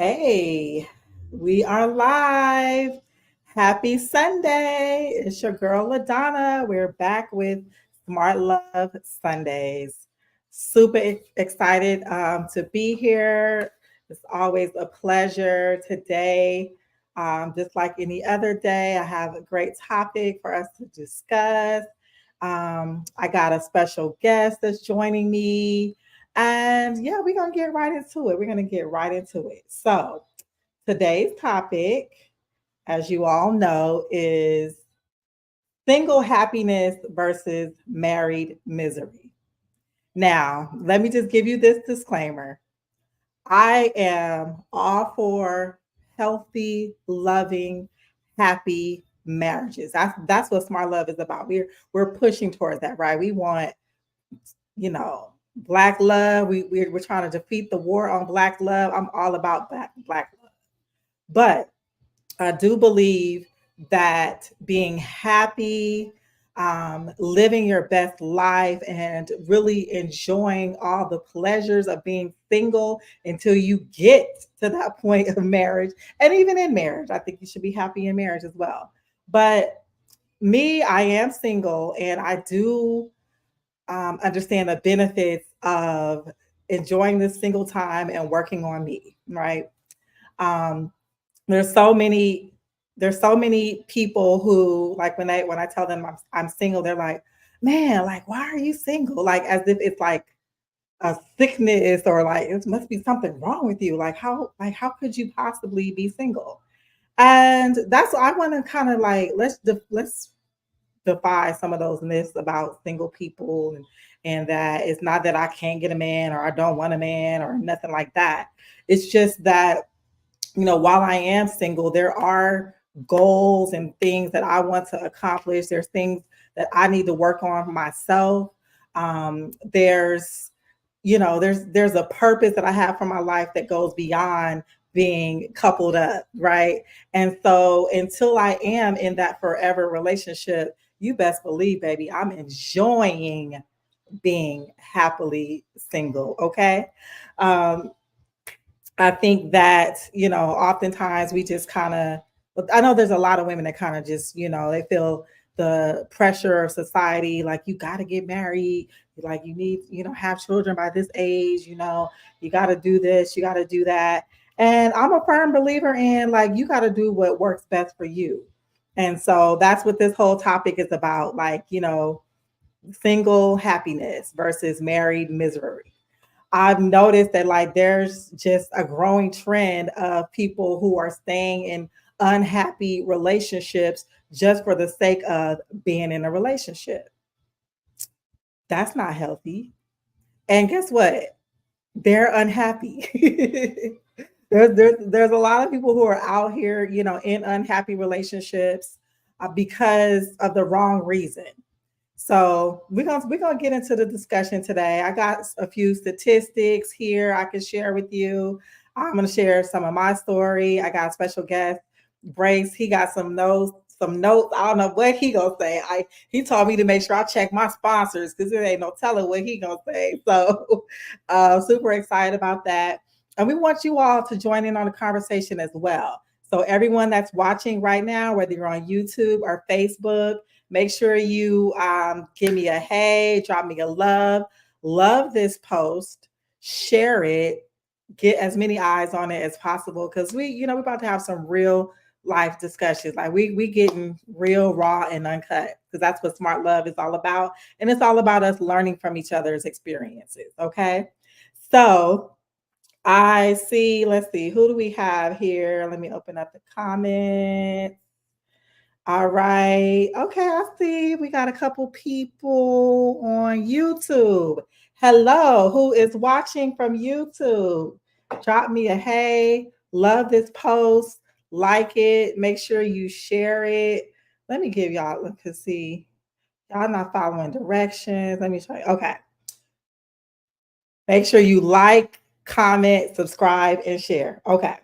Hey, we are live. Happy Sunday. It's your girl LaDonna. We're back with Smart Love Sundays. Super excited to be here. It's always a pleasure. Today, just like any other day, I have a great topic for us to discuss. I got a special guest that's joining me. And yeah, we're going to get right into it. We're going to get right into it. So, today's topic, as you all know, is single happiness versus married misery. Now, let me just give you this disclaimer. I am all for healthy, loving, happy marriages. That's what smart love is about. We're pushing towards that, right? We want black love. We're trying to defeat the war on black love. I'm all about black love. But I do believe that being happy, living your best life, and really enjoying all the pleasures of being single until you get to that point of marriage. And even in marriage, I think you should be happy in marriage as well. But me, I am single and I do understand the benefits of enjoying this single time and working on me, right? Um, there's so many there's so many people who like when I tell them I'm single, they're like, man, like why are you single? Like as if it's like a sickness or like it must be something wrong with you. Like how could you possibly be single? And that's what I want to kind of like let's defy some of those myths about single people and that it's not that I can't get a man or I don't want a man or nothing like that. It's just that while I am single, there are goals and things that I want to accomplish. There's things that I need to work on myself. There's a purpose that I have for my life that goes beyond being coupled up, right? And so until I am in that forever relationship, you best believe, baby, I'm enjoying being happily single. Okay. Um, I think that, oftentimes we just kind of, I know there's a lot of women that kind of just, they feel the pressure of society, like you got to get married, like you need, have children by this age, you got to do this, you got to do that. And I'm a firm believer in like, you got to do what works best for you. And so that's what this whole topic is about, like, single happiness versus married misery. I've noticed that like there's just a growing trend of people who are staying in unhappy relationships just for the sake of being in a relationship. That's not healthy. And guess what? They're unhappy. There's a lot of people who are out here, in unhappy relationships because of the wrong reason. So we're gonna get into the discussion today. I got a few statistics here I can share with you. I'm gonna share some of my story. I got a special guest, Brace. He got some notes. Some notes. I don't know what he gonna say. He told me to make sure I check my sponsors because there ain't no telling what he gonna say. So super excited about that. And we want you all to join in on the conversation as well. So everyone that's watching right now, whether you're on YouTube or Facebook, make sure you give me a hey, drop me a love this post, share it, get as many eyes on it as possible because we're about to have some real life discussions. Like we getting real raw and uncut because that's what smart love is all about, and it's all about us learning from each other's experiences. Okay, so I see. Let's see, who do we have here? Let me open up the comments. All right. Okay, I see we got a couple people on YouTube. Hello, who is watching from YouTube? Drop me a hey. Love this post. Like it. Make sure you share it. Let me give y'all, look to see. Y'all not following directions. Let me show you. Okay. Make sure you like, comment, subscribe, and share. Okay.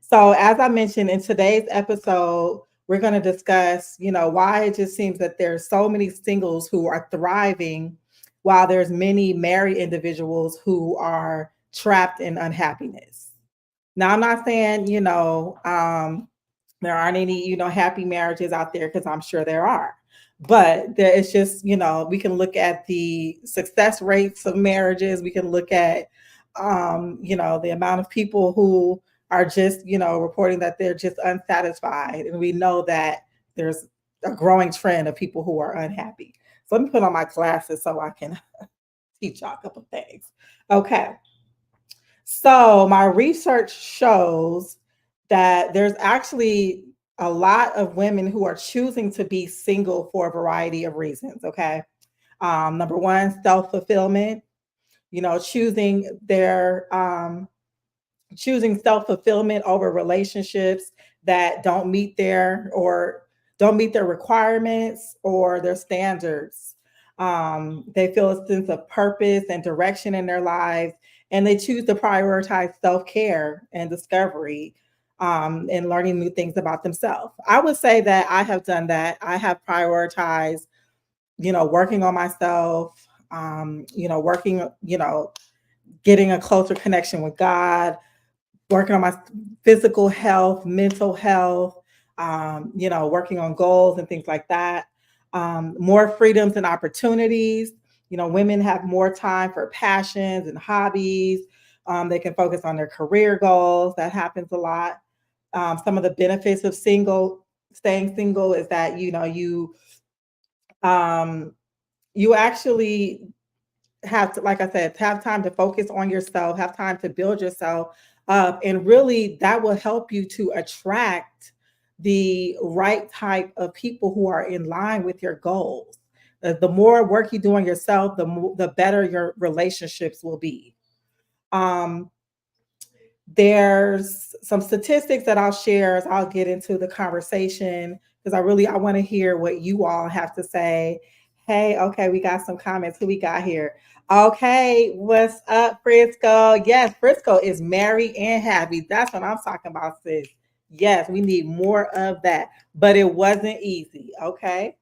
So, as I mentioned in today's episode, we're going to discuss, why it just seems that there's so many singles who are thriving while there's many married individuals who are trapped in unhappiness. Now, I'm not saying, there aren't any, happy marriages out there, because I'm sure there are. But it's just, we can look at the success rates of marriages. We can look at, the amount of people who are just, reporting that they're just unsatisfied. And we know that there's a growing trend of people who are unhappy. So let me put on my glasses so I can teach y'all a couple things. Okay. So my research shows that there's actually a lot of women who are choosing to be single for a variety of reasons. Okay. Number one, self fulfillment, choosing choosing self-fulfillment over relationships that don't meet their requirements or their standards. They feel a sense of purpose and direction in their lives, and they choose to prioritize self-care and discovery, and learning new things about themselves. I would say that I have done that. I have prioritized, working on myself, working, getting a closer connection with God, working on my physical health, mental health, working on goals and things like that. More freedoms and opportunities. Women have more time for passions and hobbies. They can focus on their career goals. That happens a lot. Some of the benefits of staying single is that um, you actually have to, like I said, have time to focus on yourself, have time to build yourself up. And really, that will help you to attract the right type of people who are in line with your goals. The more work you do on yourself, the better your relationships will be. Um, there's some statistics that I'll share as I'll get into the conversation, because I want to hear what you all have to say. Hey, okay, we got some comments. Who we got here? Okay, what's up, Frisco? Yes, Frisco is married and happy. That's what I'm talking about, sis. Yes, we need more of that. But it wasn't easy. Okay.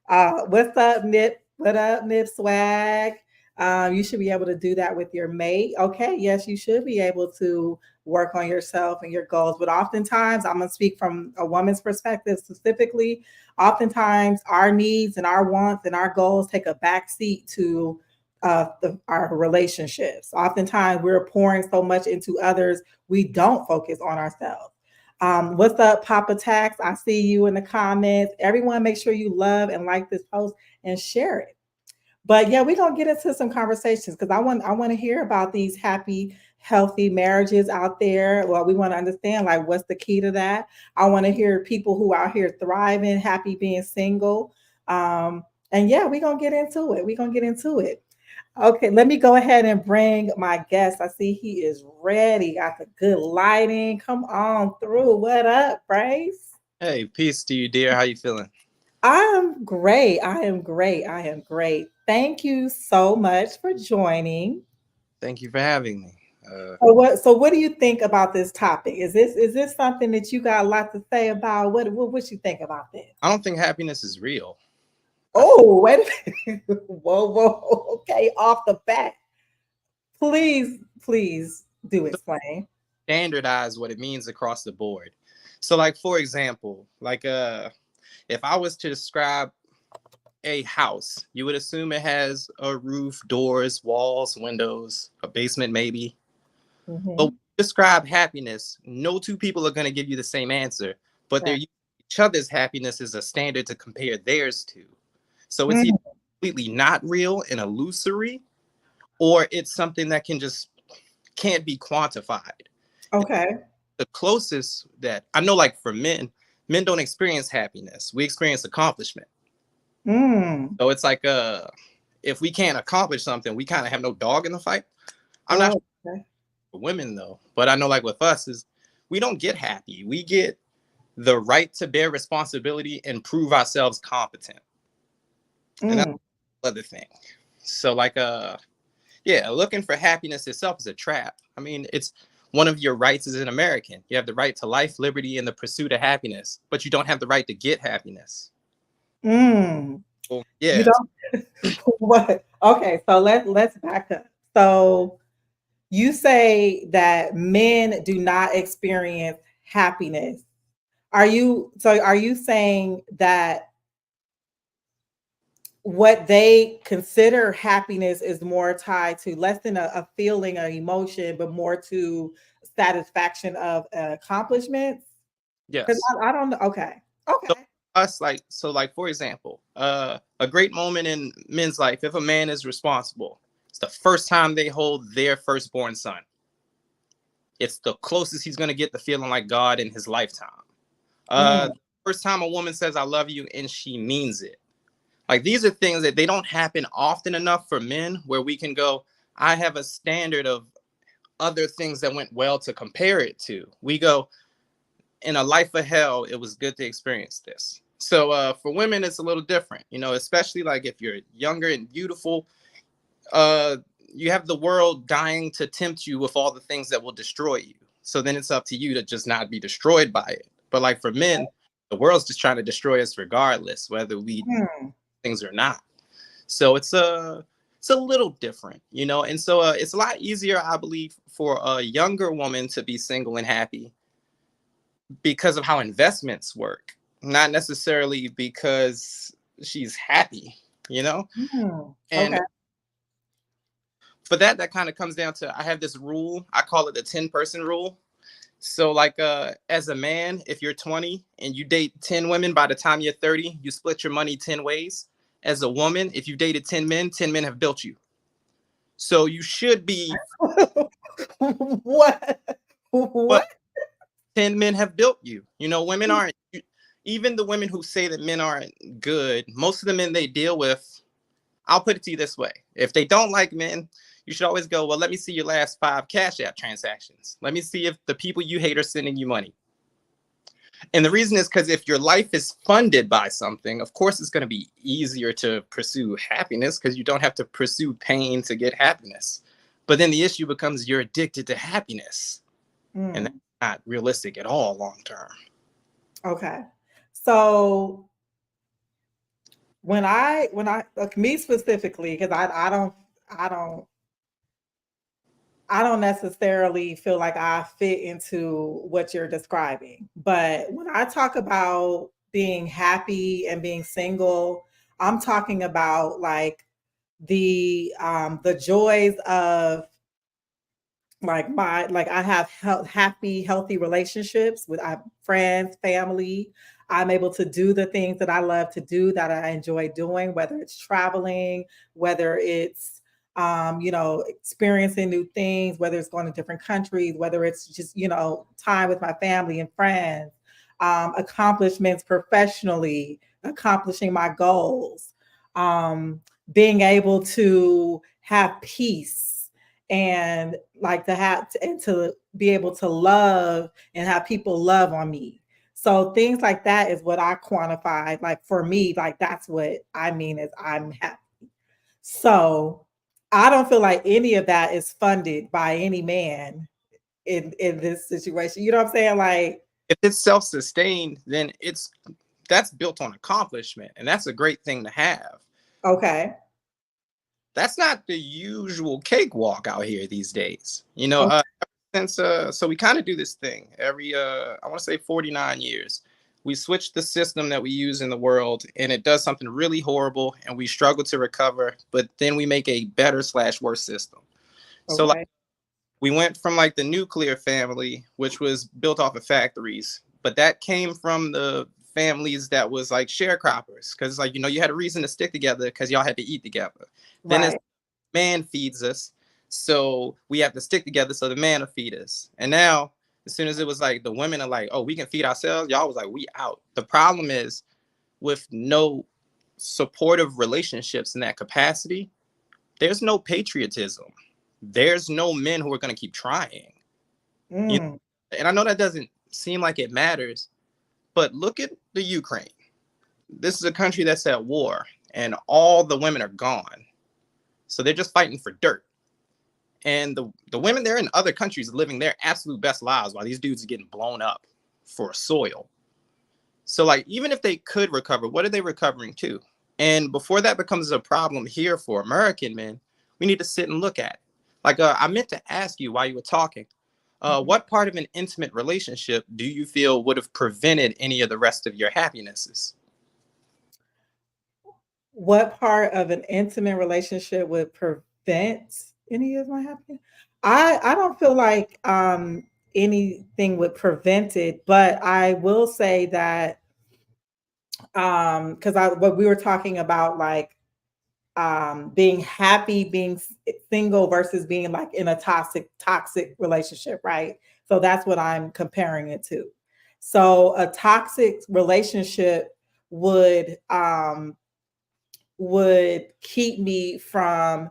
What's up, Nip? What up, Nip Swag? You should be able to do that with your mate. Okay, yes, you should be able to work on yourself and your goals. But oftentimes, I'm going to speak from a woman's perspective specifically. Oftentimes, our needs and our wants and our goals take a backseat to our relationships. Oftentimes, we're pouring so much into others, we don't focus on ourselves. What's up, Papa Tax? I see you in the comments. Everyone, make sure you love and like this post and share it. But yeah, we're gonna get into some conversations, because I want to hear about these happy, healthy marriages out there. Well, we want to understand, like, what's the key to that. I want to hear people who are out here thriving, happy being single. And yeah, we're gonna get into it. We're gonna get into it. Okay, let me go ahead and bring my guest. I see he is ready. Got the good lighting. Come on through. What up, Bryce? Hey, peace to you, dear. How you feeling? I am great. I am great. I am great. Thank you so much for joining. Thank you for having me. So what do you think about this topic? Is this something that you got a lot to say about? What you think about this? I don't think happiness is real. I think Oh, wait a minute. Whoa, whoa. Okay, off the bat. Please do so explain. standardize what it means across the board. So, like for example, if I was to describe a house, you would assume it has a roof, doors, walls, windows, a basement, maybe. But when Hmm. you describe happiness, no two people are going to give you the same answer, but they're Right. using each other's happiness as a standard to compare theirs to. So it's either Mhm. completely not real and illusory, or it's something that can't be quantified. And Okay. the closest that I know, like for men don't experience happiness. We experience accomplishment. Mm. So it's like if we can't accomplish something, we kind of have no dog in the fight. I'm not sure Oh, okay. for women though, but I know like with us is we don't get happy. We get the right to bear responsibility and prove ourselves competent. And that's Mm. the other thing. So like yeah, looking for happiness itself is a trap. I mean, it's one of your rights as an American. You have the right to life, liberty, and the pursuit of happiness, but you don't have the right to get happiness. Mm. Well, You yeah, don't what? Okay, so let's back up. So You say that men do not experience happiness. Are you saying that what they consider happiness is more tied to less than a feeling or emotion, but more to satisfaction of accomplishments? Because Yes. I don't know. Okay. So Okay. like for example, a great moment in men's life, if a man is responsible, it's the first time they hold their firstborn son. It's the closest he's gonna get to feeling like God in his lifetime. Mm, The first time a woman says I love you and she means it. Like these are things that they don't happen often enough for men where we can go, I have a standard of other things that went well to compare it to. We go, in a life of hell, it was good to experience this. So for women, it's a little different, you know, especially like if you're younger and beautiful, uh, you have the world dying to tempt you with all the things that will destroy you. So then it's up to you to just not be destroyed by it. But like for men, the world's just trying to destroy us regardless, whether we mm, things or not. So it's a little different, you know. And so it's a lot easier, I believe, for a younger woman to be single and happy because of how investments work, not necessarily because she's happy, you know? mm. And Okay. for that, that kind of comes down to I have this rule, I call it the 10-person rule. So, like, as a man, if you're 20 and you date 10 women, by the time you're 30, you split your money 10 ways. As a woman, if you dated 10 men, 10 men have built you. So, you should be What? what What? 10 men have built you. You know, women aren't, even the women who say that men aren't good, most of the men they deal with, I'll put it to you this way. If they don't like men, you should always go, well, let me see your last 5 Cash App transactions. Let me see if the people you hate are sending you money. And the reason is because if your life is funded by something, of course, it's going to be easier to pursue happiness because you don't have to pursue pain to get happiness. But then the issue becomes you're addicted to happiness. And that's Mm, not realistic at all long term. okay. So when I like me specifically, because I don't I don't necessarily feel like I fit into what you're describing. But when I talk about being happy and being single, I'm talking about like the joys of like I have happy healthy relationships with friends, family. I'm able to do the things that I love to do, that I enjoy doing, whether it's traveling, whether it's experiencing new things, whether it's going to different countries, whether it's just time with my family and friends, accomplishments professionally, accomplishing my goals, um, being able to have peace, and like to have and to be able to love and have people love on me. So things like that is what I quantify. Like for me, like that's what I mean is I'm happy. So I don't feel like any of that is funded by any man in this situation. You know what I'm saying? Like, If it's self-sustained, then that's built on accomplishment, and that's a great thing to have. okay. That's not the usual cakewalk out here these days. You know, Okay. since so we kind of do this thing every I want to say 49 years. We switch the system that we use in the world, and it does something really horrible, and we struggle to recover. But then we make a better slash worse system. So like Okay. we went from like the nuclear family, which was built off of factories, but that came from the families that was like sharecroppers, because like you had a reason to stick together because y'all had to eat together. Then as Right. man feeds us, so we have to stick together so the man will feed us. And now, as soon as it was like the women are like, oh, we can feed ourselves, y'all was like, we out. The problem is with no supportive relationships in that capacity, there's no patriotism. There's no men who are going to keep trying. You Mm, know? And I know that doesn't seem like it matters, but look at the Ukraine. This is a country that's at war, and all the women are gone. So they're just fighting for dirt. And the women there in other countries living their absolute best lives while these dudes are getting blown up for soil. So like even if they could recover, what are they recovering to? And before that becomes a problem here for American men, we need to sit and look at it. Like, I meant to ask you while you were talking, Mhm. what part of an intimate relationship do you feel would have prevented any of the rest of your happinesses? What part of an intimate relationship would prevent any of my happiness? I don't feel like anything would prevent it, but I will say that because I what we were talking about, like being happy being single versus being like in a toxic relationship, right? So that's what I'm comparing it to. So a toxic relationship would would keep me from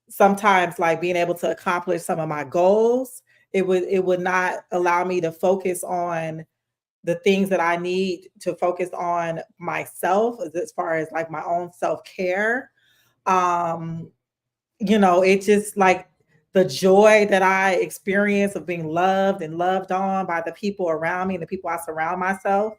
sometimes like being able to accomplish some of my goals. It would not allow me to focus on the things that I need to focus on myself as far as like my own self-care. um it just like the joy that I experience of being loved and loved on by the people around me and the people I surround myself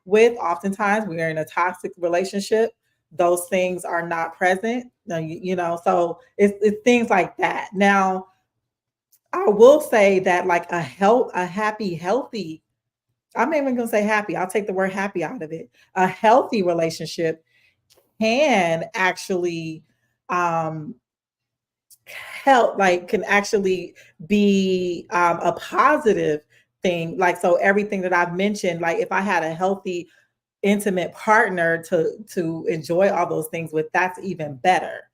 with. Oftentimes we are in a toxic relationship, those things are not present. Now, so it's things like that. Now I will say that like a happy, healthy, I'm not even gonna say happy, I'll take the word happy out of it. A healthy relationship can actually um help, like can actually be a positive thing. Like, so everything that I've mentioned, like if I had a healthy intimate partner to enjoy all those things with, that's even better.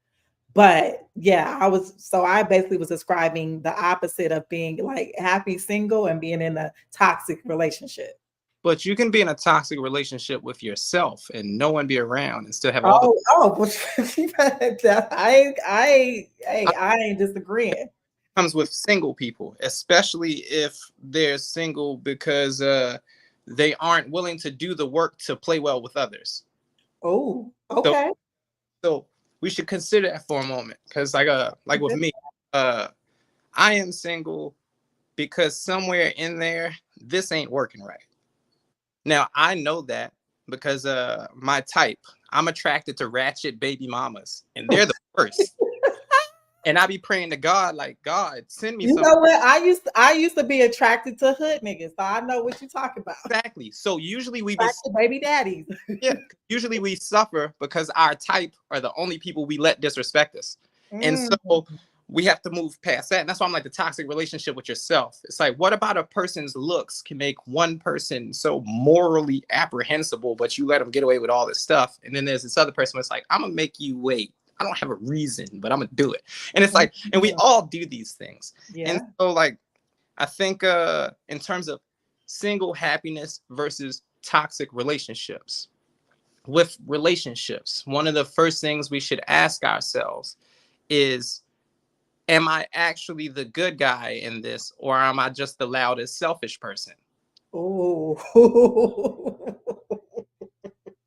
But yeah, I basically was describing the opposite of being like happy single and being in a toxic relationship. But you can be in a toxic relationship with yourself and no one be around and still have all the Oh, I ain't disagreeing. comes with single people, especially if they're single because they aren't willing to do the work to play well with others. Oh, So okay. so we should consider that for a moment. Because like with me, uh I am single because somewhere in there this ain't working right. Now I know that because my type, I'm attracted to ratchet baby mamas and they're the worst. And I be praying to God, like, God, send me You some. know what? I used to be attracted to hood niggas, so I know what you're talking about. Exactly. So usually we be, Attracted baby daddies. yeah, usually we suffer because our type are the only people we let disrespect us. And Mm, so we have to move past that. And that's why I'm like the toxic relationship with yourself. It's like, what about a person's looks can make one person so morally apprehensible, but you let them get away with all this stuff? And then there's this other person that's like, I'm gonna make you wait. I don't have a reason, but I'm gonna do it. And it's like, and we mm, all do these things. And yeah. so like I think in terms of single happiness versus toxic relationships. With relationships, one of the first things we should ask ourselves is, am I actually the good guy in this, or am I just the loudest, selfish person? Oh.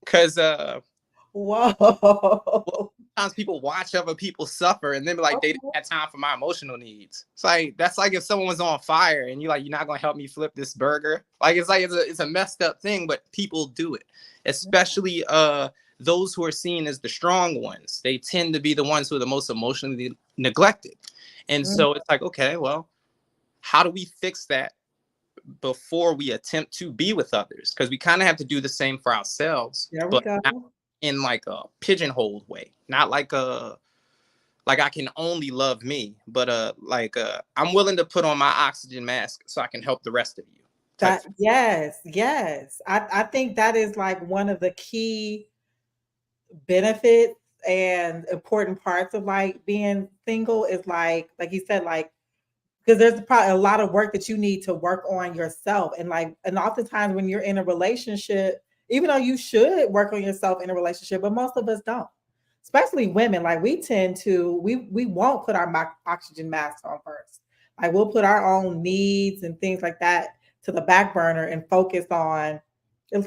Because well, Whoa. sometimes people watch other people suffer and then be like, they didn't have time for my emotional needs. It's like that's like if someone was on fire and you like, you're not gonna help me flip this burger. Like it's like it's a messed up thing, but people do it, especially those who are seen as the strong ones. They tend to be the ones who are the most emotionally neglected. And Mm, so it's like, okay, well, how do we fix that before we attempt to be with others? Because we kind of have to do the same for ourselves, there we but go. not in like a pigeonholed way, not like a like I can only love me, but like I'm willing to put on my oxygen mask so I can help the rest of you type That thing. yes, yes. I think that is like one of the key benefits and important parts of like being single is like you said, like because there's probably a lot of work that you need to work on yourself. And oftentimes when you're in a relationship, even though you should work on yourself in a relationship, but most of us don't, especially women. Like we tend to we won't put our oxygen masks on first. Like we'll put our own needs and things like that to the back burner and focus on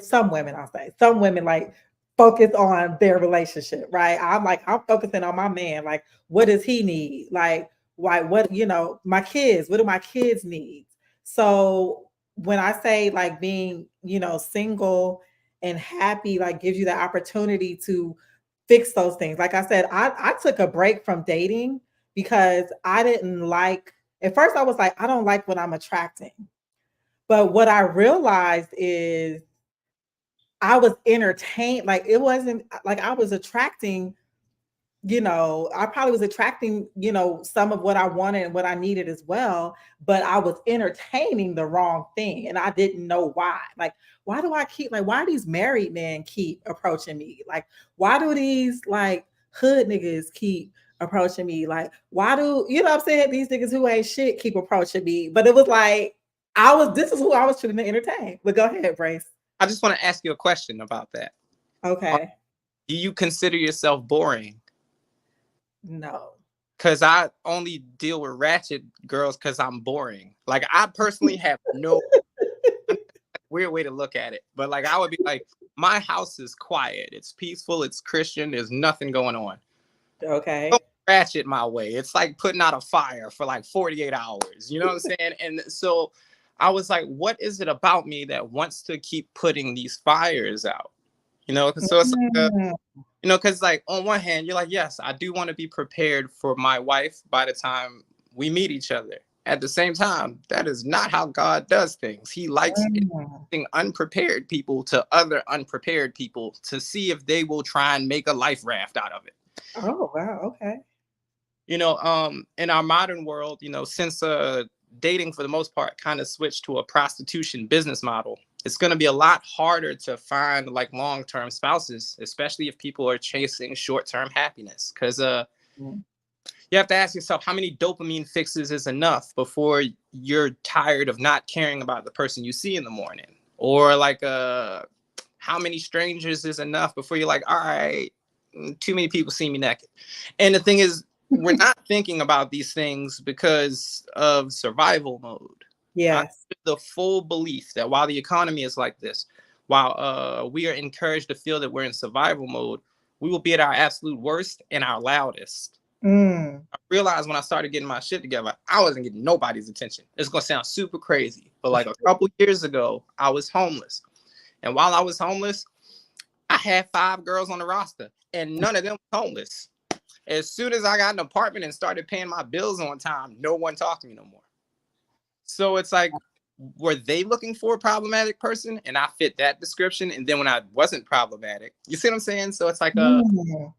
some women. I'll say some women like focus on their relationship, right? I'm focusing on my man. Like what does he need? Like why what my kids, what do my kids need? So when I say like being single and happy, like gives you the opportunity to fix those things. Like I said, I took a break from dating because I didn't like, at first I was like, I don't like what I'm attracting. But what I realized is I was entertained. Like it wasn't like I was attracting, I probably was attracting, some of what I wanted and what I needed as well, but I was entertaining the wrong thing and I didn't know why. Like, why do I keep, like, why do these married men keep approaching me? Like, why do these like hood niggas keep approaching me? Like, why do, what I'm saying? These niggas who ain't shit keep approaching me. But it was like, this is who I was trying to entertain. But go ahead, Brace. I just want to ask you a question about that. Okay. Do you consider yourself boring? No. Because I only deal with ratchet girls because I'm boring. Like, I personally have no weird way to look at it. But, like, I would be like, my house is quiet. It's peaceful. It's Christian. There's nothing going on. Okay. Don't ratchet my way. It's like putting out a fire for like 48 hours. You know what I'm saying? And so I was like, what is it about me that wants to keep putting these fires out? So it's like, Mm. because like on one hand, you're like, yes, I do want to be prepared for my wife by the time we meet each other. At the same time, that is not how God does things. He likes introducing unprepared people to other unprepared people to see if they will try and make a life raft out of it. Oh, wow. Okay. In our modern world, since dating for the most part kind of switched to a prostitution business model, it's going to be a lot harder to find like long-term spouses, especially if people are chasing short-term happiness. Because you have to ask yourself, how many dopamine fixes is enough before you're tired of not caring about the person you see in the morning? Or like how many strangers is enough before you're like, all right, too many people see me naked. And the thing is, we're not thinking about these things because of survival mode. Yes. The full belief that while the economy is like this, while we are encouraged to feel that we're in survival mode, we will be at our absolute worst and our loudest. I realized when I started getting my shit together, I wasn't getting nobody's attention. It's going to sound super crazy, but like a couple years ago, I was homeless. And while I was homeless, I had 5 girls on the roster and none of them were homeless. As soon as I got an apartment and started paying my bills on time, no one talked to me no more. So it's like, were they looking for a problematic person? And I fit that description. And then when I wasn't problematic, you see what I'm saying? So it's like the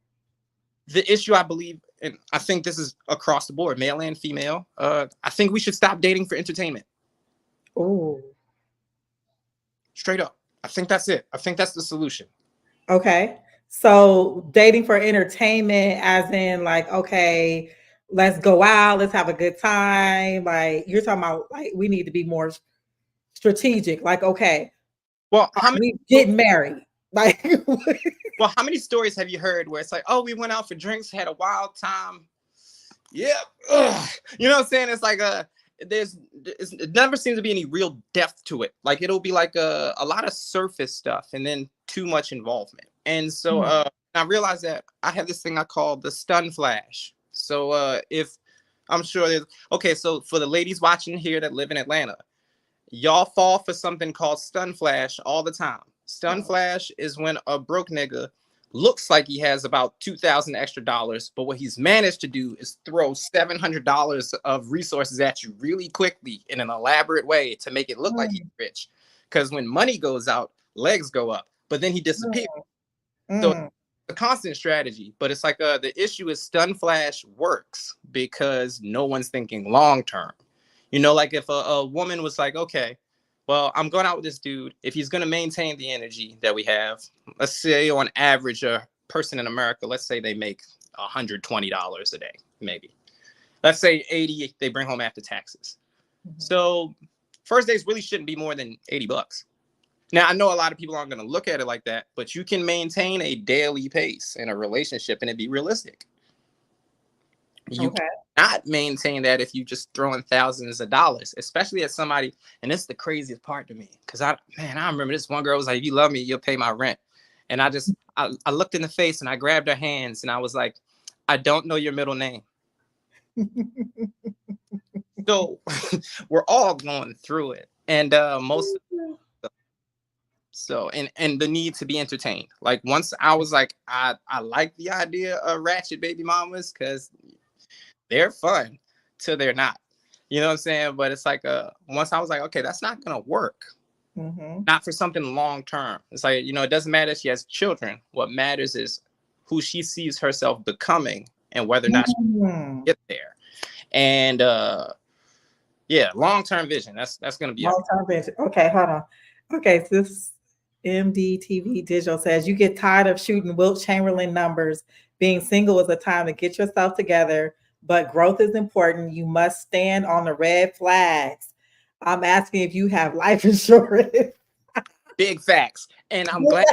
issue, I believe, and I think this is across the board, male and female. I think we should stop dating for entertainment. Oh. Straight up. I think that's it. I think that's the solution. Okay. So dating for entertainment, as in like, okay, let's go out, let's have a good time. Like you're talking about, like we need to be more strategic. Like, okay, well, how many we get married? Like, well, how many stories have you heard where it's like, oh, we went out for drinks, had a wild time? Yep. Ugh. You know what I'm saying? It's like it never seems to be any real depth to it. Like it'll be like a lot of surface stuff and then too much involvement. And so I realized that I have this thing I call the stun flash. So if I'm sure there's okay, so for the ladies watching here that live in Atlanta, y'all fall for something called stun flash all the time. Stun flash is when a broke nigga looks like he has about 2,000 extra dollars, but what he's managed to do is throw $700 of resources at you really quickly in an elaborate way to make it look like he's rich. Because when money goes out, legs go up, but then he disappears. So it's a constant strategy, but it's like the issue is stun flash works because no one's thinking long term. Like if a woman was like, okay, well, I'm going out with this dude. If he's going to maintain the energy that we have, let's say on average, a person in America, let's say they make $120 a day, maybe. Let's say 80 they bring home after taxes. So first days really shouldn't be more than $80. Now, I know a lot of people aren't going to look at it like that, but you can maintain a daily pace in a relationship and it be realistic. You cannot maintain that if you just throwing thousands of dollars, especially as somebody, and it's the craziest part to me. Because I remember this one girl was like, if you love me, you'll pay my rent. And I looked in the face and I grabbed her hands and I was like, I don't know your middle name. So we're all going through it. And and the need to be entertained. Like once I was like, I like the idea of ratchet baby mamas because they're fun till they're not. You know what I'm saying? But it's like once I was like, okay, that's not gonna work. Mm-hmm. Not for something long term. It's like, you know, it doesn't matter if she has children. What matters is who she sees herself becoming and whether or not she Mm-hmm. get there. And yeah, long term vision. That's gonna be everything. Long-term vision. Okay, hold on. Okay, so this MDTV Digital says you get tired of shooting Wilt Chamberlain numbers. Being single is a time to get yourself together, but growth is important. You must stand on the red flags. I'm asking if you have life insurance. Big facts. And I'm glad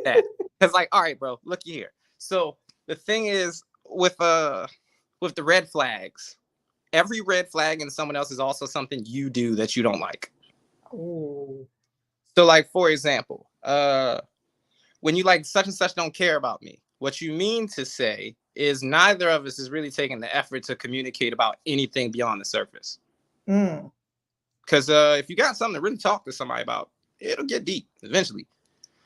that, because like, all right, bro, look here. So the thing is with the red flags, every red flag in someone else is also something you do that you don't like. Ooh. So like, for example, when you like such and such don't care about me, what you mean to say is neither of us is really taking the effort to communicate about anything beyond the surface. Mm. Because if you got something to really talk to somebody about, it'll get deep eventually.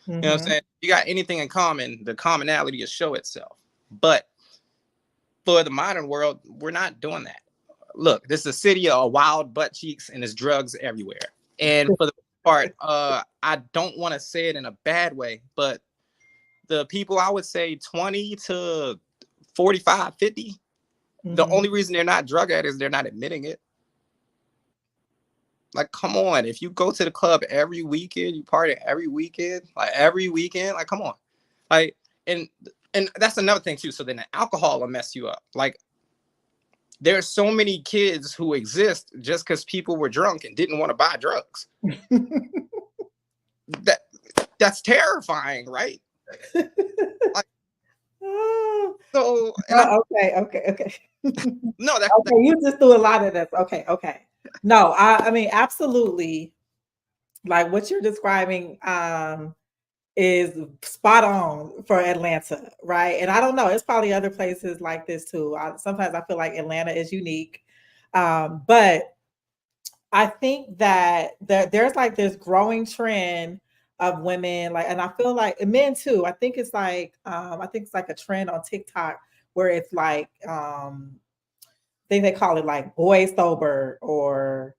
You know what I'm Mm-hmm. saying? If you got anything in common, the commonality will show itself. But for the modern world, we're not doing that. Look, this is a city of wild butt cheeks and there's drugs everywhere. And for the part, I don't want to say it in a bad way, but the people I would say 20 to 45, 50, the Mm-hmm. only reason they're not drug addicts is they're not admitting it. Like, come on. If you go to the club every weekend, you party every weekend, like come on. Like, and that's another thing too. So then the alcohol will mess you up. Like, there's so many kids who exist just because people were drunk and didn't want to buy drugs. That that's terrifying, right? Like, so, and I'm Oh, okay. no, that Okay, you just do a lot of this. Okay. No, I mean, absolutely. Like what you're describing is spot on for Atlanta, right? And I don't know, it's probably other places like this too. Sometimes I feel like Atlanta is unique. But I think that there's like this growing trend of women, like, and I feel like and men too. I think it's like a trend on TikTok where it's like I think they call it like boy sober or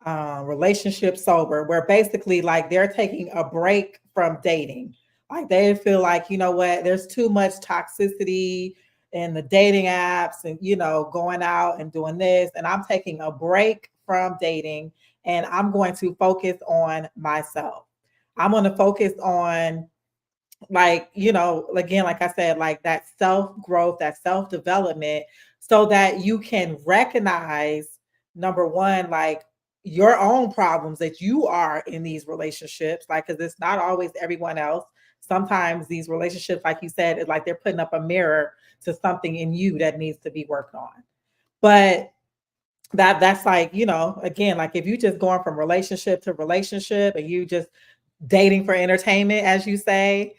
relationship sober, where basically like they're taking a break from dating. Like they feel like, you know what, there's too much toxicity in the dating apps and, you know, going out and doing this. And I'm taking a break from dating and I'm going to focus on myself. I'm going to focus on, like, you know, again, like I said, like that self growth, that self development, so that you can recognize, number one, like your own problems that you are in these relationships, like, because it's not always everyone else. Sometimes these relationships, like you said, it's like they're putting up a mirror to something in you that needs to be worked on. But that's like, you know, again, like if you just going from relationship to relationship and you just dating for entertainment, as you say,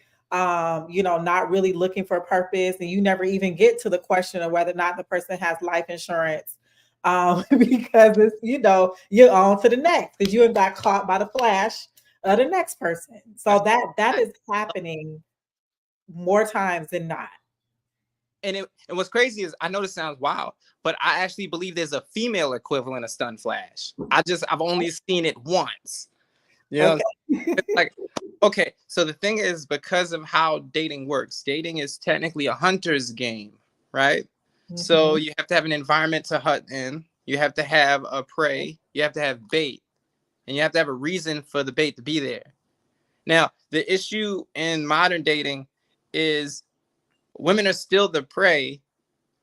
you know, not really looking for purpose, and you never even get to the question of whether or not the person has life insurance, because it's, you know, you're on to the next because you got caught by the flash of the next person. So that that. is happening more times than not. And what's crazy is I know this sounds wild, but I actually believe there's a female equivalent of stun flash. I've only seen it once. You know, Okay. it's like, okay, so the thing is, because of how dating works, dating is technically a hunter's game, right? So Mhm. you have to have an environment to hunt in, you have to have a prey, you have to have bait, and you have to have a reason for the bait to be there. Now, the issue in modern dating is women are still the prey,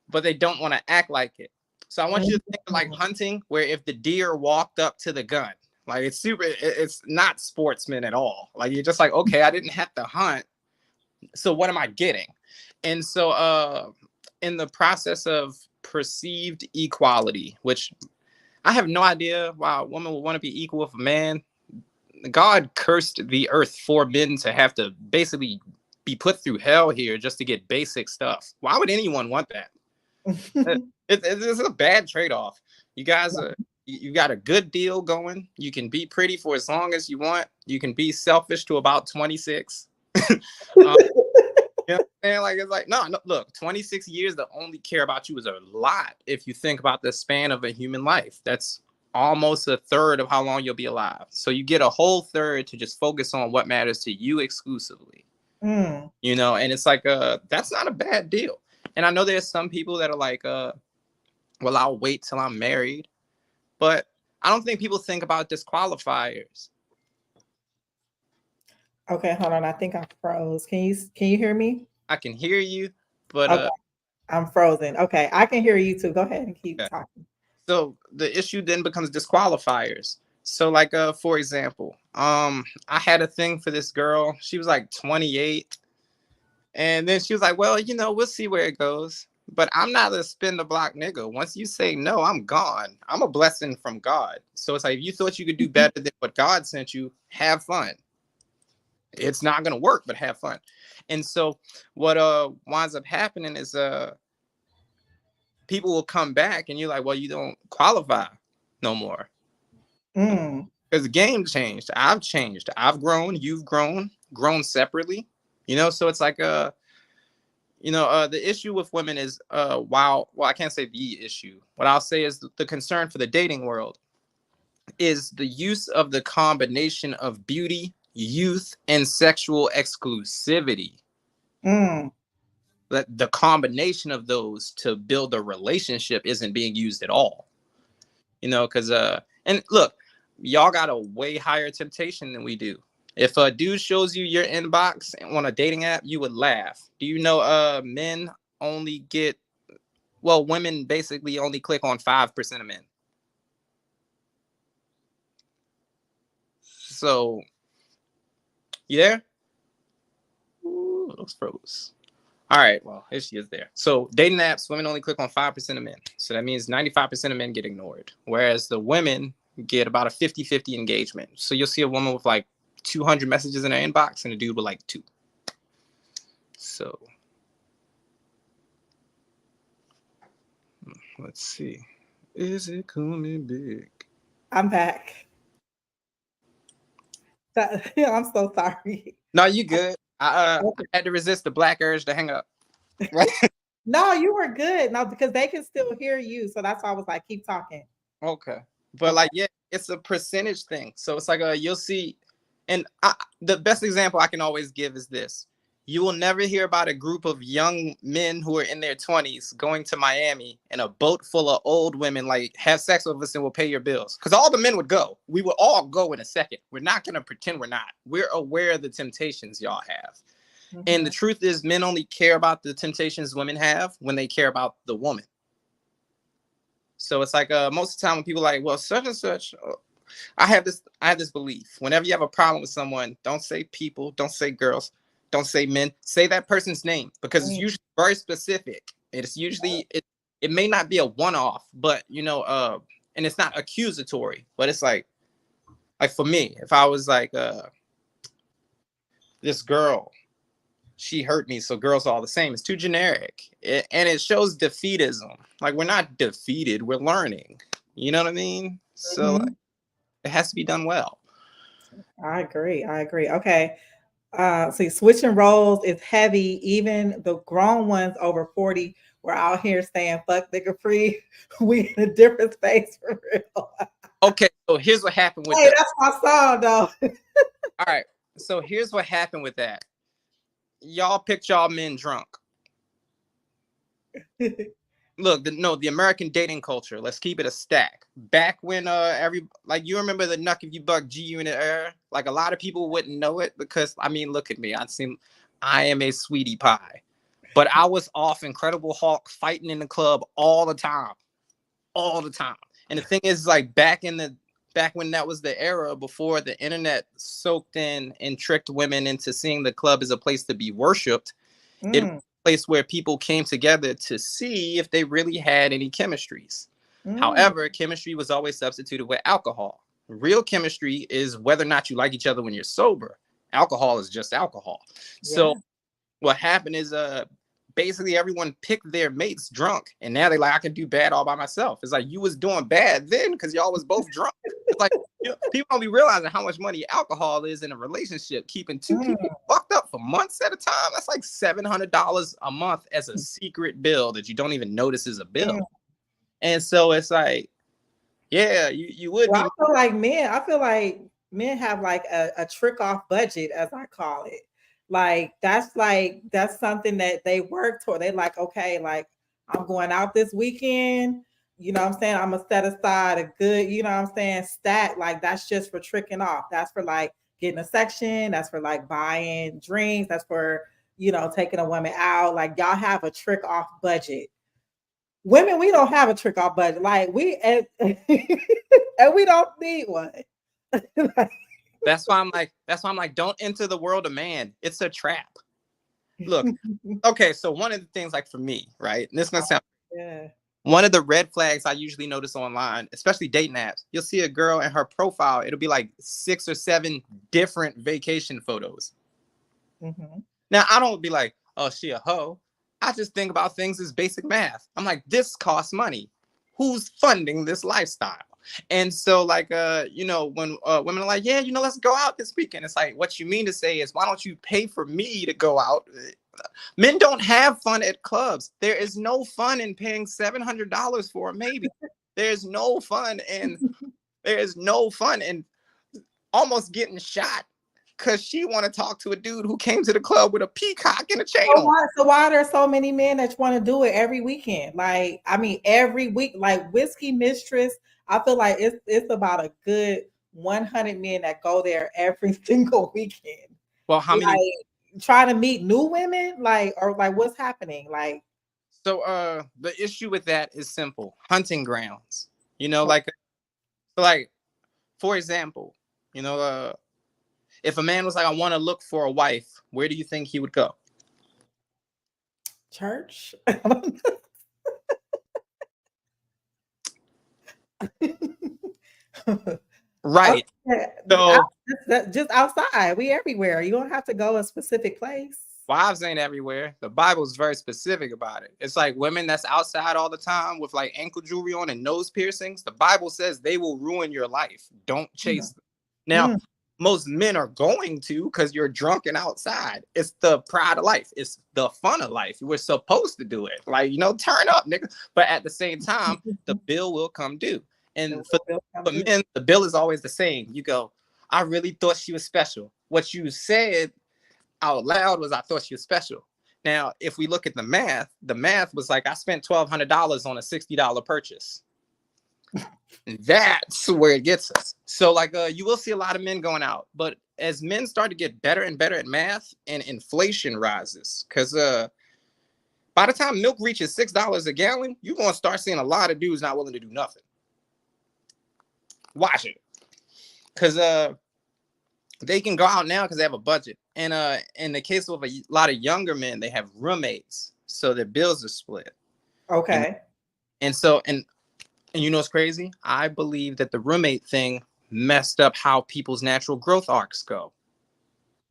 but they don't want to act like it. So I want you to think of like Mhm. hunting, where if the deer walked up to the gun, like it's not sportsman at all. Like you're just like, okay, I didn't have to hunt. So what am I getting? And so in the process of perceived equality, which I have no idea why a woman would want to be equal with a man. God cursed the earth for men to have to basically be put through hell here just to get basic stuff. Why would anyone want that? It's a bad trade-off. You guys you got a good deal going. You can be pretty for as long as you want. You can be selfish to about 26. um, You know what I'm saying? Like, it's like, no, no, look, 26 years to only care about you is a lot if you think about the span of a human life. That's almost a third of how long you'll be alive. So you get a whole third to just focus on what matters to you exclusively. Mm. You know, and it's like that's not a bad deal. And I know there's some people that are like, well, I'll wait till I'm married. But I don't think people think about disqualifiers. Okay, hold on. I think I froze. Can you hear me? I can hear you, but Okay, I'm frozen. Okay, I can hear you too. Go ahead and keep okay. talking. So the issue then becomes disqualifiers. So like for example, I had a thing for this girl. She was like 28. And then she was like, well, you know, we'll see where it goes. But I'm not a spin the block nigga. Once you say no, I'm gone. I'm a blessing from God. So it's like, if you thought you could do better than what God sent you, have fun. It's not gonna work, but have fun. And so what winds up happening is people will come back and you're like, well, you don't qualify no more. Mm. Because the game changed. I've changed. I've grown, you've grown separately. You know, so it's like the issue with women is well, I can't say the issue. What I'll say is the concern for the dating world is the use of the combination of beauty, youth, and sexual exclusivity. Mm. That the combination of those to build a relationship isn't being used at all. You know, because and look, y'all got a way higher temptation than we do. If a dude shows you your inbox on a dating app, you would laugh. Do you know men only get, well, women basically only click on 5% of men. So, you there? Ooh, those froze. All right, well, here she is there. So, dating apps, women only click on 5% of men. So that means 95% of men get ignored, whereas the women get about a 50-50 engagement. So you'll see a woman with like 200 messages in her inbox and a dude with like 2. So, let's see. Is it coming big? I'm back. I'm so sorry. No, you good. I Okay. had to resist the black urge to hang up. Right? No, you were good. No, because they can still hear you. So that's why I was like, keep talking. Okay. But Okay. like, yeah, it's a percentage thing. So it's like you'll see, and the best example I can always give is this. You will never hear about a group of young men who are in their 20s going to Miami in a boat full of old women, like, have sex with us and we'll pay your bills. Because all the men would go. We would all go in a second. We're not going to pretend we're not. We're aware of the temptations y'all have. And the Mhm. truth is, men only care about the temptations women have when they care about the woman. So it's like most of the time when people are like, well, such and such, I have this belief. Whenever you have a problem with someone, don't say people, don't say girls, don't say men, say that person's name, because it's Mm. usually very specific. It's usually it may not be a one-off, but and it's not accusatory, but it's like for me, if I was like this girl, she hurt me, so girls are all the same. It's too generic. And it shows defeatism. Like, we're not defeated, we're learning. You know what I mean? So like, Mhm. it has to be done well. I agree. I agree. Okay. See, switching roles is heavy. Even the grown ones over 40 were out here saying fuck nigga free. We in a different space for real. Okay, so here's what happened with Hey, the that's my song though. all right. So here's what happened with that. Y'all picked y'all men drunk. Look, the American dating culture. Let's keep it a stack. Back when you remember the Nuck If You Buck G Unit era. Like, a lot of people wouldn't know it because, I mean, look at me. I am a sweetie pie, but I was off Incredible Hulk fighting in the club all the time, all the time. And the thing is, like, back when that was the era before the internet soaked in and tricked women into seeing the club as a place to be worshipped. It was Mm, a place where people came together to see if they really had any chemistries. mm, However, chemistry was always substituted with alcohol. Real chemistry is whether or not you like each other when you're sober. Alcohol is just alcohol. So yeah. what happened is basically everyone picked their mates drunk, and now they like, I can do bad all by myself. It's like, you was doing bad then because y'all was both drunk. It's like, people don't be realizing how much money alcohol is in a relationship, keeping two Mm, people fucked up for months at a time. That's like $700 a month as a secret bill that you don't even notice is a bill. Mm. And so it's like, yeah, you would Well, be. I feel like men have like a trick off budget, as I call it. Like that's something that they work toward. They like, okay, like I'm going out this weekend. You know what I'm saying? I'm gonna set aside a good, you know what I'm saying, stat. Like that's just for tricking off. That's for like getting a section. That's for like buying drinks. That's for, you know, taking a woman out. Like y'all have a trick off budget. Women, we don't have a trick off budget. Like and we don't need one. That's why I'm like, don't enter the world of man. It's a trap. Look, okay, so one of the things, like for me, right? And this is gonna sound, Yeah. one of the red flags I usually notice online, especially dating apps, you'll see a girl in her profile, it'll be like 6 or 7 different vacation photos. Mm-hmm. Now, I don't be like, oh, she a hoe. I just think about things as basic math. I'm like, this costs money. Who's funding this lifestyle? And so, like, you know, when women are like, yeah, you know, let's go out this weekend. It's like, what you mean to say is, why don't you pay for me to go out? Men don't have fun at clubs. There is no fun in paying $700 for a maybe. There's no fun in almost getting shot because she want to talk to a dude who came to the club with a peacock and a chain on. So why are there so many men that want to do it every weekend? Like, I mean, every week, like Whiskey Mistress, I feel like it's about a good 100 men that go there every single weekend. Well, how many? Like trying to meet new women, like, or like what's happening? Like, So the issue with that is simple. Hunting grounds. You know, like for example, you know, if a man was like, I want to look for a wife, where do you think he would go? church. Right. Okay. So Just outside. We everywhere. You don't have to go a specific place. wives ain't everywhere. The Bible is very specific about it. It's like women that's outside all the time with like ankle jewelry on and nose piercings. The Bible says they will ruin your life. Don't chase them. Now, Mm. most men are going to because you're drunk and outside. It's the pride of life. It's the fun of life. We're supposed to do it. Like, you know, turn up, nigga. But at the same time, the bill will come due. And for men, the bill is always the same. You go, I really thought she was special. What you said out loud was, I thought she was special. Now, if we look at the math was like, I spent $1,200 on a $60 purchase. And that's where it gets us. So like, you will see a lot of men going out, but as men start to get better and better at math and inflation rises, because by the time milk reaches $6 a gallon, you're going to start seeing a lot of dudes not willing to do nothing. Watch it. Because they can go out now because they have a budget. And in the case of a lot of younger men, they have roommates, so their bills are split. Okay. And so you know what's crazy? I believe that the roommate thing messed up how people's natural growth arcs go.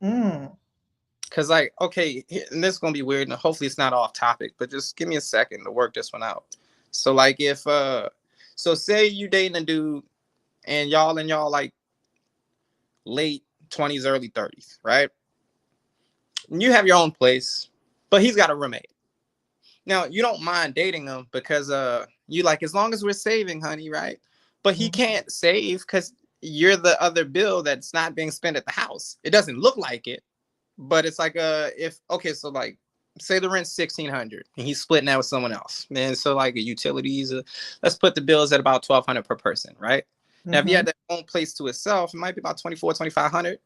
Mm. Because like, okay, and this is gonna be weird, and hopefully it's not off topic, but just give me a second to work this one out. So like, if so say you dating a dude and y'all like late 20s, early 30s, right? And you have your own place, but he's got a roommate. Now you don't mind dating him because you like, as long as we're saving, honey, right? But he can't save because you're the other bill that's not being spent at the house. It doesn't look like it, but it's like if okay, so like say the rent's $1,600 and he's splitting that with someone else. And so like utilities, let's put the bills at about $1,200 per person, right? Now if he had their own place to himself, it might be about $2,400-$2,500.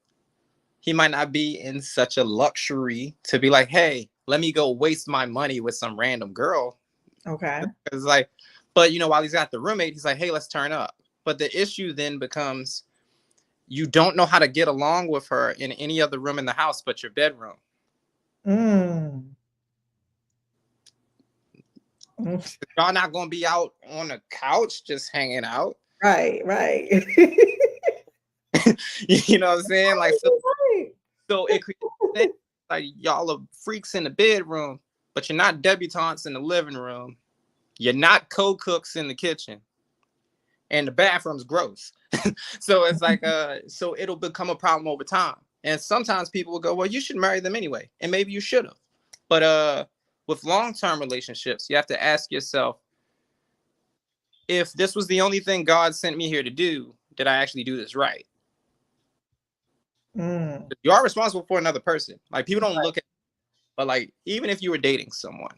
He might not be in such a luxury to be like, hey, let me go waste my money with some random girl. Okay. It's like, but you know, while he's got the roommate, he's like, hey, let's turn up. But the issue then becomes, you don't know how to get along with her in any other room in the house but your bedroom. Mm. Y'all not gonna be out on the couch just hanging out. Right. You know what I'm saying? Like, Right. so it creates like y'all are freaks in the bedroom, but you're not debutantes in the living room. You're not co-cooks in the kitchen, and the bathroom's gross. So it's like so it'll become a problem over time. And sometimes people will go, well, you should marry them anyway. And maybe you should have. But with long-term relationships, you have to ask yourself, if this was the only thing God sent me here to do, did I actually do this right? Mm. You are responsible for another person. Like, people don't look at, but like, even if you were dating someone,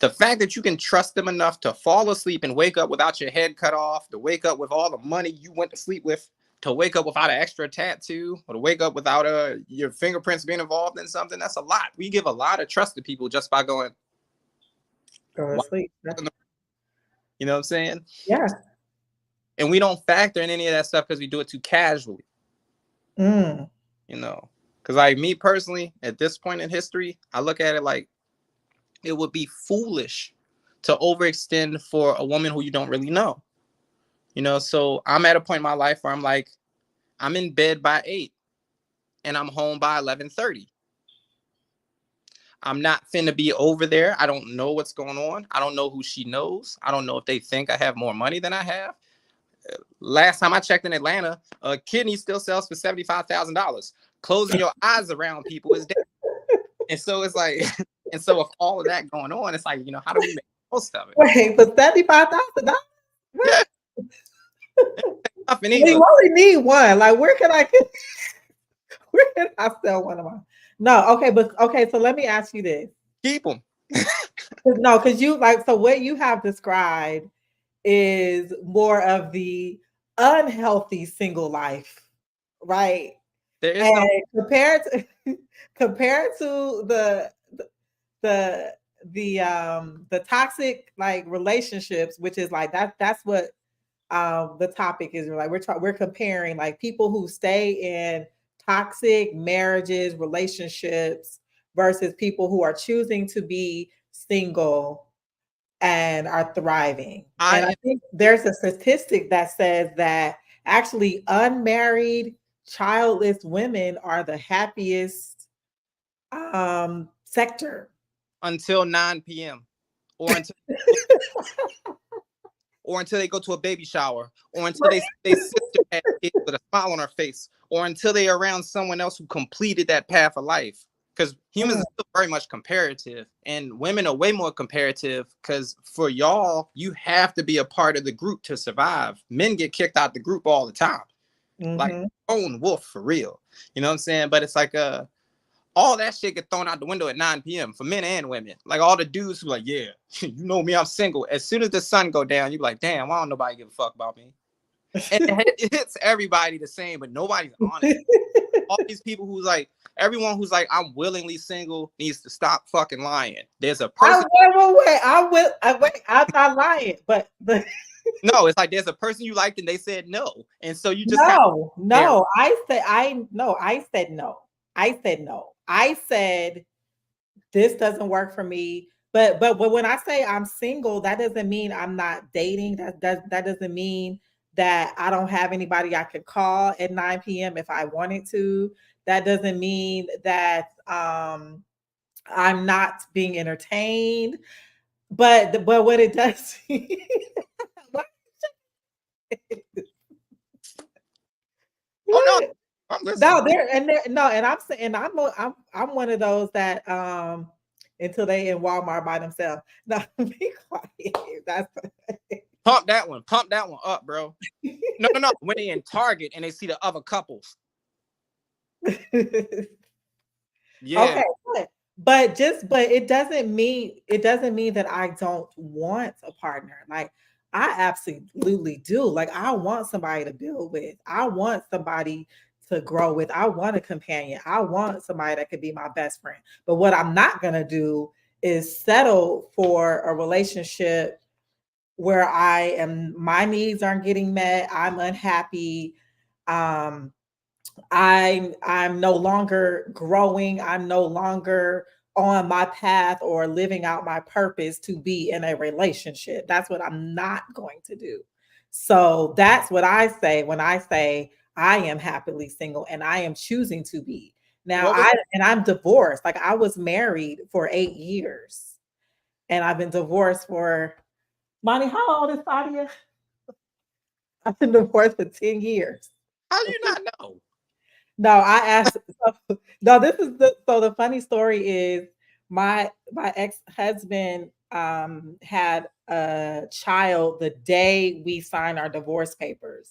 the fact that you can trust them enough to fall asleep and wake up without your head cut off, to wake up with all the money you went to sleep with, to wake up without an extra tattoo, or to wake up without your fingerprints being involved in something, that's a lot. We give a lot of trust to people just by going, Go to "Why?" sleep. You know what I'm saying? Yeah. And we don't factor in any of that stuff because we do it too casually, Mm. you know? Because, like, me personally, at this point in history, I look at it like it would be foolish to overextend for a woman who you don't really know. You know, so I'm at a point in my life where I'm like, I'm in bed by 8 and I'm home by 11:30. I'm not finna be over there. I don't know what's going on. I don't know who she knows. I don't know if they think I have more money than I have. Last time I checked in Atlanta, a kidney still sells for $75,000. Closing your eyes around people is dead. And so it's like, and so with all of that going on, it's like, how do we make the most of it? Wait, for $75,000? Yeah, nothing We either. only need one. Like, where can I get? Where can I sell one of mine? No, okay, but okay. So let me ask you this. Keep them. No, because you like so what you have described is more of the unhealthy single life, right? There is no And compared to the the toxic like relationships, which is like that's what the topic is. Like we're comparing like people who stay in toxic marriages, relationships versus people who are choosing to be single and are thriving. And I I think there's a statistic that says that actually unmarried, childless women are the happiest sector. until 9 p.m. or until they go to a baby shower, or until they sister had kids with a smile on her face, or until they are around someone else who completed that path of life. Because humans Mm, are still very much comparative, and women are way more comparative. Because for y'all, you have to be a part of the group to survive. Men get kicked out the group all the time, like mhm. own wolf for real. You know what I'm saying? But it's like all that shit get thrown out the window at 9 p.m. for men and women. Like all the dudes who like, yeah, you know me, I'm single. As soon as the sun go down, you be like, damn, why don't nobody give a fuck about me? And it hits everybody the same, but nobody's honest. All these people who's like, everyone who's like, I'm willingly single needs to stop fucking lying. There's a I person. wait. I'm not lying, but No, it's like there's a person you liked and they said no, and so you just have no, there. no. I said no. I said no. I said this doesn't work for me. But when I say I'm single, that doesn't mean I'm not dating. That doesn't mean that I don't have anybody I could call at 9 p.m. if I wanted to. That doesn't mean that I'm not being entertained. But what it does Oh no, what? I'm listening. No, there no, and I'm saying I'm one of those that until they in Walmart by themselves. No, be quiet. That's Pump that one up, bro. No, no, no. When they in Target and they see the other couples, yeah. okay, but it doesn't mean that I don't want a partner. Like I absolutely do. Like I want somebody to build with. I want somebody to grow with. I want a companion. I want somebody that could be my best friend. But what I'm not gonna do is settle for a relationship where my needs aren't getting met. I'm unhappy. Um, I'm no longer growing. I'm no longer on my path or living out my purpose to be in a relationship. That's what I'm not going to do. So that's what I say when I say I am happily single and I am choosing to be. Now What was I'm divorced. Like I was married for 8 years and I've been divorced for Monty, how old is Sadia? I've been divorced for 10 years. how do you not know? No, I asked. So, no, this is the funny story is my ex-husband had a child the day we signed our divorce papers.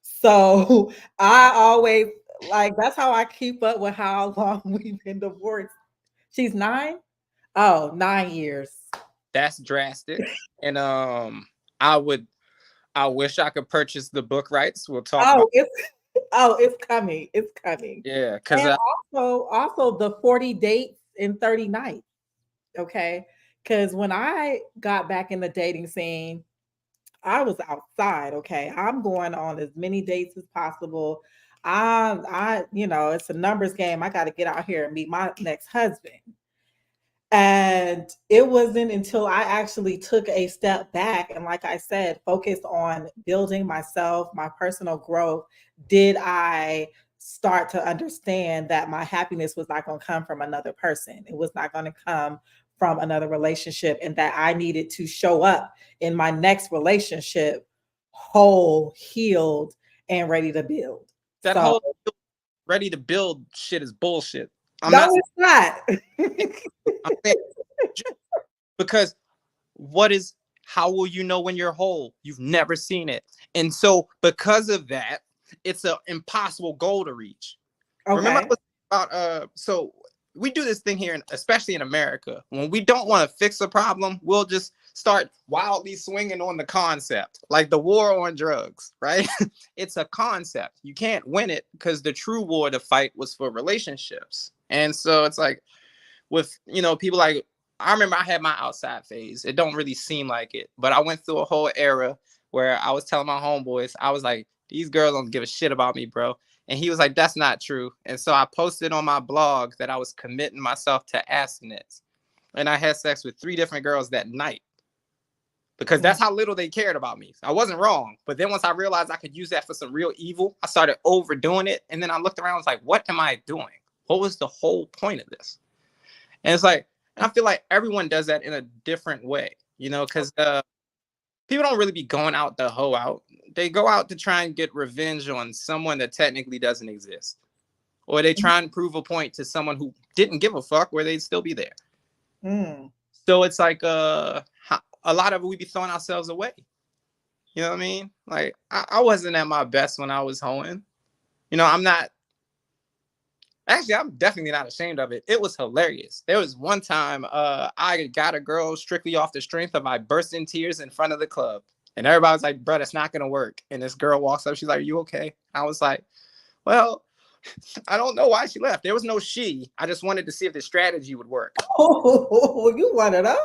So I always like that's how I keep up with how long we've been divorced. She's 9? Oh, 9 years. That's drastic. And I would I wish I could purchase the book rights. We'll talk about. Oh, it's oh, it's coming. It's coming. Yeah, because And also the 40 dates in 30 nights. Okay. Because when I got back in the dating scene, I was outside. Okay. I'm going on as many dates as possible. It's a numbers game. I got to get out here and meet my next husband. And it wasn't until I actually took a step back and, like I said, focused on building myself, my personal growth, did I start to understand that my happiness was not going to come from another person. It was not going to come from another relationship, and that I needed to show up in my next relationship whole, healed, and ready to build. that So, whole ready to build shit is bullshit. I'm no, not it's not. I'm saying because what is how will you know when you're whole? You've never seen it. And so because of that, it's an impossible goal to reach. Remember I Okay. was about so we do this thing here, especially in America. When we don't want to fix a problem, we'll just start wildly swinging on the concept, like the war on drugs, right? It's a concept. You can't win it because the true war to fight was for relationships. And so it's like with people like I remember I had my outside phase. It don't really seem like it, but I went through a whole era where I was telling my homeboys, I was like, these girls don't give a shit about me, bro. And he was like, that's not true. And so I posted on my blog that I was committing myself to abstinence. And I had sex with 3 different girls that night because Mm. that's how little they cared about me. I wasn't wrong. But then once I realized I could use that for some real evil, I started overdoing it. And then I looked around and was like, what am I doing? What was the whole point of this? And it's like, and I feel like everyone does that in a different way, because people don't really be going out to hoe out. They go out to try and get revenge on someone that technically doesn't exist. Or they try and prove a point to someone who didn't give a fuck where they'd still be there. Mm. So it's like a lot of it, we be throwing ourselves away. You know what I mean? Like, I wasn't at my best when I was hoeing. I'm not. Actually, I'm definitely not ashamed of it. It was hilarious. There was one time I got a girl strictly off the strength of I burst in tears in front of the club. And everybody was like, bro, that's not going to work. And this girl walks up. She's like, are you okay? I was like, well, I don't know why she left. There was no she. I just wanted to see if the strategy would work. Oh, you wanted us?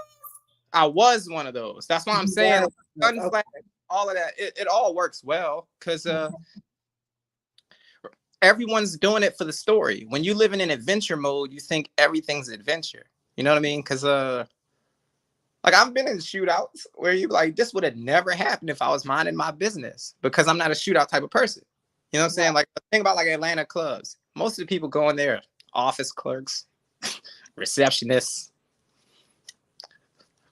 I was one of those. That's why I'm saying, like, Yes. gun Okay. flag, all of that, it all works well because everyone's doing it for the story. When you live in an adventure mode, you think everything's adventure. You know what I mean? Because like I've been in shootouts where you like this would have never happened if I was minding my business because I'm not a shootout type of person. You know what I'm saying? Like think about like Atlanta clubs. Most of the people going there, office clerks, receptionists.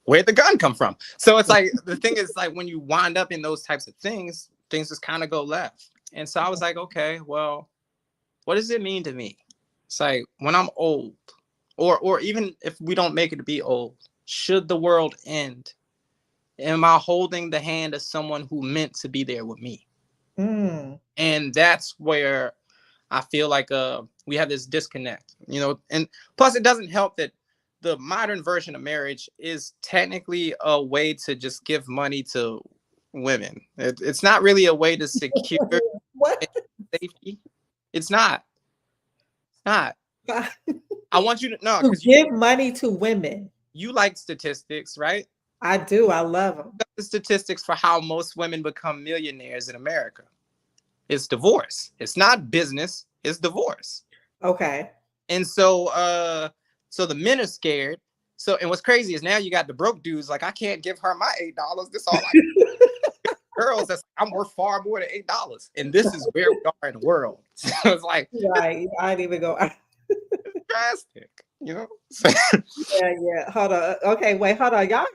Where'd the gun come from? So it's like the thing is like when you wind up in those types of things just kind of go left. And so I was like, okay, well, what does it mean to me? It's like when I'm old, or even if we don't make it to be old, should the world end, am I holding the hand of someone who meant to be there with me? Mm. And that's where I feel like we have this disconnect, and plus it doesn't help that the modern version of marriage is technically a way to just give money to women. It's not really a way to secure What? safety. It's not. It's not. I want you to know To because give money to women. you like statistics, right? I do. I love them. The statistics for how most women become millionaires in America. It's divorce. It's not business. It's divorce. Okay. And so the men are scared. So and what's crazy is now you got the broke dudes like I can't give her my $8. This all I girls that's I'm worth far more than $8. And this is where we are in the world. So it's like Right. I didn't even go. it's drastic, Yeah. Hold on. Okay, wait, hold on. Y'all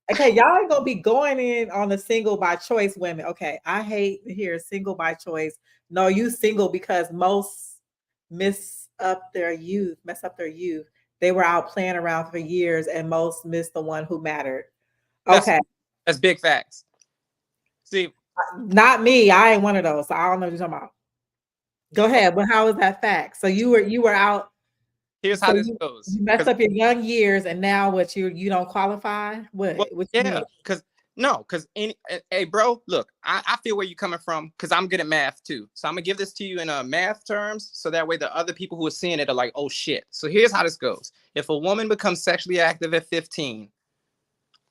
ain't gonna be going in on the single by choice women. Okay. I hate to hear single by choice. No, you single because most mess up their youth. They were out playing around for years and most missed the one who mattered. That's Okay. that's big facts. See, Not me. I ain't one of those. So I don't know what you're talking about. Go ahead. But how is that fact? So you were out. here's So how this you goes. messed up your young years, and now what you don't qualify? Well, What you yeah, mean? because no, because hey, bro, look, I feel where you're coming from because I'm good at math too. So I'm gonna give this to you in math terms, so that way the other people who are seeing it are like, oh shit. So here's how this goes: if a woman becomes sexually active at 15,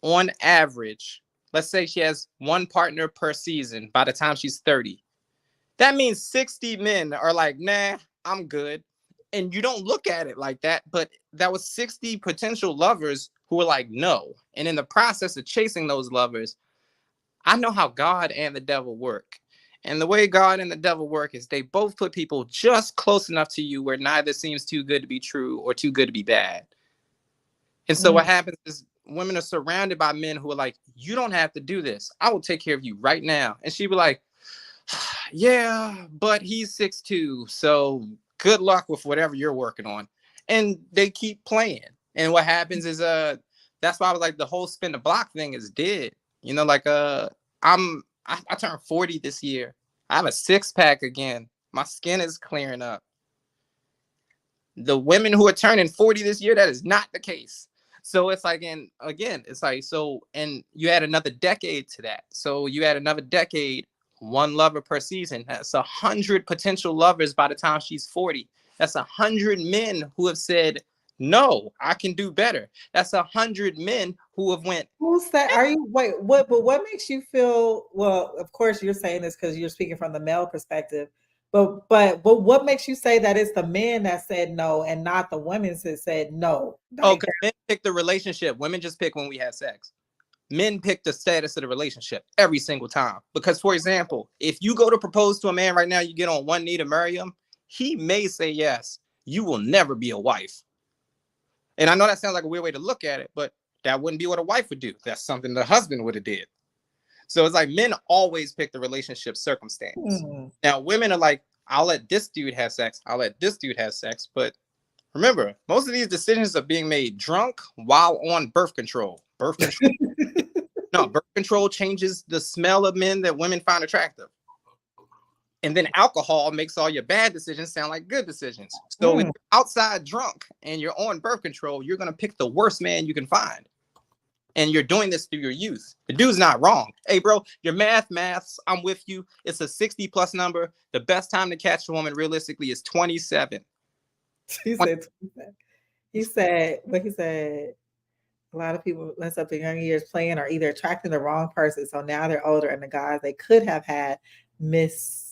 on average, let's say she has one partner per season. By the time she's 30, that means 60 men are like, nah, I'm good. And you don't look at it like that, but that was 60 potential lovers who were like, no. And in the process of chasing those lovers, I know how God and the devil work. And the way God and the devil work is they both put people just close enough to you where neither seems too good to be true or too good to be bad. And so Mm. what happens is women are surrounded by men who are like, you don't have to do this. I will take care of you right now. And she be like, yeah, but he's 6'2", so good luck with whatever you're working on. And they keep playing. And what happens is that's why I was like the whole spin the block thing is dead. You know, like I turned 40 this year. I have a six-pack again. My skin is clearing up. The women who are turning 40 this year, that is not the case. So it's like, and again, it's like, so, and you add another decade to that. So you add another decade, one lover per season. That's 100 potential lovers by the time she's 40. That's 100 men who have said, no, I can do better. That's 100 men who have went, Who said? Are you wait? What? But what makes you feel? Well, of course you're saying this because you're speaking from the male perspective. But what makes you say that it's the men that said no and not the women that said no? oh, Like because men pick the relationship. Women just pick when we have sex. Men pick the status of the relationship every single time. Because, for example, if you go to propose to a man right now, you get on one knee to marry him, he may say yes. You will never be a wife. And I know that sounds like a weird way to look at it, but that wouldn't be what a wife would do. That's something the husband would have did. So it's like men always pick the relationship circumstance. hmm. Now, women are like, I'll let this dude have sex. I'll let this dude have sex. But remember, most of these decisions are being made drunk while on birth control. Birth control. No, birth control changes the smell of men that women find attractive. And then alcohol makes all your bad decisions sound like good decisions. So if Mm. you're outside drunk and you're on birth control, you're going to pick the worst man you can find. And you're doing this through your youth. The dude's not wrong. Hey, bro, your maths, I'm with you. It's a 60 plus number. The best time to catch a woman realistically is 27. He said. He said. What he said. A lot of people mess up their young years playing or either attracting the wrong person. So now they're older and the guys they could have had miss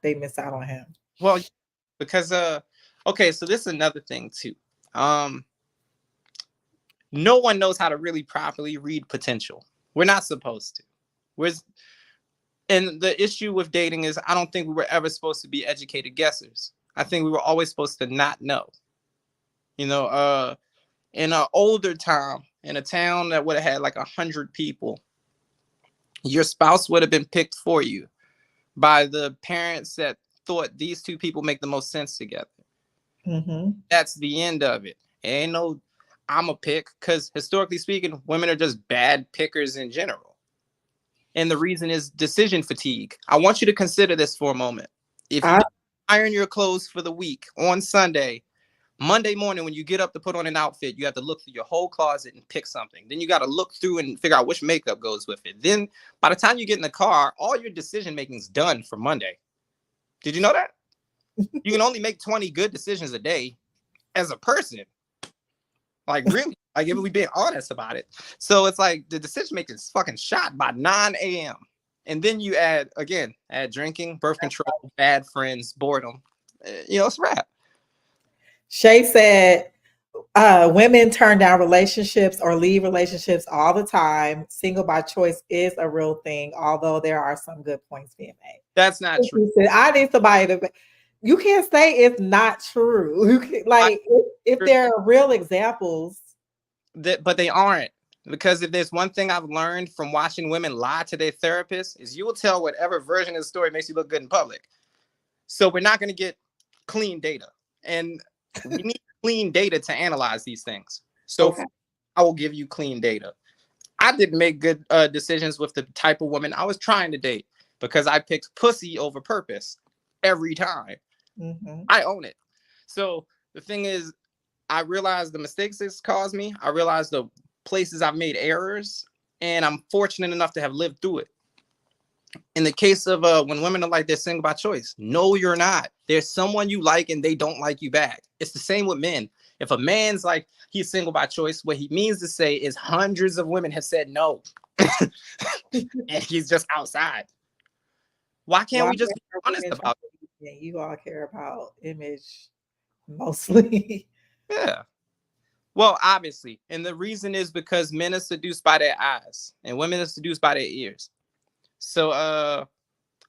they miss out on him. Well, because okay, so this is another thing too. No one knows how to really properly read potential. We're not supposed to. We're And the issue with dating is I don't think we were ever supposed to be educated guessers. I think we were always supposed to not know. You know, in an older time, in a town that would have had like 100 people, your spouse would have been picked for you by the parents that thought these two people make the most sense together. Mm-hmm. That's the end of it. Ain't no I'm a pick, because historically speaking, women are just bad pickers in general. And the reason is decision fatigue. I want you to consider this for a moment. If you I, iron your clothes for the week on Sunday, Monday morning, when you get up to put on an outfit, you have to look through your whole closet and pick something. Then you got to look through and figure out which makeup goes with it. Then by the time you get in the car, all your decision making is done for Monday. Did you know that? You can only make 20 good decisions a day as a person. Like, really? Like, if we being honest about it. So it's like the decision making is fucking shot by 9 a.m. And then you add drinking, birth control, bad friends, boredom. It's a wrap. Shay said women turn down relationships or leave relationships all the time. Single by choice is a real thing, although there are some good points being made. That's not true. Said, I need somebody to. You can't say it's not true. Like if there are real examples, but they aren't. Because if there's one thing I've learned from watching women lie to their therapist, is you will tell whatever version of the story makes you look good in public. So we're not going to get clean data, and we need clean data to analyze these things. So Okay. I will give you clean data. I didn't make good decisions with the type of woman I was trying to date because I picked pussy over purpose every time. Mm-hmm. I own it. So the thing is, I realized the mistakes it's caused me. I realized the places I've made errors, and I'm fortunate enough to have lived through it. In the case of when women are like they're single by choice, no, you're not. There's someone you like and they don't like you back. It's the same with men. If a man's like he's single by choice, what he means to say is hundreds of women have said no, and he's just outside. Why can't Why we just be are honest women trying about to be- you all care about image mostly? it? Yeah. Well, obviously, and the reason is because men are seduced by their eyes and women are seduced by their ears. So,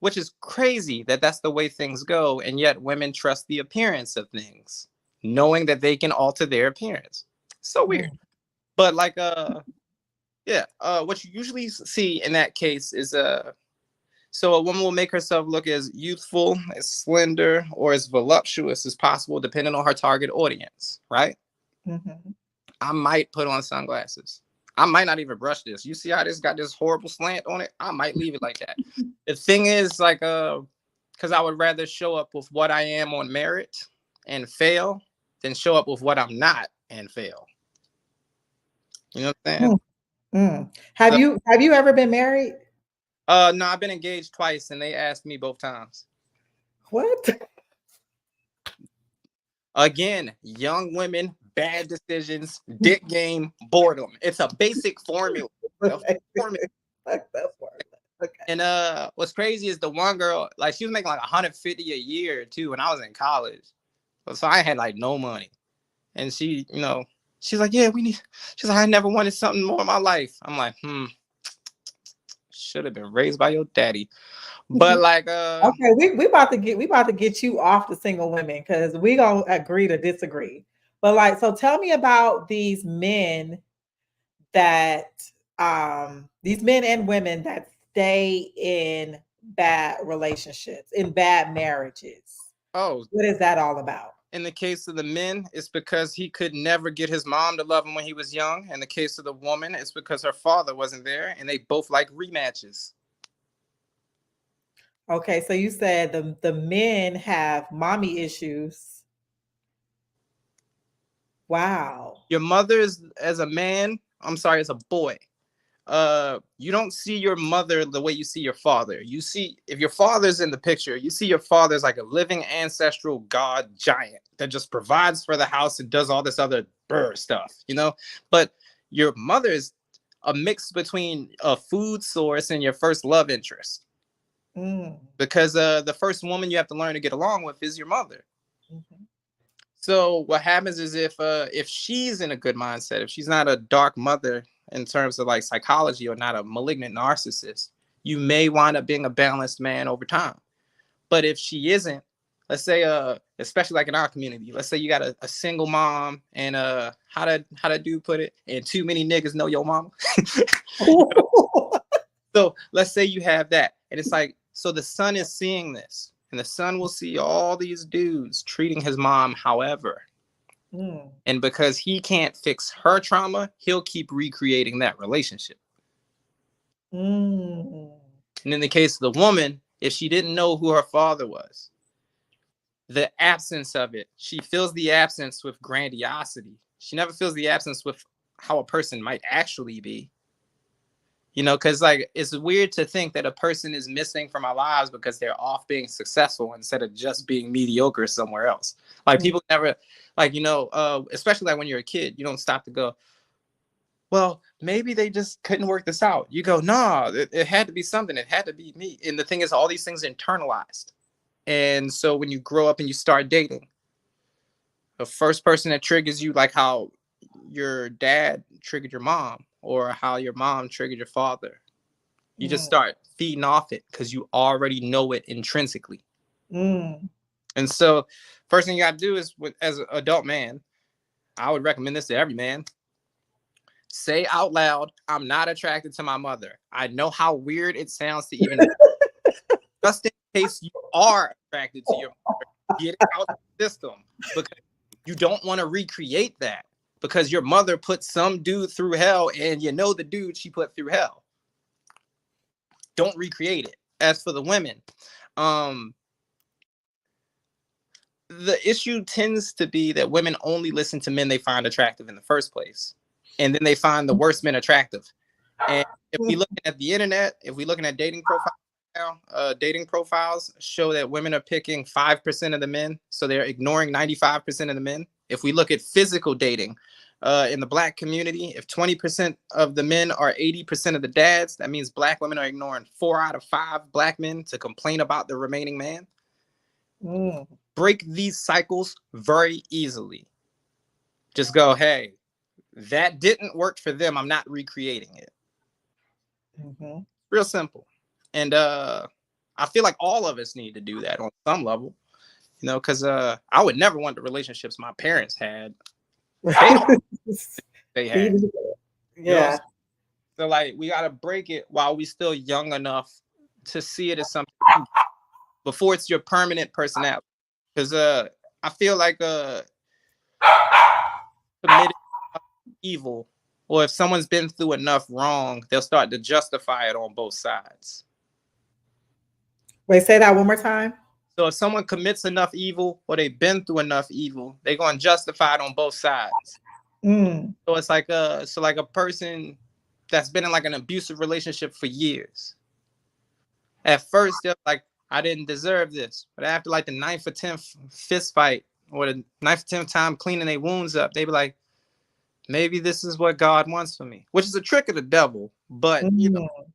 which is crazy that that's the way things go, and yet women trust the appearance of things, knowing that they can alter their appearance. So weird. Mm. But like, yeah, what you usually see in that case is so a woman will make herself look as youthful, as slender, or as voluptuous as possible, depending on her target audience, right? Mm-hmm. I might put on sunglasses. I might not even brush this. You see how this got this horrible slant on it? I might leave it like that. The thing is, like, because I would rather show up with what I am on merit and fail than show up with what I'm not and fail. You know what I'm saying? Mm. Mm. So, Have you ever been married? no, I've been engaged twice, and they asked me both times. What? Again, young women, bad decisions, dick game, boredom. It's a basic formula. A formula. Fuck that part. Okay. And what's crazy is the one girl, like she was making like 150 a year too when I was in college. So I had like no money. And she, she's like, yeah, we need, she's like, I never wanted something more in my life. I'm like, should have been raised by your daddy. But like, Okay, we about to get you off the single women because we gonna agree to disagree. But like, so tell me about that these men and women that stay in bad relationships, in bad marriages. oh, What is that all about? in the case of the men, it's because he could never get his mom to love him when he was young. In the case of the woman, it's because her father wasn't there and they both like rematches. Okay, so you said the men have mommy issues. Wow. Your mother is, as a man, I'm sorry, as a boy, you don't see your mother the way you see your father. You see, if your father's in the picture, you see your father as like a living ancestral god giant that just provides for the house and does all this other stuff, But your mother is a mix between a food source and your first love interest. Mm. Because the first woman you have to learn to get along with is your mother. Mhm. So what happens is if she's in a good mindset, if she's not a dark mother in terms of like psychology or not a malignant narcissist, you may wind up being a balanced man over time. But if she isn't, let's say especially like in our community, let's say you got a single mom and how did dude put it? And too many niggas know your mama. So let's say you have that, and it's like, so the son is seeing this, and the son will see all these dudes treating his mom however. Mm. And because he can't fix her trauma, he'll keep recreating that relationship. Mm. And in the case of the woman, if she didn't know who her father was, the absence of it, she feels the absence with grandiosity. She never feels the absence with how a person might actually be. Because like it's weird to think that a person is missing from our lives because they're off being successful instead of just being mediocre somewhere else. Like people never, like, especially like when you're a kid, you don't stop to go, well, maybe they just couldn't work this out. You go, no, it had to be something. It had to be me. And the thing is, all these things are internalized. And so when you grow up and you start dating, the first person that triggers you, like how your dad triggered your mom or how your mom triggered your father, you just start feeding off it because you already know it intrinsically. Mm. And so first thing you got to do is, as an adult man, I would recommend this to every man. Say out loud, I'm not attracted to my mother. I know how weird it sounds to even just in case you are attracted to your mother, get it out system because you don't want to recreate that because your mother put some dude through hell and you know the dude she put through hell. Don't recreate it. As for the women, um, the issue tends to be that women only listen to men they find attractive in the first place. And then they find the worst men attractive. And if we looking at the internet, if we looking at dating profiles now, dating profiles show that women are picking 5% of the men. So they're ignoring 95% of the men. If we look at physical dating, in the Black community, if 20% of the men are 80% of the dads, that means Black women are ignoring 4 out of 5 Black men to complain about the remaining man. Mm. Break these cycles very easily. Just go, hey, that didn't work for them. I'm not recreating it. Mm-hmm. Real simple. And I feel like all of us need to do that on some level, you know, because I would never want the relationships my parents had. They don't they had. You know what I'm Yeah. saying? So like we gotta break it while we still young enough to see it as something before it's your permanent personality. Because I feel like committed evil, or if someone's been through enough wrong, they'll start to justify it on both sides. Wait, say that one more time. So if someone commits enough evil or they've been through enough evil, they're going to justify it on both sides. Mm. So it's like a person that's been in like an abusive relationship for years. At first, they're like, I didn't deserve this. But after like the 9th or 10th fist fight or the 9th or 10th time cleaning their wounds up, they be like, maybe this is what God wants for me, which is a trick of the devil. But, you know, Mm.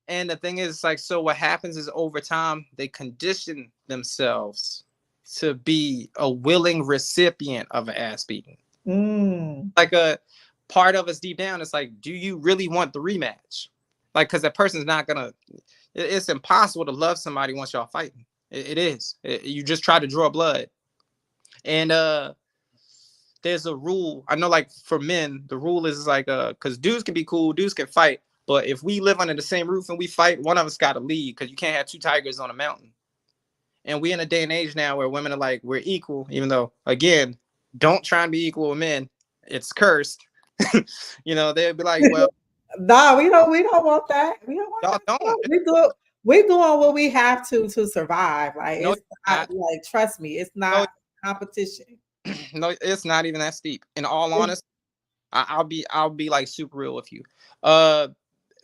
and the thing is, like, so what happens is over time, they condition themselves to be a willing recipient of an ass beating. Mm. Like a part of us deep down, it's like, do you really want the rematch? Like, because that person's not gonna. It's impossible to love somebody once y'all fighting. It is. You just try to draw blood, and there's a rule. I know, like for men, the rule is like, because dudes can be cool, dudes can fight, but if we live under the same roof and we fight, one of us got to leave because you can't have 2 tigers on a mountain. And we in a day and age now where women are like, we're equal, even though, again, don't try and be equal with men. It's cursed. You know, they'd be like, well, Nah, we don't want that. We don't want y'all that. don't. We doing what we have to survive. Like No, it's it's not not. like trust me, it's No, not competition. no, it's not even that steep. In all honesty, I'll be like super real with you. Uh,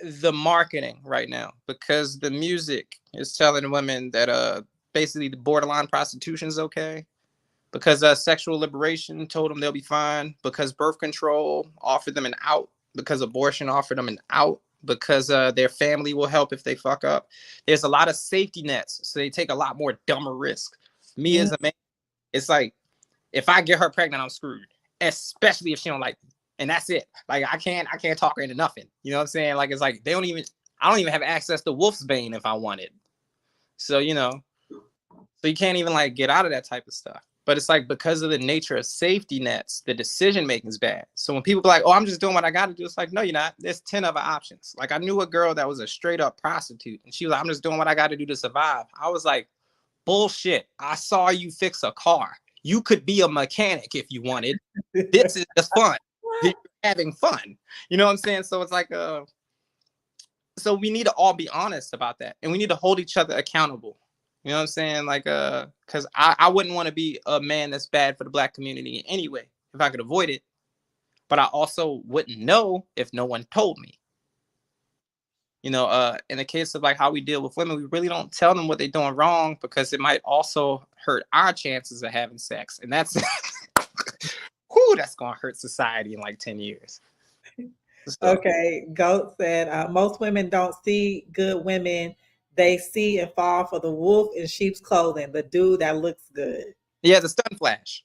the marketing right now, because the music is telling women that basically the borderline prostitution is okay, because sexual liberation told them they'll be fine, because birth control offered them an out, because abortion offered them an out, because their family will help if they fuck up. There's a lot of safety nets, so they take a lot more dumber risk. Me Mm. as a man, it's like if I get her pregnant, I'm screwed, especially if she don't like me, and that's it. Like I can't talk her into nothing. You know what I'm saying? Like it's like I don't even have access to Wolf's Bane if I wanted. So you know, so you can't even like get out of that type of stuff. But it's like because of the nature of safety nets, the decision making is bad. So when people be like, "Oh, I'm just doing what I got to do," it's like, no, you're not. There's 10 other options. Like I knew a girl that was a straight up prostitute, and she was like, "I'm just doing what I got to do to survive." I was like, bullshit. I saw you fix a car. You could be a mechanic if you wanted. This is just fun. You're having fun. You know what I'm saying? So it's like so we need to all be honest about that, and we need to hold each other accountable. You know what I'm saying? Like because I wouldn't want to be a man that's bad for the Black community anyway if I could avoid it, but I also wouldn't know if no one told me. You know, in the case of like how we deal with women, we really don't tell them what they're doing wrong because it might also hurt our chances of having sex, and that's whoo, that's gonna hurt society in like 10 years. So Okay, Goat said most women don't see good women. They see and fall for the wolf in sheep's clothing, the dude that looks good, yeah, the stun flash.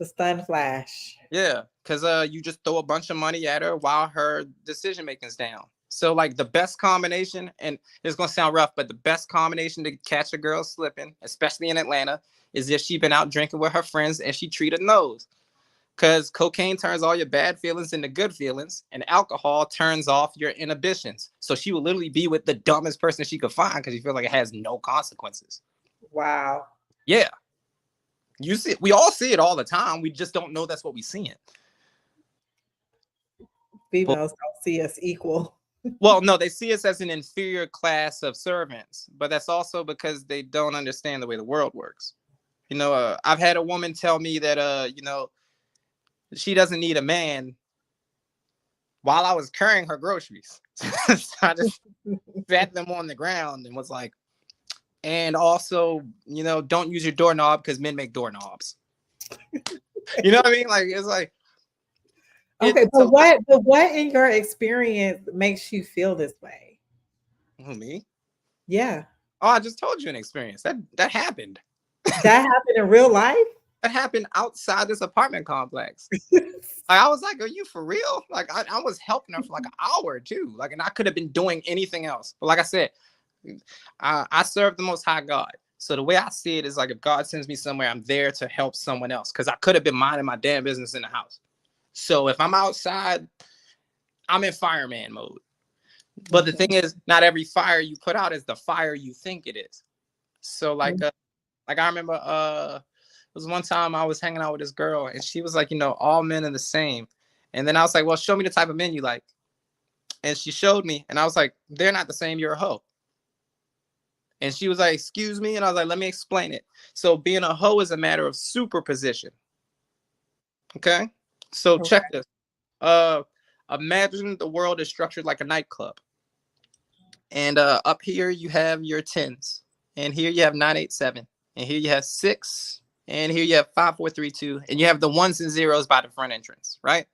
the stun flash. Yeah, because you just throw a bunch of money at her while her decision making's down. So like the best combination, and it's gonna sound rough, but the best combination to catch a girl slipping, especially in Atlanta, is if she's been out drinking with her friends and she treat her nose. Because cocaine turns all your bad feelings into good feelings, and alcohol turns off your inhibitions. So she will literally be with the dumbest person she could find because she feels like it has no consequences. Wow. Yeah. You see, we all see it all the time. We just don't know that's what we see it. But, Females don't see us equal. well, no, they see us as an inferior class of servants, but that's also because they don't understand the way the world works. I've had a woman tell me that, she doesn't need a man while I was carrying her groceries. So I just sat them on the ground and was like, and also, don't use your doorknob because men make doorknobs. You know what I mean? Like, it's like, Okay, but what in your experience makes you feel this way? Who, me? Yeah. Oh, I just told you an experience. That happened. That happened in real life? That happened outside this apartment complex. I was like, are you for real? Like, I was helping her for like an hour or two. Like, and I could have been doing anything else. But like I said, I serve the Most High God. So the way I see it is like, if God sends me somewhere, I'm there to help someone else. Because I could have been minding my damn business in the house. So if I'm outside, I'm in fireman mode. But the thing is, not every fire you put out is the fire you think it is. So like I remember it was one time I was hanging out with this girl and she was like, all men are the same. And then I was like, well, show me the type of men you like. And she showed me and I was like, they're not the same. You're a hoe. And she was like, excuse me. And I was like, let me explain it. So being a hoe is a matter of superposition. Okay. So check this. Imagine the world is structured like a nightclub. And up here you have your tens. And here you have 987. And here you have 6. And here you have 5, 4, 3, 2. And you have the ones and zeros by the front entrance, right?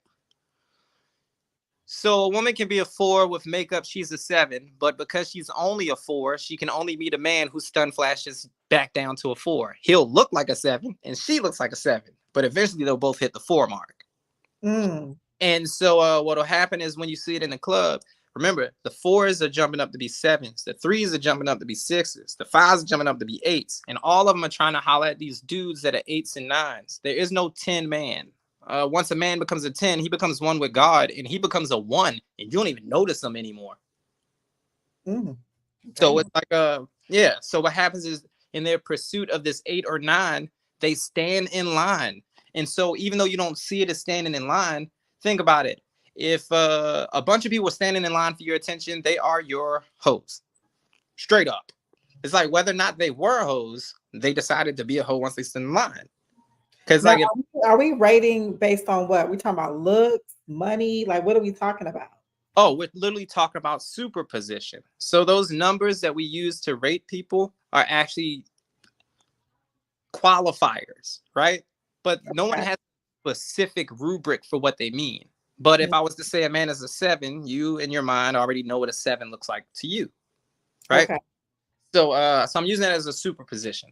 So a woman can be a 4 with makeup, she's a 7, but because she's only a 4, she can only meet a man whose stun flashes back down to a 4. He'll look like a 7, and she looks like a 7, but eventually they'll both hit the 4 mark. And so what'll happen is when you see it in the club, remember, the 4s are jumping up to be 7s, the 3s are jumping up to be 6s, the 5s are jumping up to be 8s, and all of them are trying to holler at these dudes that are 8s and 9s. There is no 10 man. Once a man becomes a 10, he becomes one with God, and he becomes a 1, and you don't even notice him anymore. So it's like, yeah. So what happens is in their pursuit of this 8 or 9, they stand in line. And so even though you don't see it as standing in line, think about it. If a bunch of people are standing in line for your attention, they are your hoes. Straight up. It's like whether or not they were hoes, they decided to be a hoe once they stood in line. Because like, are we rating based on what? We talking about looks, money? Like, what are we talking about? Oh, we're literally talking about superposition. So those numbers that we use to rate people are actually qualifiers, right? But no one has a specific rubric for what they mean. But if I was to say a man is a 7, you in your mind already know what a 7 looks like to you, right? Okay. So I'm using that as a superposition.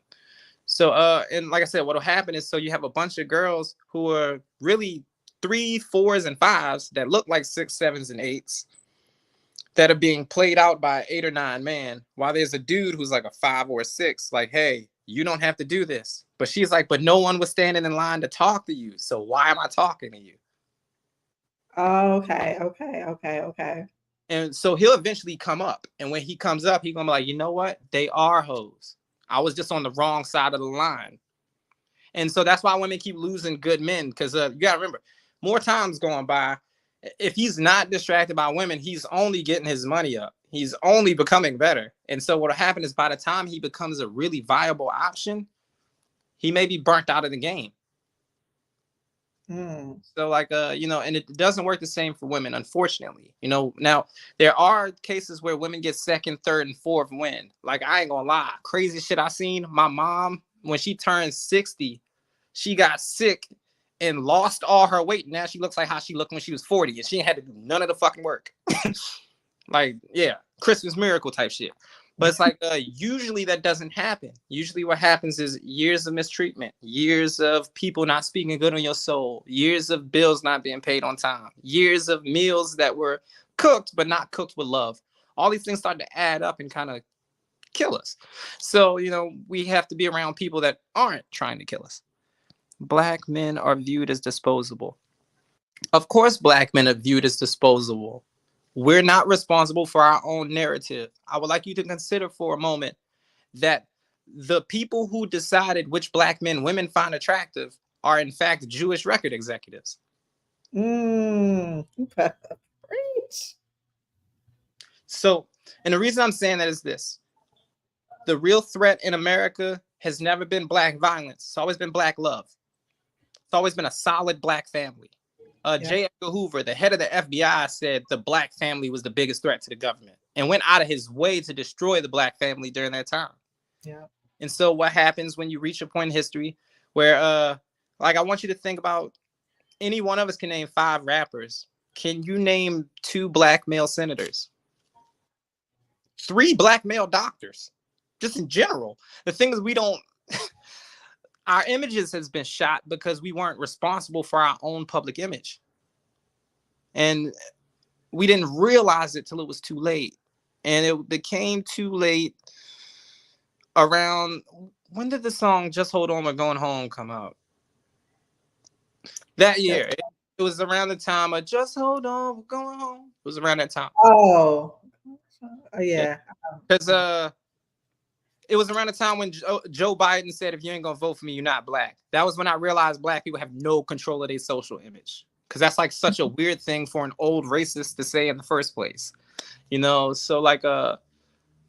So and like I said, what'll happen is, so you have a bunch of girls who are really 3, 4s, and 5s that look like 6, 7s, and 8s that are being played out by 8 or 9 men, while there's a dude who's like a 5 or a 6, like, hey, you don't have to do this. But she's like, but no one was standing in line to talk to you, so why am I talking to you? Okay. And so he'll eventually come up, and when he comes up, he's gonna be like, you know what? They are hoes. I was just on the wrong side of the line. And so that's why women keep losing good men, because you gotta remember, more time's going by. If he's not distracted by women, he's only getting his money up. He's only becoming better. And so what'll happen is, by the time he becomes a really viable option, he may be burnt out of the game. So like, and it doesn't work the same for women, unfortunately. Now there are cases where women get second, third, and fourth win. Like, I ain't gonna lie, crazy shit I seen. My mom, when she turned 60, she got sick and lost all her weight. Now she looks like how she looked when she was 40, and she ain't had to do none of the fucking work. Like, yeah, Christmas miracle type shit. But it's like, usually that doesn't happen. Usually what happens is years of mistreatment, years of people not speaking good on your soul, years of bills not being paid on time, years of meals that were cooked but not cooked with love. All these things start to add up and kind of kill us. So, we have to be around people that aren't trying to kill us. Black men are viewed as disposable. Of course, Black men are viewed as disposable. We're not responsible for our own narrative. I would like you to consider for a moment that the people who decided which black men women find attractive are in fact Jewish record executives. Mm. Preach. So, and the reason I'm saying that is this: the real threat in America has never been black violence. It's always been black love. It's always been a solid black family. Yeah. J. Edgar Hoover, the head of the FBI, said the black family was the biggest threat to the government and went out of his way to destroy the black family during that time. Yeah. And so what happens when you reach a point in history where like I want you to think about any one of us can name 5 rappers. Can you name 2 black male senators? 3 black male doctors? Just in general. The thing is we don't our images has been shot because we weren't responsible for our own public image. And we didn't realize it till it was too late. And it became too late around, when did the song Just Hold On, We're Going Home come out? That year. It was around the time of Just Hold On, We're Going Home. It was around that time. Oh. Yeah. Because it was around the time when Joe Biden said, if you ain't gonna vote for me, you're not black. That was when I realized black people have no control of their social image. Because that's like such a weird thing for an old racist to say in the first place. You know, so like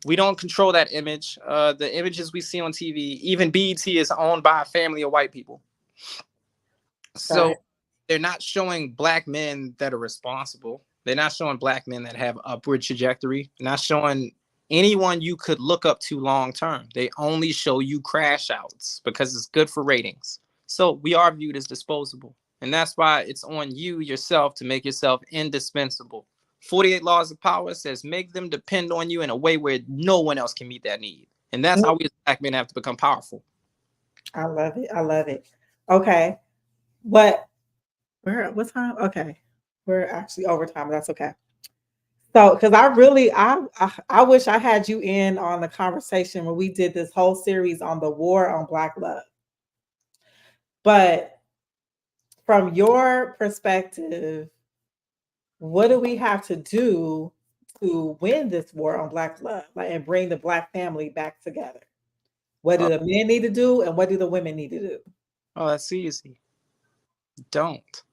we don't control that image. The images we see on TV, even BET is owned by a family of white people. So Right. they're not showing black men that are responsible. They're not showing black men that have upward trajectory. They're not showing anyone you could look up to long term. They only show you crash outs because it's good for ratings. So we are viewed as disposable. And that's why it's on you yourself to make yourself indispensable. 48 Laws of Power says make them depend on you in a way where no one else can meet that need. And that's how we as black men have to become powerful. I love it. I love it. Okay. What what time? Okay. We're actually overtime. That's okay. So, because I wish I had you in on the conversation when we did this whole series on the war on Black love. But from your perspective, what do we have to do to win this war on Black love, like, and bring the Black family back together? What do Uh, the men need to do, and what do the women need to do? oh, that's easy. Don't.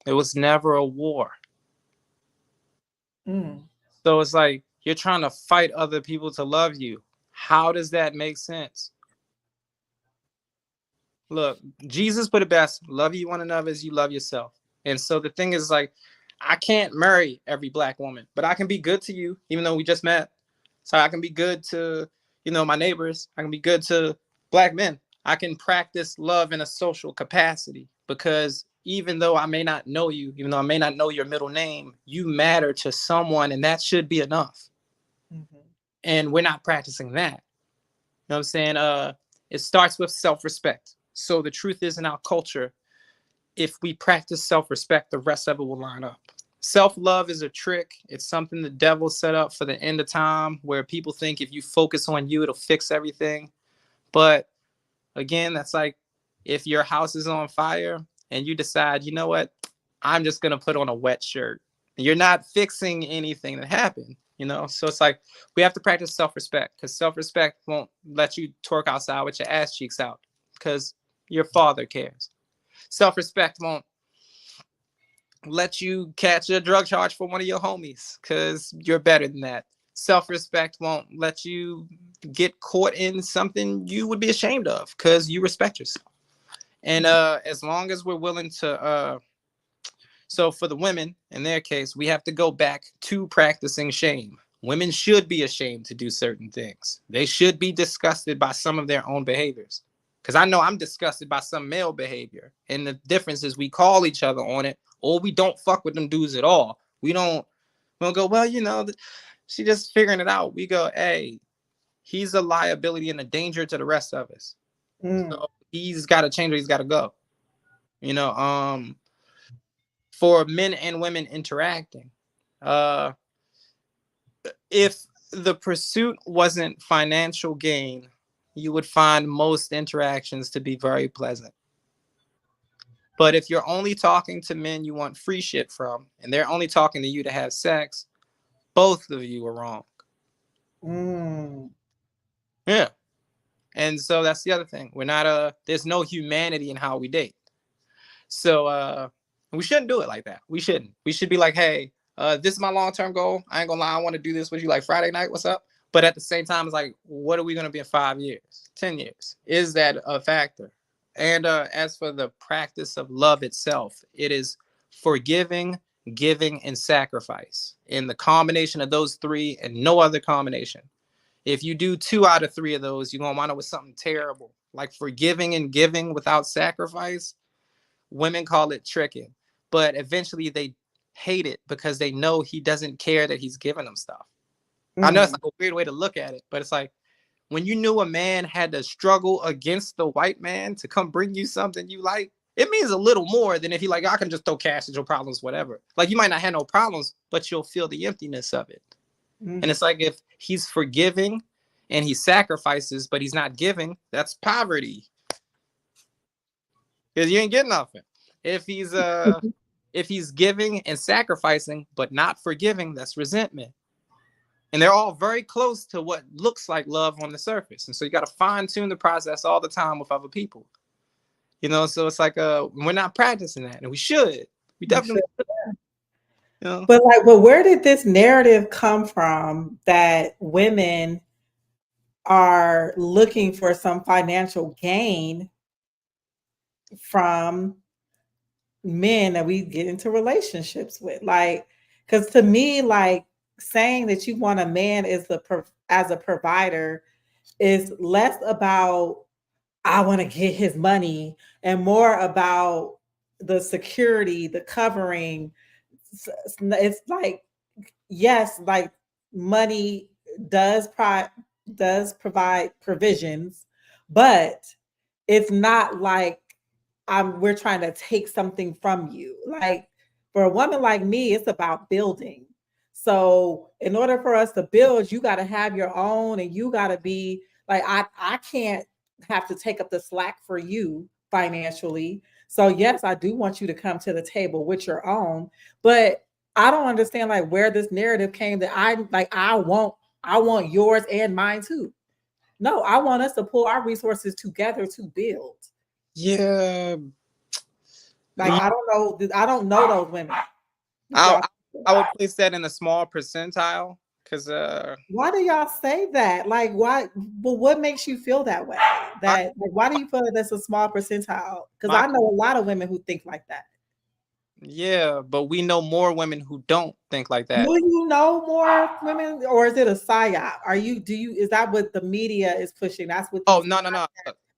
It was never a war. Mm. So it's like you're trying to fight other people to love you. How does that make sense? Look, Jesus put it best: love you one another as you love yourself. And so the thing is, like, I can't marry every black woman, but I can be good to you, even though we just met. So I can be good to, my neighbors. I can be good to black men. I can practice love in a social capacity because even though I may not know you, even though I may not know your middle name, you matter to someone, and that should be enough. Mhm. And we're not practicing that. You know what I'm saying? It starts with self-respect. So the truth is, in our culture, if we practice self-respect, the rest of it will line up. Self-love is a trick. It's something the devil set up for the end of time, where people think if you focus on you, it'll fix everything. But again, that's like if your house is on fire and you decide, you know what, I'm just gonna put on a wet shirt. You're not fixing anything that happened, So it's like we have to practice self-respect, because self-respect won't let you twerk outside with your ass cheeks out because your father cares. Self-respect won't let you catch a drug charge for one of your homies because you're better than that. Self-respect won't let you get caught in something you would be ashamed of because you respect yourself. And as long as we're willing to so for the women, in their case, we have to go back to practicing shame. Women should be ashamed to do certain things. They should be disgusted by some of their own behaviors. Because I know I'm disgusted by some male behavior. And the difference is we call each other on it, or we don't fuck with them dudes at all. We don't go, well, she just figuring it out. We go, hey, he's a liability and a danger to the rest of us. Mm. So he's got to change or he's got to go. You know, for men and women interacting. If the pursuit wasn't financial gain, you would find most interactions to be very pleasant. But if you're only talking to men you want free shit from, and they're only talking to you to have sex, both of you are wrong. Mm. Yeah. And so that's the other thing. We're not there's no humanity in how we date. So we shouldn't do it like that. We shouldn't. We should be like, hey, this is my long-term goal. I ain't gonna lie, I want to do this with you like Friday night. What's up? But at the same time, it's like, what are we gonna be in 5 years, 10 years? Is that a factor? And as for the practice of love itself, it is forgiving, giving, and sacrifice. In the combination of those three and no other combination. If you do 2 out of 3 of those, you're gonna wind up with something terrible. Like forgiving and giving without sacrifice, women call it tricking, but eventually they hate it because they know he doesn't care that he's giving them stuff. I know it's like a weird way to look at it, but it's like when you knew a man had to struggle against the white man to come bring you something you like, it means a little more than if he like, I can just throw cash at your problems, whatever. Like you might not have no problems, but you'll feel the emptiness of it. And it's like if he's forgiving and he sacrifices, but he's not giving, that's poverty. Because you ain't getting nothing. If he's giving and sacrificing, but not forgiving, that's resentment. And they're all very close to what looks like love on the surface. And so you got to fine tune the process all the time with other people. You know, so it's like we're not practicing that, and we should. We definitely should. You know? But where did this narrative come from that women are looking for some financial gain from men that we get into relationships with? Like, because to me, like saying that you want a man as a provider is less about I want to get his money and more about the security, the covering. It's like, yes, like money does provide provisions, but it's not like we're trying to take something from you. Like for a woman like me, it's about building. So in order for us to build, you got to have your own, and you got to be like, I can't have to take up the slack for you financially. So yes, I do want you to come to the table with your own, but I don't understand like where this narrative came that I want yours and mine too. No, I want us to pull our resources together to build. Yeah. Like I don't know those women. I would place that in a small percentile because why do y'all say that? Like why? But what makes you feel that way? That like, why do you feel that that's a small percentile? Because I know a lot of women who think like that. Yeah, but we know more women who don't think like that. Do you know more women, or is it a psyop? Is that what the media is pushing? That's what. Oh no.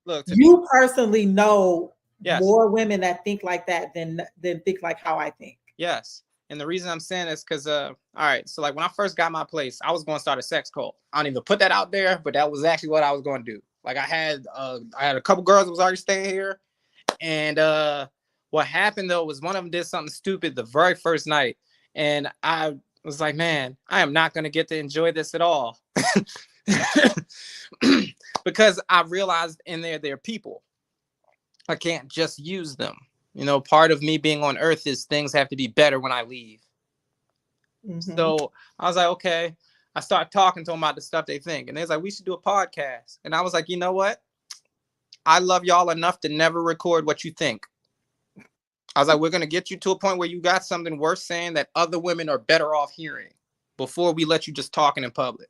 Look, you personally know yes. more women that think like that than think like how I think. Yes. And the reason I'm saying is because all right, so like when I first got my place, I was going to start a sex cult. I don't even put that out there, but that was actually what I was going to do. Like I had a couple girls that was already staying here, and what happened though was one of them did something stupid the very first night, and I was like, man, I am not going to get to enjoy this at all. Because I realized in there they're people. I can't just use them. You know, part of me being on earth is things have to be better when I leave. So I was like, okay. I started talking to them about the stuff they think. And they was like, we should do a podcast. And I was like, you know what? I love y'all enough to never record what you think. I was like, we're going to get you to a point where you got something worth saying that other women are better off hearing before we let you just talking in public.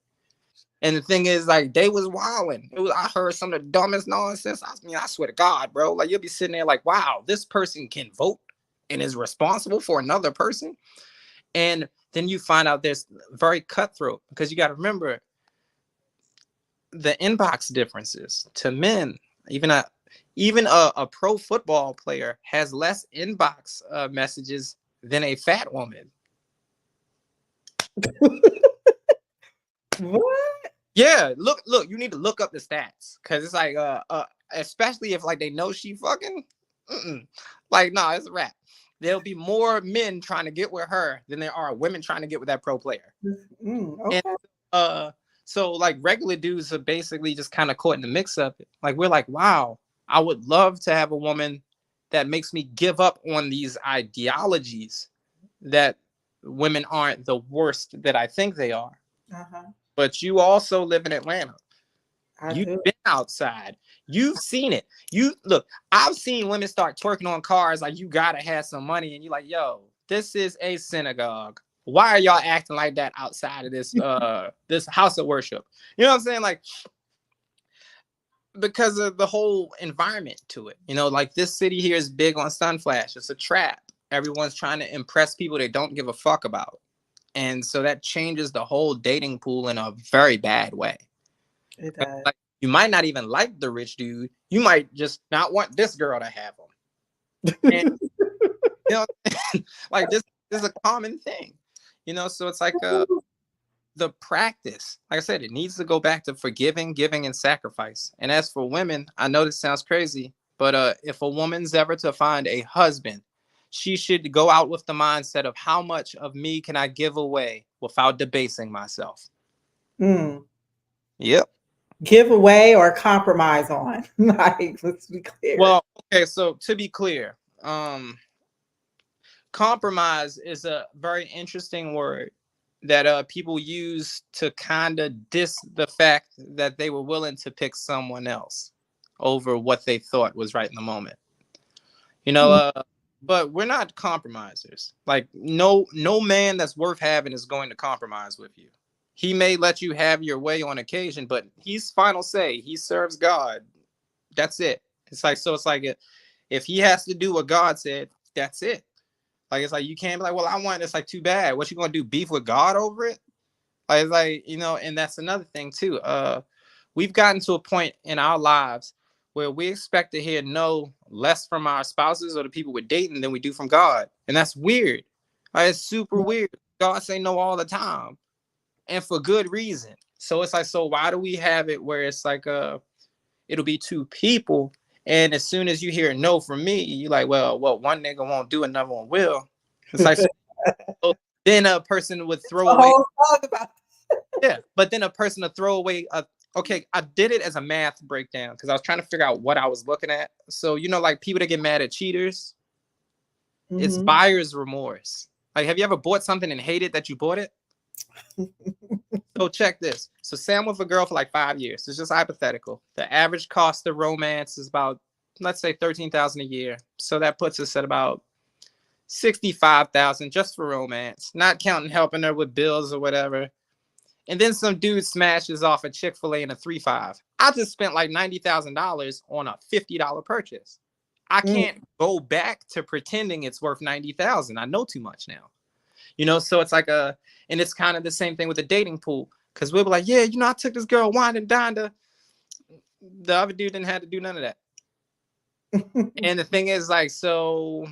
And the thing is, like, they was wilding. I heard some of the dumbest nonsense. I swear to God, bro. Like, you'll be sitting there like, wow, this person can vote and is responsible for another person. And then you find out there's very cutthroat because you got to remember the inbox differences to men. Even a pro football player has less inbox messages than a fat woman. What? Yeah, look, you need to look up the stats because it's like, especially if like they know she fucking, like, no, it's a wrap. There'll be more men trying to get with her than there are women trying to get with that pro player. Okay. And so like regular dudes are basically just kind of caught in the mix of it. Like we're like, wow, I would love to have a woman that makes me give up on these ideologies that women aren't the worst that I think they are. Uh-huh. But you also live in Atlanta. I You've do. been outside. You've seen it. You look, I've seen women start twerking on cars like you gotta have some money, and you're like, yo, this is a synagogue. Why are y'all acting like that outside of this house of worship? You know what I'm saying? Like, because of the whole environment to it. You know, like this city here is big on sun flash. It's a trap. Everyone's trying to impress people they don't give a fuck about. And so that changes the whole dating pool in a very bad way. It does. Like, you might not even like the rich dude. You might just not want this girl to have him. And you know, like this is a common thing. You know, so it's like the practice. Like I said, it needs to go back to forgiving, giving, and sacrifice. And as for women, I know this sounds crazy, but if a woman's ever to find a husband, she should go out with the mindset of how much of me can I give away without debasing myself. Mm. Yep. Give away or compromise on. Like, let's be clear. Well, okay, so to be clear, compromise is a very interesting word that people use to kind of diss the fact that they were willing to pick someone else over what they thought was right in the moment. You know, but we're not compromisers. Like no man that's worth having is going to compromise with you. He may let you have your way on occasion, but he's final say. He serves God. That's it. It's like if he has to do what God said, that's it. Like, it's like you can't be like, well, I want it's like too bad. What you gonna do? Beef with God over it? Like, it's like, you know, and that's another thing too. We've gotten to a point in our lives where we expect to hear no less from our spouses or the people we're dating than we do from God. And that's weird. Like, it's super weird. God say no all the time. And for good reason. So it's like, so why do we have it where it's like it'll be two people, and as soon as you hear no from me, you're like, well, one nigga won't do, another one will. It's like, so then a person would throw A away, whole song about. yeah, but then a person to throw away okay, I did it as a math breakdown because I was trying to figure out what I was looking at. So, you know, like people that get mad at cheaters, it's Mhm. buyer's remorse. Like, have you ever bought something and hated that you bought it? So check this. So Sam with a girl for like 5 years. It's just hypothetical. The average cost of romance is about, let's say, 13,000 a year. So that puts us at about 65,000 just for romance, not counting helping her with bills or whatever. And then some dude smashes off a Chick-fil-A and a 3-5. I just spent like $90,000 on a $50 purchase. I Mm. can't go back to pretending it's worth 90,000. I know too much now. You know, so it's like and it's kind of the same thing with the dating pool. Cause we'll be like, yeah, you know, I took this girl wine and dined her. The other dude didn't have to do none of that. And the thing is, like, so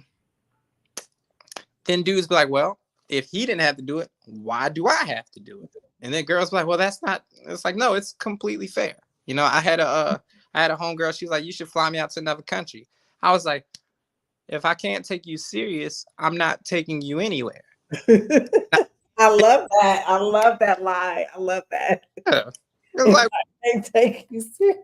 then dudes be like, well, if he didn't have to do it, why do I have to do it? And then girls be like, well, that's not, it's like, no, it's completely fair. You know, I had a homegirl, she was like, you should fly me out to another country. I was like, if I can't take you serious, I'm not taking you anywhere. I love that. I love that lie. I love that. Yeah. It's If like, I can't take you serious.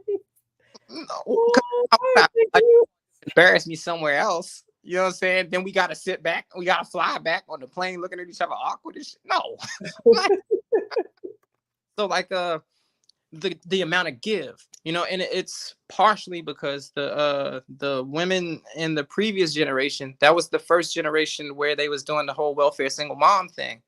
no, Oh, I think like, you- embarrass me somewhere else. You know what I'm saying? Then we got to sit back. We got to fly back on the plane looking at each other awkward and shit. No. So like the amount of give, you know, and it's partially because the women in the previous generation, that was the first generation where they was doing the whole welfare single mom thing.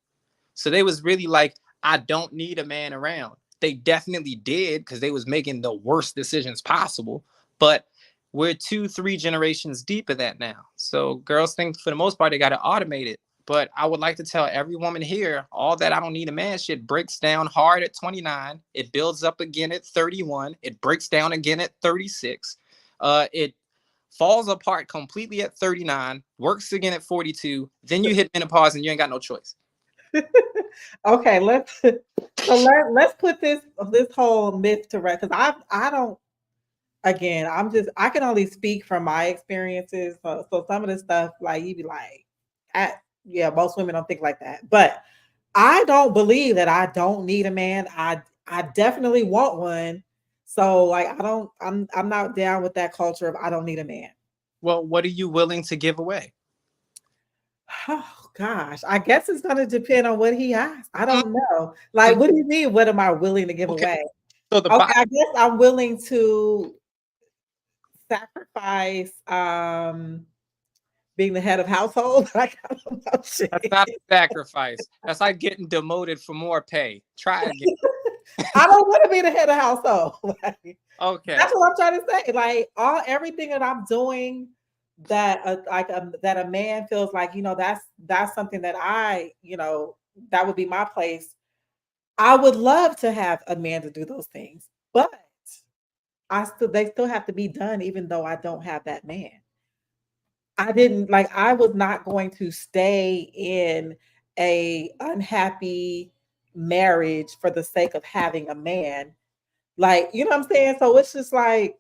So they was really like, I don't need a man around. They definitely did because they was making the worst decisions possible. But we're 2, 3 generations deep in that now. So girls think for the most part they got to automate it. But I would like to tell every woman here, all that I don't need a man shit breaks down hard at 29. It builds up again at 31. It breaks down again at 36. It falls apart completely at 39, works again at 42. Then you hit menopause and you ain't got no choice. Okay, let's put this whole myth to rest because I don't, again, I can only speak from my experiences. So some of the stuff like you be like, yeah, most women don't think like that. But I don't believe that I don't need a man. I definitely want one. So like I'm not down with that culture of I don't need a man. Well, what are you willing to give away? Oh gosh, I guess it's gonna depend on what he asks. I Mm, don't know. Like, what do you mean? What am I willing to give okay. away? So the Okay, Bible, I guess I'm willing to sacrifice being the head of household. Like, I don't know, that's shit. not a sacrifice. That's like getting demoted for more pay. Try again. I don't want to be the head of household. Like, Okay. that's what I'm trying to say. Like, everything that I'm doing that that a man feels like, that's something that that would be my place. I would love to have a man to do those things, but they still have to be done even though I don't have that man. I was not going to stay in a unhappy marriage for the sake of having a man. Like, you know what I'm saying? So it's just like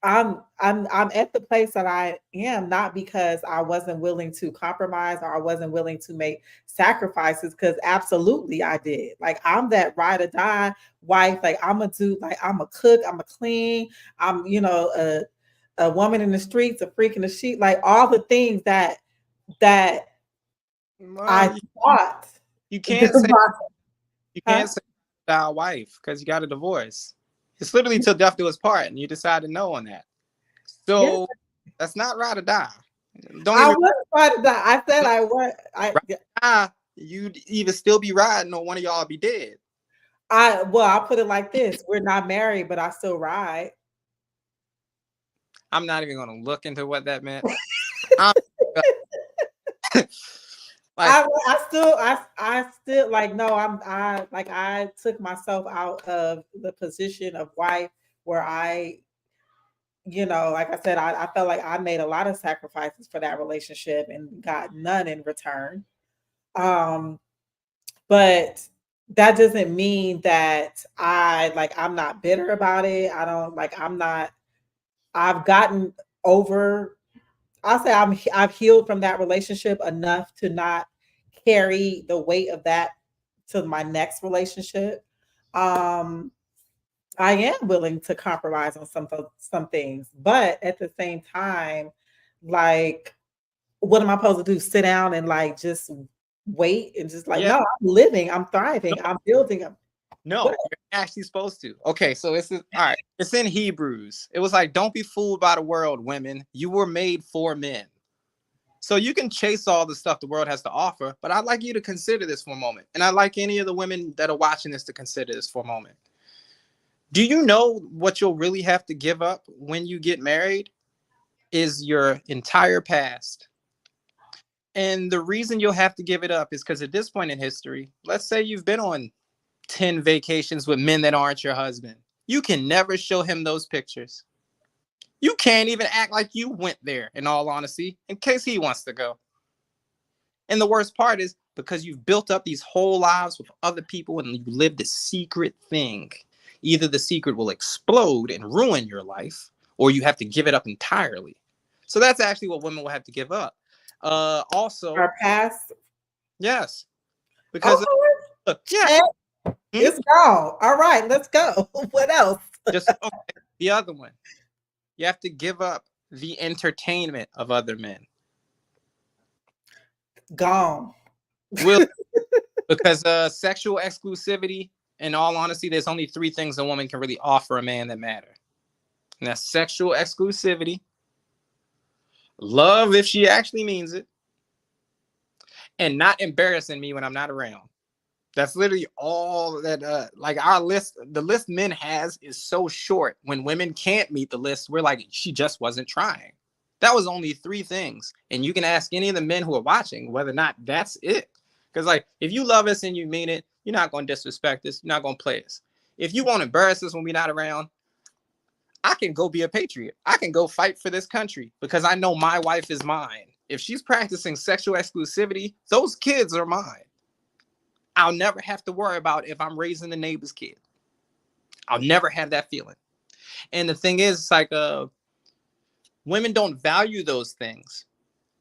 I'm at the place that I am, not because I wasn't willing to compromise or I wasn't willing to make sacrifices, because absolutely I did. Like, I'm that ride or die wife. Like, I'm a dude, like I'm a cook, I'm a clean, I'm a woman in the streets, a freak in the sheet, like all the things that I Well, thought. you can't say Huh? you can't say our wife because you got a divorce. It's literally till death do us part, and you decided no on that. Yeah, So that's not ride or die. Don't I even was ride or die. I said I was. ride or die. You'd either still be riding or one of y'all be dead. I'll put it like this: we're not married, but I still ride. I'm not even going to look into what that meant. I'm, like, I still like, no, I took myself out of the position of wife where like I said, I felt like I made a lot of sacrifices for that relationship and got none in return. Um, but that doesn't mean that I'm not bitter about it. I don't like I'm not I've gotten over I'll say I've healed from that relationship enough to not carry the weight of that to my next relationship. Um, I am willing to compromise on some things, but at the same time, like, what am I supposed to do? Sit down and like just wait and just like, yeah, no, I'm living, I'm no, thriving, I'm building. no, What? you're actually supposed to. Okay, so this is all right. It's in Hebrews. It was like, don't be fooled by the world, women. You were made for men. So you can chase all the stuff the world has to offer, but I'd like you to consider this for a moment. And I'd like any of the women that are watching this to consider this for a moment. Do you know what you'll really have to give up when you get married is your entire past? And the reason you'll have to give it up is because at this point in history, let's say you've been on 10 vacations with men that aren't your husband. You can never show him those pictures. You can't even act like you went there, in all honesty, in case he wants to go. And the worst part is because you've built up these whole lives with other people and you live this secret thing. Either the secret will explode and ruin your life, or you have to give it up entirely. So that's actually what women will have to give up. Also, Our past. yes, because Okay, yeah, check. hmm? It's gone. All right, let's go. What else? Just okay, the other one. You have to give up the entertainment of other men. Gone. Will because sexual exclusivity, in all honesty, there's only three things a woman can really offer a man that matter. And that's sexual exclusivity, love if she actually means it, and not embarrassing me when I'm not around. That's literally all that like our list, the list men has is so short. When women can't meet the list, we're like, she just wasn't trying. That was only three things. And you can ask any of the men who are watching whether or not that's it. Because like if you love us and you mean it, you're not gonna disrespect us, you're not gonna play us. If you won't embarrass us when we're not around, I can go be a patriot. I can go fight for this country because I know my wife is mine. If she's practicing sexual exclusivity, those kids are mine. I'll never have to worry about if I'm raising the neighbor's kid. I'll never have that feeling. And the thing is, it's like women don't value those things.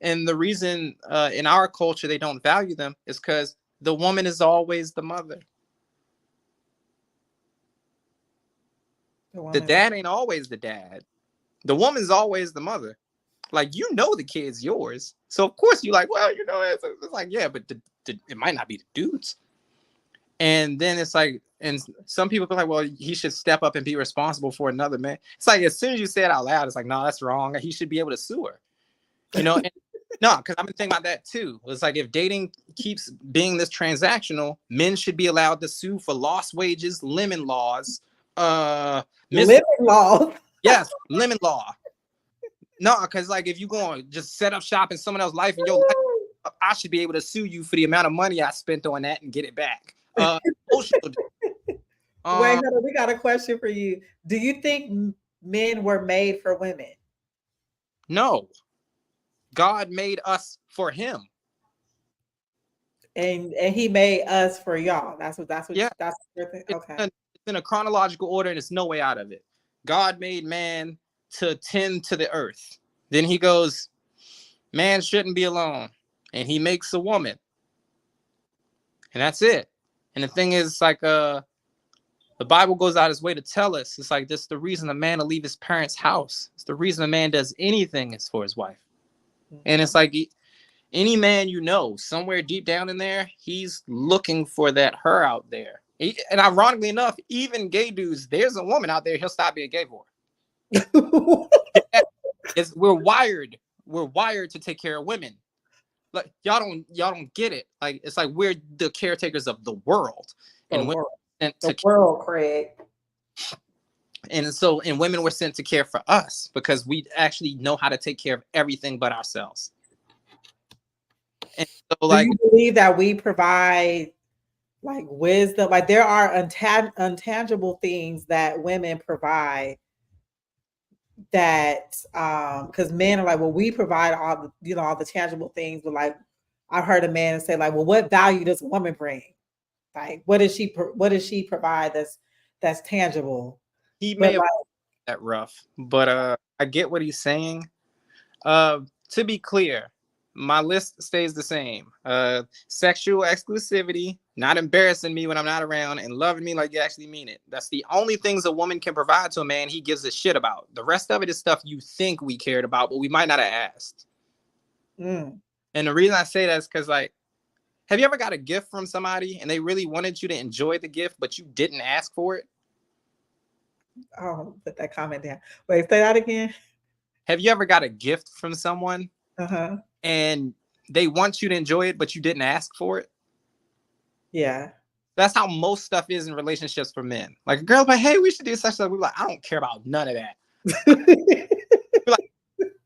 And the reason in our culture they don't value them is because the woman is always the mother. The The woman's dad ain't always the dad. The woman's always the mother. Like, you know, the kid's yours. So, of course, you're like, well, it's like, yeah, but it might not be the dude's. And then it's like, and some people be like, well, he should step up and be responsible for another man. It's like, as soon as you say it out loud, it's like, no, that's wrong. He should be able to sue her, you know? And no, because I've been thinking about that too. It's like, if dating keeps being this transactional, men should be allowed to sue for lost wages, lemon laws, Living laws. yes, lemon law. No, because like, if you go and just set up shop in someone else's life in your life, I should be able to sue you for the amount of money I spent on that and get it back. Wait, hold on, we got a question for you. Do you think men were made for women? No, God made us for him. And he made us for y'all. That's what Yeah, your thing. Okay. it's in a chronological order, and it's no way out of it. God made man to tend to the earth. Then he goes, man shouldn't be alone, and he makes a woman, and that's it. And the thing is, like, the Bible goes out its way to tell us, it's like, this is the reason a man will leave his parents' house. It's the reason a man does anything is for his wife. And it's like, any man you know, somewhere deep down in there, he's looking for that her out there. And ironically enough, even gay dudes, there's a woman out there he'll stop being gay for. We're wired to take care of women. Like, y'all don't get it. Like, it's like, we're the caretakers of the world. And women sent to world, Craig. And so, and women were sent to care for us because we actually know how to take care of everything but ourselves. And so, like, do you believe that we provide like wisdom? Like, there are intangible things that women provide that because men are like, well, we provide all the, all the tangible things, but like, I've heard a man say like, well, what value does a woman bring? Like, what does she provide that's tangible? he may have that rough, but I get what he's saying. To be clear, my list stays the same. Sexual exclusivity, not embarrassing me when I'm not around, and loving me like you actually mean it. That's the only things a woman can provide to a man he gives a shit about. The rest of it is stuff you think we cared about, but we might not have asked. And the reason I say that is because, like, have you ever got a gift from somebody and they really wanted you to enjoy the gift, but you didn't ask for it? Oh, put that comment down. Wait, say that again. Have you ever got a gift from someone and they want you to enjoy it, but you didn't ask for it? Yeah. That's how most stuff is in relationships for men. Like, a girl, but hey, we should do such stuff. We're like, I don't care about none of that.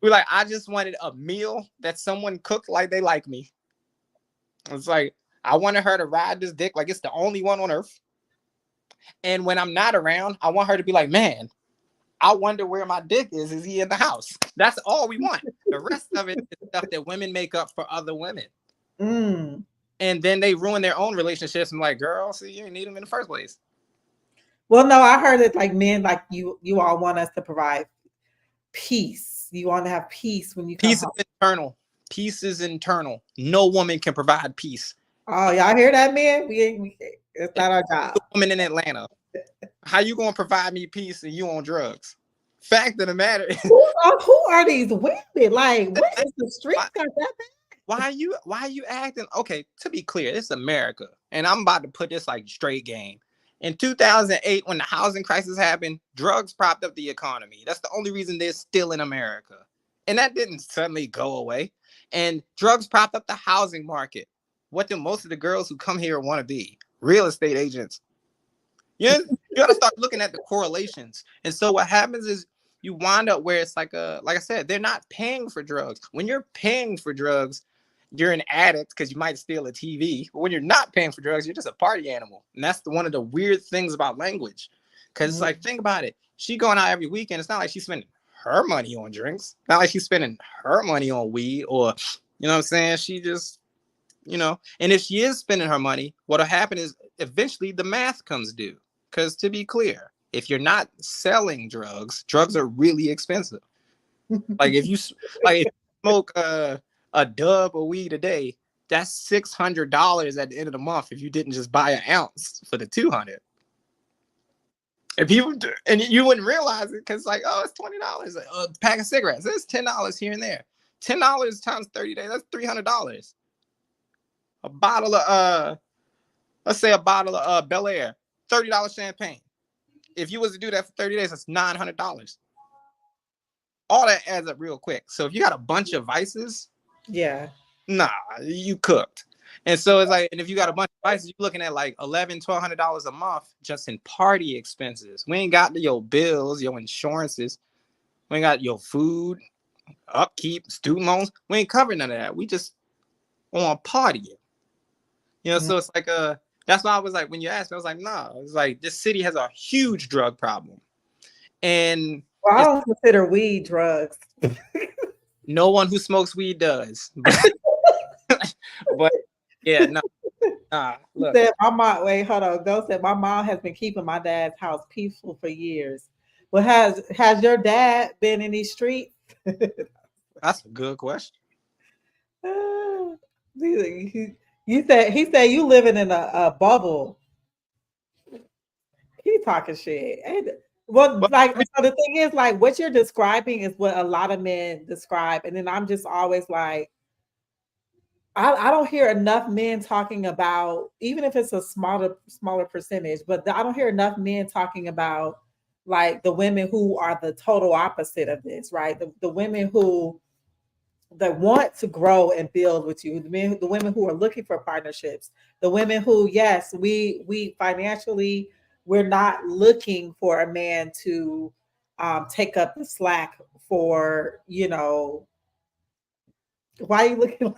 we're like, I just wanted a meal that someone cooked like they like me. It's like, I wanted her to ride this dick like it's the only one on earth. And when I'm not around, I want her to be like, man, I wonder where my dick is. Is he in the house? That's all we want. The rest of it is stuff that women make up for other women. And then they ruin their own relationships. I'm like, girl, see, you didn't need them in the first place. Well, no, I heard it like men, like you all want us to provide peace. You want to have peace when you come Peace home. is internal. Peace is internal. No woman can provide peace. Oh, y'all hear that, man? It's not our job. Woman in Atlanta. How you gonna provide me peace and you on drugs? Fact of the matter is, who are these women? Like, what is the street got that bad? Why are you acting? Okay, to be clear, it's America, and I'm about to put this like straight game. In 2008, when the housing crisis happened, drugs propped up the economy. That's the only reason they're still in America, and that didn't suddenly go away. And drugs propped up the housing market. What do most of the girls who come here want to be? Real estate agents. You gotta start looking at the correlations. And so what happens is you wind up where it's like I said, they're not paying for drugs. When you're paying for drugs, you're an addict because you might steal a TV. But when you're not paying for drugs, you're just a party animal. And that's one of the weird things about language. Because it's like, think about it. She going out every weekend. It's not like she's spending her money on drinks. Not like she's spending her money on weed or, you know what I'm saying? She just, and if she is spending her money, what'll happen is eventually the math comes due. Because to be clear, if you're not selling drugs are really expensive. Like if you smoke a dub of weed a day, that's $600 at the end of the month if you didn't just buy an ounce for the $200. And people and you wouldn't realize it because like, oh, it's $20 a pack of cigarettes. It's $10 here and there. $10 times 30 days, that's $300. A bottle of Let's say a bottle of Bel Air, $30 champagne. If you was to do that for 30 days, that's $900. All that adds up real quick. So if you got a bunch of vices, Yeah. nah, you cooked. And so it's like, and if you got a bunch of vices, you're looking at like $1,100-$1,200 a month just in party expenses. We ain't got your bills, your insurances. We ain't got your food, upkeep, student loans. We ain't covering none of that. We just on partying. So it's like that's why I was like, when you asked me, I was like, nah, it's like this city has a huge drug problem. And Well, I it's don't consider weed drugs. no one who smokes weed does. But yeah, no, look. Said my mom, wait, hold on. Go said my mom has been keeping my dad's house peaceful for years. Well, has your dad been in these streets? That's a good question. You said he said you living in a bubble. He talking shit. And well, Well, like so the thing is, like what you're describing is what a lot of men describe, and then I'm just always like, I don't hear enough men talking about, even if it's a smaller percentage, but I don't hear enough men talking about like the women who are the total opposite of this, right? The women who that want to grow and build with you, the women who are looking for partnerships, the women who, yes, we financially, we're not looking for a man to take up the slack for, why are you looking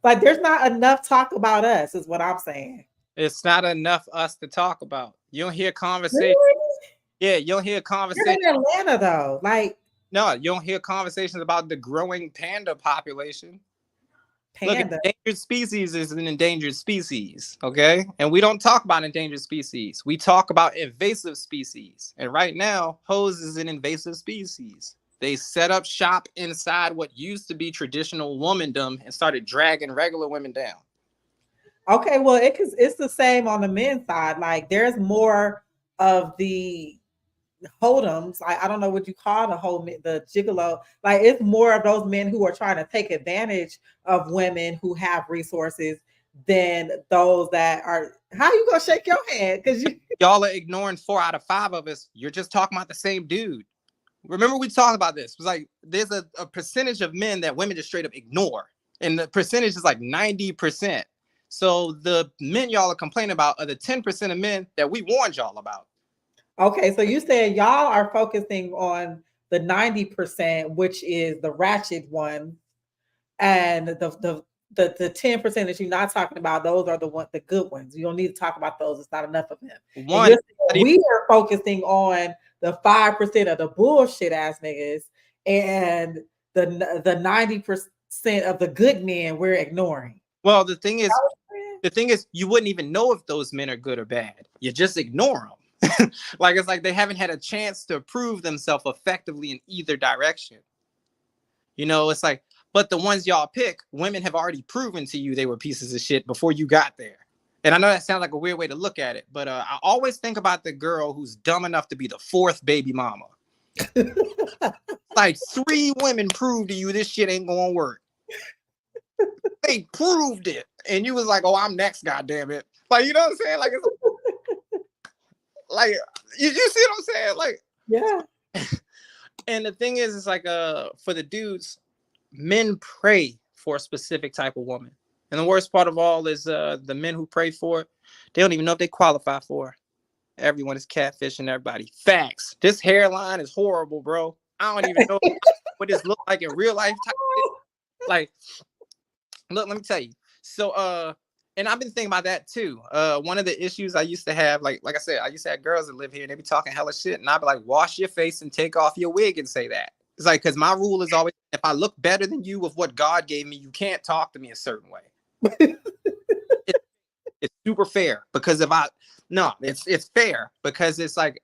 like there's not enough talk about us, is what I'm saying. it's not enough us to talk about. You don't hear conversation. Really? Yeah, you don't hear You're conversation. in Atlanta though. Like No, you don't hear conversations about the growing panda population. Look, panda. endangered species is an endangered species, okay? And we don't talk about endangered species. We talk about invasive species. And right now, hoes is an invasive species. They set up shop inside what used to be traditional womandom and started dragging regular women down. Okay, well, it's the same on the men's side. Like there's more of the hold'ems. I don't know what you call the gigolo. Like it's more of those men who are trying to take advantage of women who have resources than those that are. How you gonna shake your head? Because you Y'all are ignoring 4 out of 5 of us. You're just talking about the same dude. Remember we talked about this. It was like there's a percentage of men that women just straight up ignore. And the percentage is like 90%. So the men y'all are complaining about are the 10% of men that we warned y'all about. okay, so you said y'all are focusing on the 90%, which is the ratchet one, and the 10% that you're not talking about, those are the good ones. You don't need to talk about those. It's not enough of them. And One, we are focusing on the 5% of the bullshit ass niggas, and the 90% of the good men we're ignoring. well, the thing is, you wouldn't even know if those men are good or bad. You just ignore them. Like it's like they haven't had a chance to prove themselves effectively in either direction. It's like, but the ones y'all pick, women have already proven to you they were pieces of shit before you got there. And I know that sounds like a weird way to look at it, but I always think about the girl who's dumb enough to be the 4th baby mama. Like 3 women proved to you this shit ain't gonna work. They proved it, and you was like, "Oh, I'm next, goddamn it!" Like you know what I'm saying? Like, like you see what I'm saying? Like, Yeah. and the thing is, it's like for the dudes, men pray for a specific type of woman. And the worst part of all is the men who pray for it, they don't even know if they qualify for it. Everyone is catfishing everybody. Facts. This hairline is horrible, bro. I don't even know what this look like in real life. Like, look, let me tell you. So, and I've been thinking about that too. One of the issues I used to have, like I said, I used to have girls that live here and they be talking hella shit, and I'd be like, wash your face and take off your wig and say that. It's like, because my rule is always, if I look better than you with what God gave me, you can't talk to me a certain way. It's super fair because it's fair because it's like,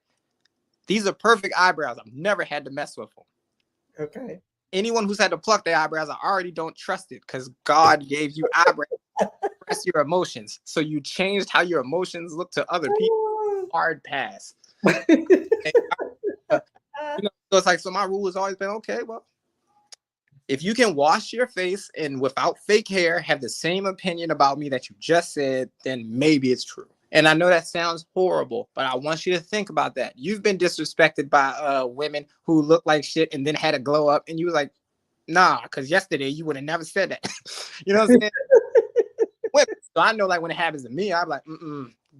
these are perfect eyebrows. I've never had to mess with them. Okay. Anyone who's had to pluck their eyebrows, I already don't trust it because God gave you eyebrows to express your emotions. So you changed how your emotions look to other people. Hard pass. And, so it's like, so my rule has always been, okay, well, If you can wash your face and without fake hair have the same opinion about me that you just said, then maybe it's true. And I know that sounds horrible, but I want you to think about that. You've been disrespected by women who look like shit and then had a glow up, and you was like, nah, because yesterday you would have never said that. You know what I'm saying? Women. So I know, like, when it happens to me, I'm like,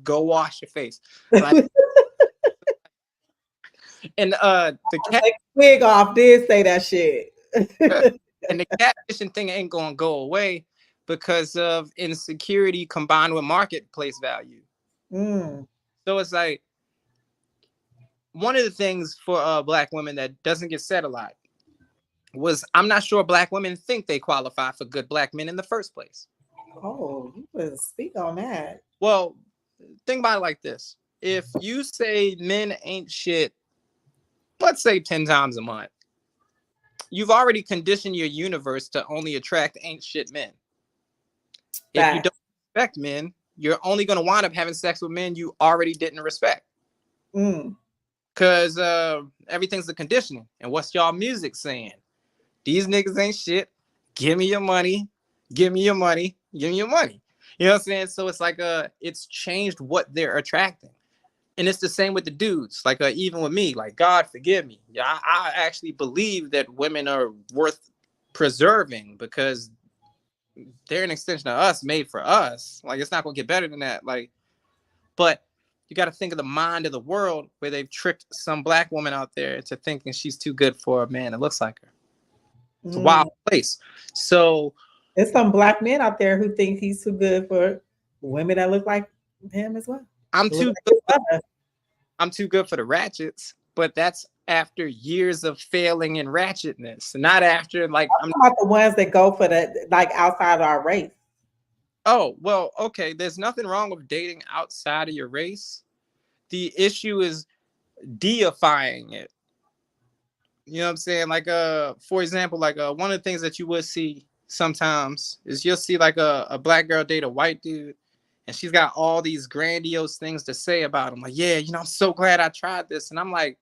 go wash your face. Like, and the cat Like wig off did say that shit. and the catfishing thing ain't gonna go away because of insecurity combined with marketplace value. Mm. So it's like one of the things for black women that doesn't get said a lot was I'm not sure black women think they qualify for good black men in the first place. Oh, you would speak on that. Well, think about it like this. If you say men ain't shit, let's say 10 times a month, you've already conditioned your universe to only attract ain't shit men. If you Fact. don't respect men, you're only going to wind up having sex with men you already didn't respect. Mm. Because everything's the conditioning. And what's y'all music saying? These niggas ain't shit. Give me your money. Give me your money. Give me your money. You know what I'm saying? So it's like it's changed what they're attracting. And it's the same with the dudes. Like even with me, like, God forgive me. Yeah, I actually believe that women are worth preserving because they're an extension of us, made for us. Like, it's not gonna get better than that. Like, but you got to think of the mind of the world where they've tricked some black woman out there into thinking she's too good for a man that looks like her. It's a Mm. wild place. So There's some black men out there who think he's too good for women that look like him as well. I'm Look too like good. his brother. I'm too good for the ratchets, but that's after years of failing in ratchetness, not after like I'm talking about the ones that go for the like outside our race. Oh, well, okay. There's nothing wrong with dating outside of your race. The issue is deifying it. You know what I'm saying? Like, for example, like one of the things that you would see sometimes is you'll see like a black girl date a white dude, and she's got all these grandiose things to say about him. Like, yeah, I'm so glad I tried this. And I'm like,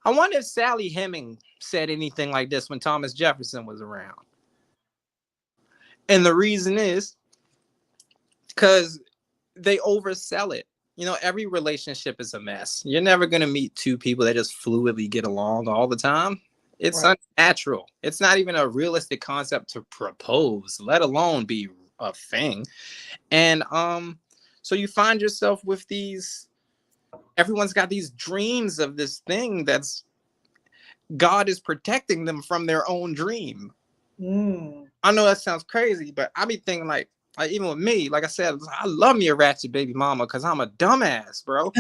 I wonder if Sally Hemings said anything like this when Thomas Jefferson was around. And the reason is because they oversell it. Every relationship is a mess. You're never going to meet two people that just fluidly get along all the time. It's Right. unnatural. It's not even a realistic concept to propose, let alone be a thing. And so you find yourself with everyone's got these dreams of this thing that's God is protecting them from their own dream. Mm. I know that sounds crazy, but I be thinking like even with me, like I said, I love me a ratchet baby mama because I'm a dumbass, bro.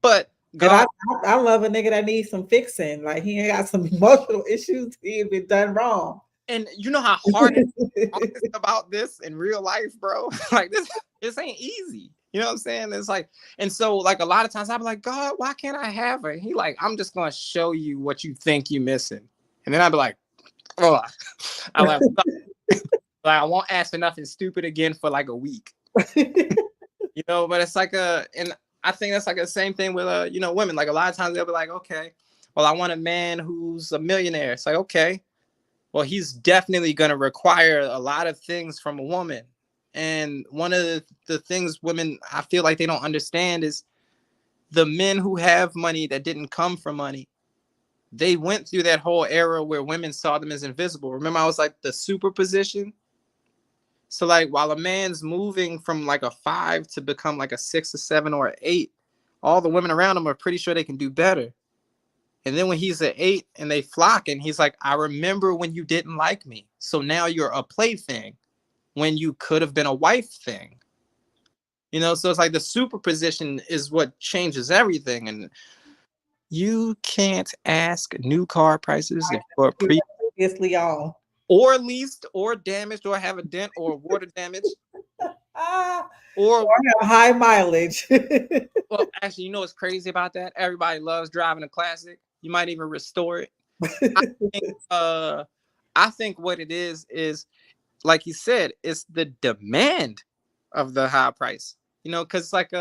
But And I, God, I love a nigga that needs some fixing. Like he ain't got some emotional issues. He ain't been done wrong. and you know how hard it is honest about this in real life, bro. Like this ain't easy. You know what I'm saying? It's like, and so like a lot of times I'm like, God, why can't I have her? He like, I'm just gonna show you what you think you're missing, and then I'd be like, oh, I like, I won't ask for nothing stupid again for like a week. But it's like and I think that's like the same thing with women. Like a lot of times they'll be like, okay, well, I want a man who's a millionaire. It's like, okay, well, he's definitely going to require a lot of things from a woman. And one of the things women, I feel like they don't understand is the men who have money that didn't come from money. They went through that whole era where women saw them as invisible. Remember, I was like the superposition. So like while a man's moving from like a 5 to become like a 6 or 7 or 8, all the women around him are pretty sure they can do better. And then when he's at 8 and they flock and he's like, I remember when you didn't like me. So now you're a plaything when you could have been a wife thing. So it's like the superposition is what changes everything. And you can't ask new car prices if you're Previously on. or leased or damaged or have a dent or water damage Ah, or high mileage. well, actually, what's crazy about that? Everybody loves driving a classic. You might even restore it. I think, I think what it is like you said, it's the demand of the high price. Because like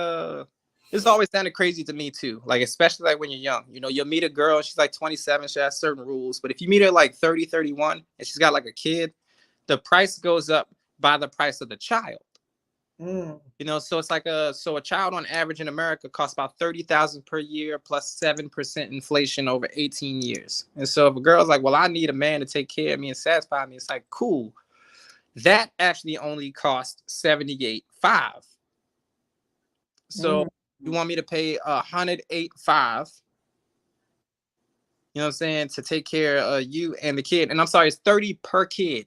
It's always sounded crazy to me too. Like, especially like when you're young, you know, you'll meet a girl, she's like 27, she has certain rules. But if you meet her like 30, 31, and she's got like a kid, the price goes up by the price of the child. Mm. You know, so it's like a child on average in America costs about 30,000 per year plus 7% inflation over 18 years. And so if a girl's like, well, I need a man to take care of me and satisfy me, it's like, cool. That actually only cost 78.5. So Mm. you want me to pay 108.5, you know what I'm saying, to take care of you and the kid. And I'm sorry, it's 30 per kid.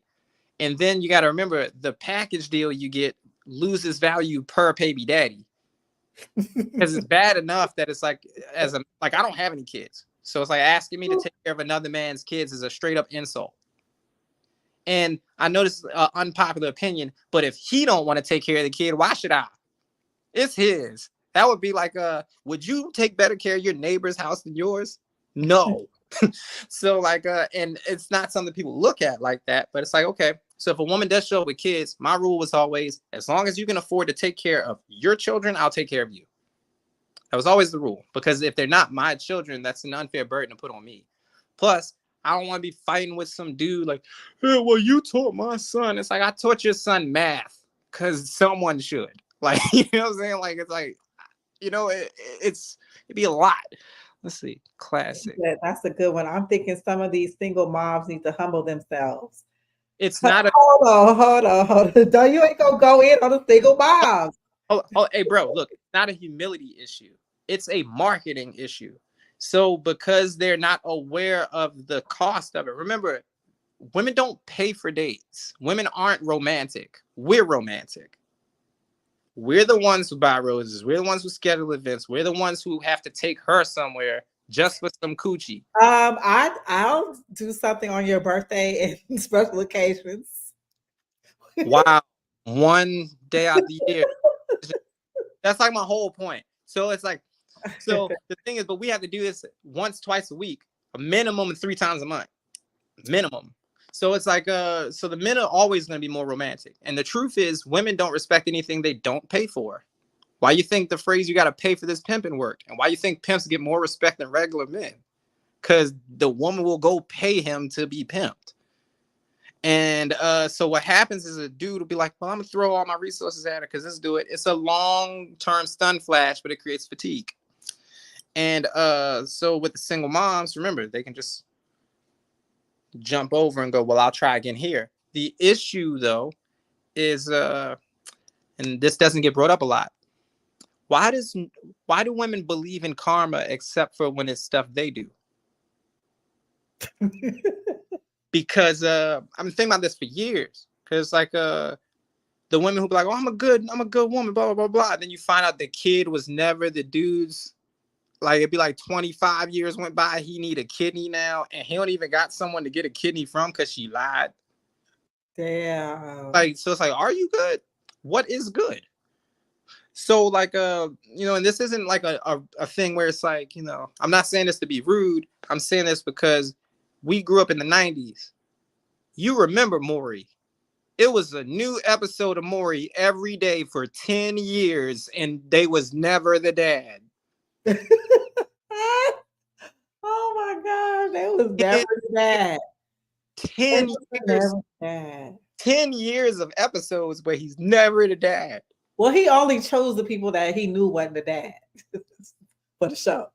And then you got to remember the package deal you get loses value per baby daddy. Because it's bad enough that it's like, as a, like, I don't have any kids. So it's like asking me to take care of another man's kids is a straight up insult. And I know this is an unpopular opinion, but if he don't want to take care of the kid, why should I? It's his. That would be like, would you take better care of your neighbor's house than yours? No. So like, and it's not something people look at like that, but it's like, okay, so if a woman does show up with kids, my rule was always, as long as you can afford to take care of your children, I'll take care of you. That was always the rule, because if they're not my children, that's an unfair burden to put on me. Plus, I don't want to be fighting with some dude like, hey, well, you taught my son. It's like, I taught your son math because someone should. Like, you know what I'm saying? Like, it's like, you know, it'd be a lot. Let's see, classic. That's a good one. I'm thinking some of these single moms need to humble themselves. It's not a. Hold on. No, you ain't gonna go in on a single mom. Hey, bro, look, it's not a humility issue. It's a marketing issue. So because they're not aware of the cost of it, remember, women don't pay for dates. Women aren't romantic. We're romantic. We're the ones who buy roses. We're the ones who schedule events. We're the ones who have to take her somewhere just for some coochie. I'll do something on your birthday and special occasions. Wow. One day out of the year. That's like my whole point. So it's like, so the thing is, but we have to do this once, twice a week, a minimum of 3 times a month. Minimum. So it's like, so the men are always going to be more romantic. And the truth is, women don't respect anything they don't pay for. Why you think the phrase "you got to pay for this pimping" work? And why you think pimps get more respect than regular men? Because the woman will go pay him to be pimped. And so what happens is a dude will be like, well, I'm gonna throw all my resources at her because let's do it. It's a long-term stun flash, but it creates fatigue. And so with the single moms, remember, they can just jump over and go, well, I'll try again here. The issue though is and this doesn't get brought up a lot. Why do women believe in karma except for when it's stuff they do? Because I've been thinking about this for years. Because like the women who be like, oh, I'm a good woman, blah, blah, blah, blah. Then you find out the kid was never the dude's. Like it'd be like 25 years went by, he need a kidney now, and he don't even got someone to get a kidney from because she lied. Damn. Like, so it's like, are you good? What is good? So like you know, and this isn't like a thing where it's like, you know, I'm not saying this to be rude. I'm saying this because we grew up in the 90s. You remember Maury. It was a new episode of Maury every day for 10 years, and they was never the dad. Oh my God, that was never 10, bad. 10 years. Never bad. 10 years of episodes where he's never the dad. Well, he only chose the people that he knew wasn't the dad for the show.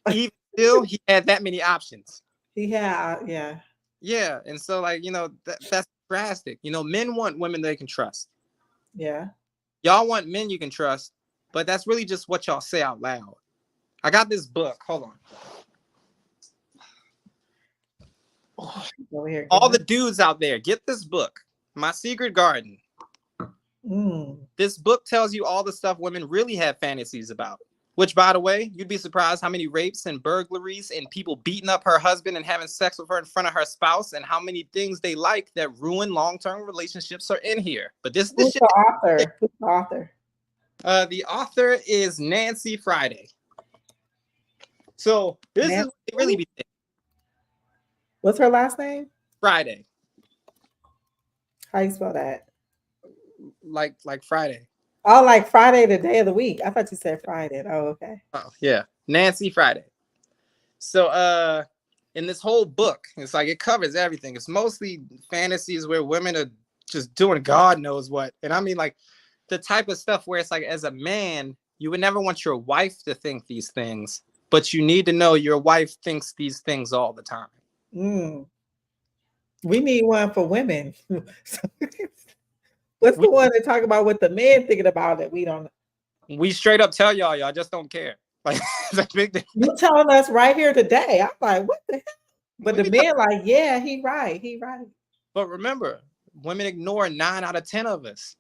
Even still, he had that many options. He had, yeah. Yeah, and so like, you know, that's drastic. You know, men want women they can trust. Yeah. Y'all want men you can trust, but that's really just what y'all say out loud. I got this book. Hold on. Over here, All the dudes out there, get this book, My Secret Garden. This book tells you all the stuff women really have fantasies about. Which, by the way, you'd be surprised how many rapes and burglaries and people beating up her husband and having sex with her in front of her spouse, and how many things they like that ruin long-term relationships are in here. But this Who's shit, the author? Who's the author? The author is Nancy Friday. So this is what they really be thinking. What's her last name? Friday. How you spell that? Like Friday. Oh, like Friday, the day of the week. I thought you said Friday. Oh, okay. Oh, yeah. Nancy Friday. So in this whole book, it's like it covers everything. It's mostly fantasies where women are just doing God knows what. And I mean like the type of stuff where it's like as a man, you would never want your wife to think these things, but you need to know your wife thinks these things all the time. Mm. We need one for women. What's We the one that talk about what the men thinking about that we don't? we straight up tell y'all just don't care. Like it's a big thing. You telling us right here today? I'm like, what the hell? But We the be talking, men like, yeah, he right, he right. but remember, women ignore 9 out of 10 of us.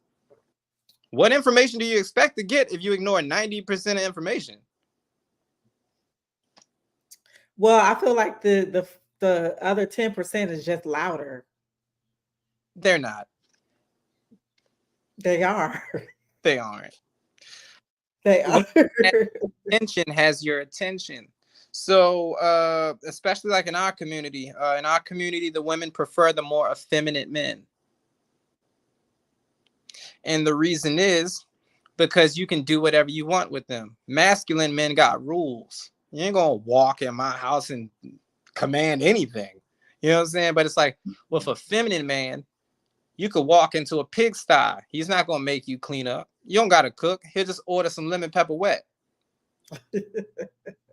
What information do you expect to get if you ignore 90% of information? Well, I feel like the other 10% is just louder. They're not. They are. They aren't. They Women are. attention has your attention. So especially like in our community, the women prefer the more effeminate men. And the reason is because you can do whatever you want with them. Masculine men got rules. You ain't gonna walk in my house and command anything. You know what I'm saying? But it's like with a feminine man, you could walk into a pigsty. He's not gonna make you clean up. You don't gotta cook. He'll just order some lemon pepper wet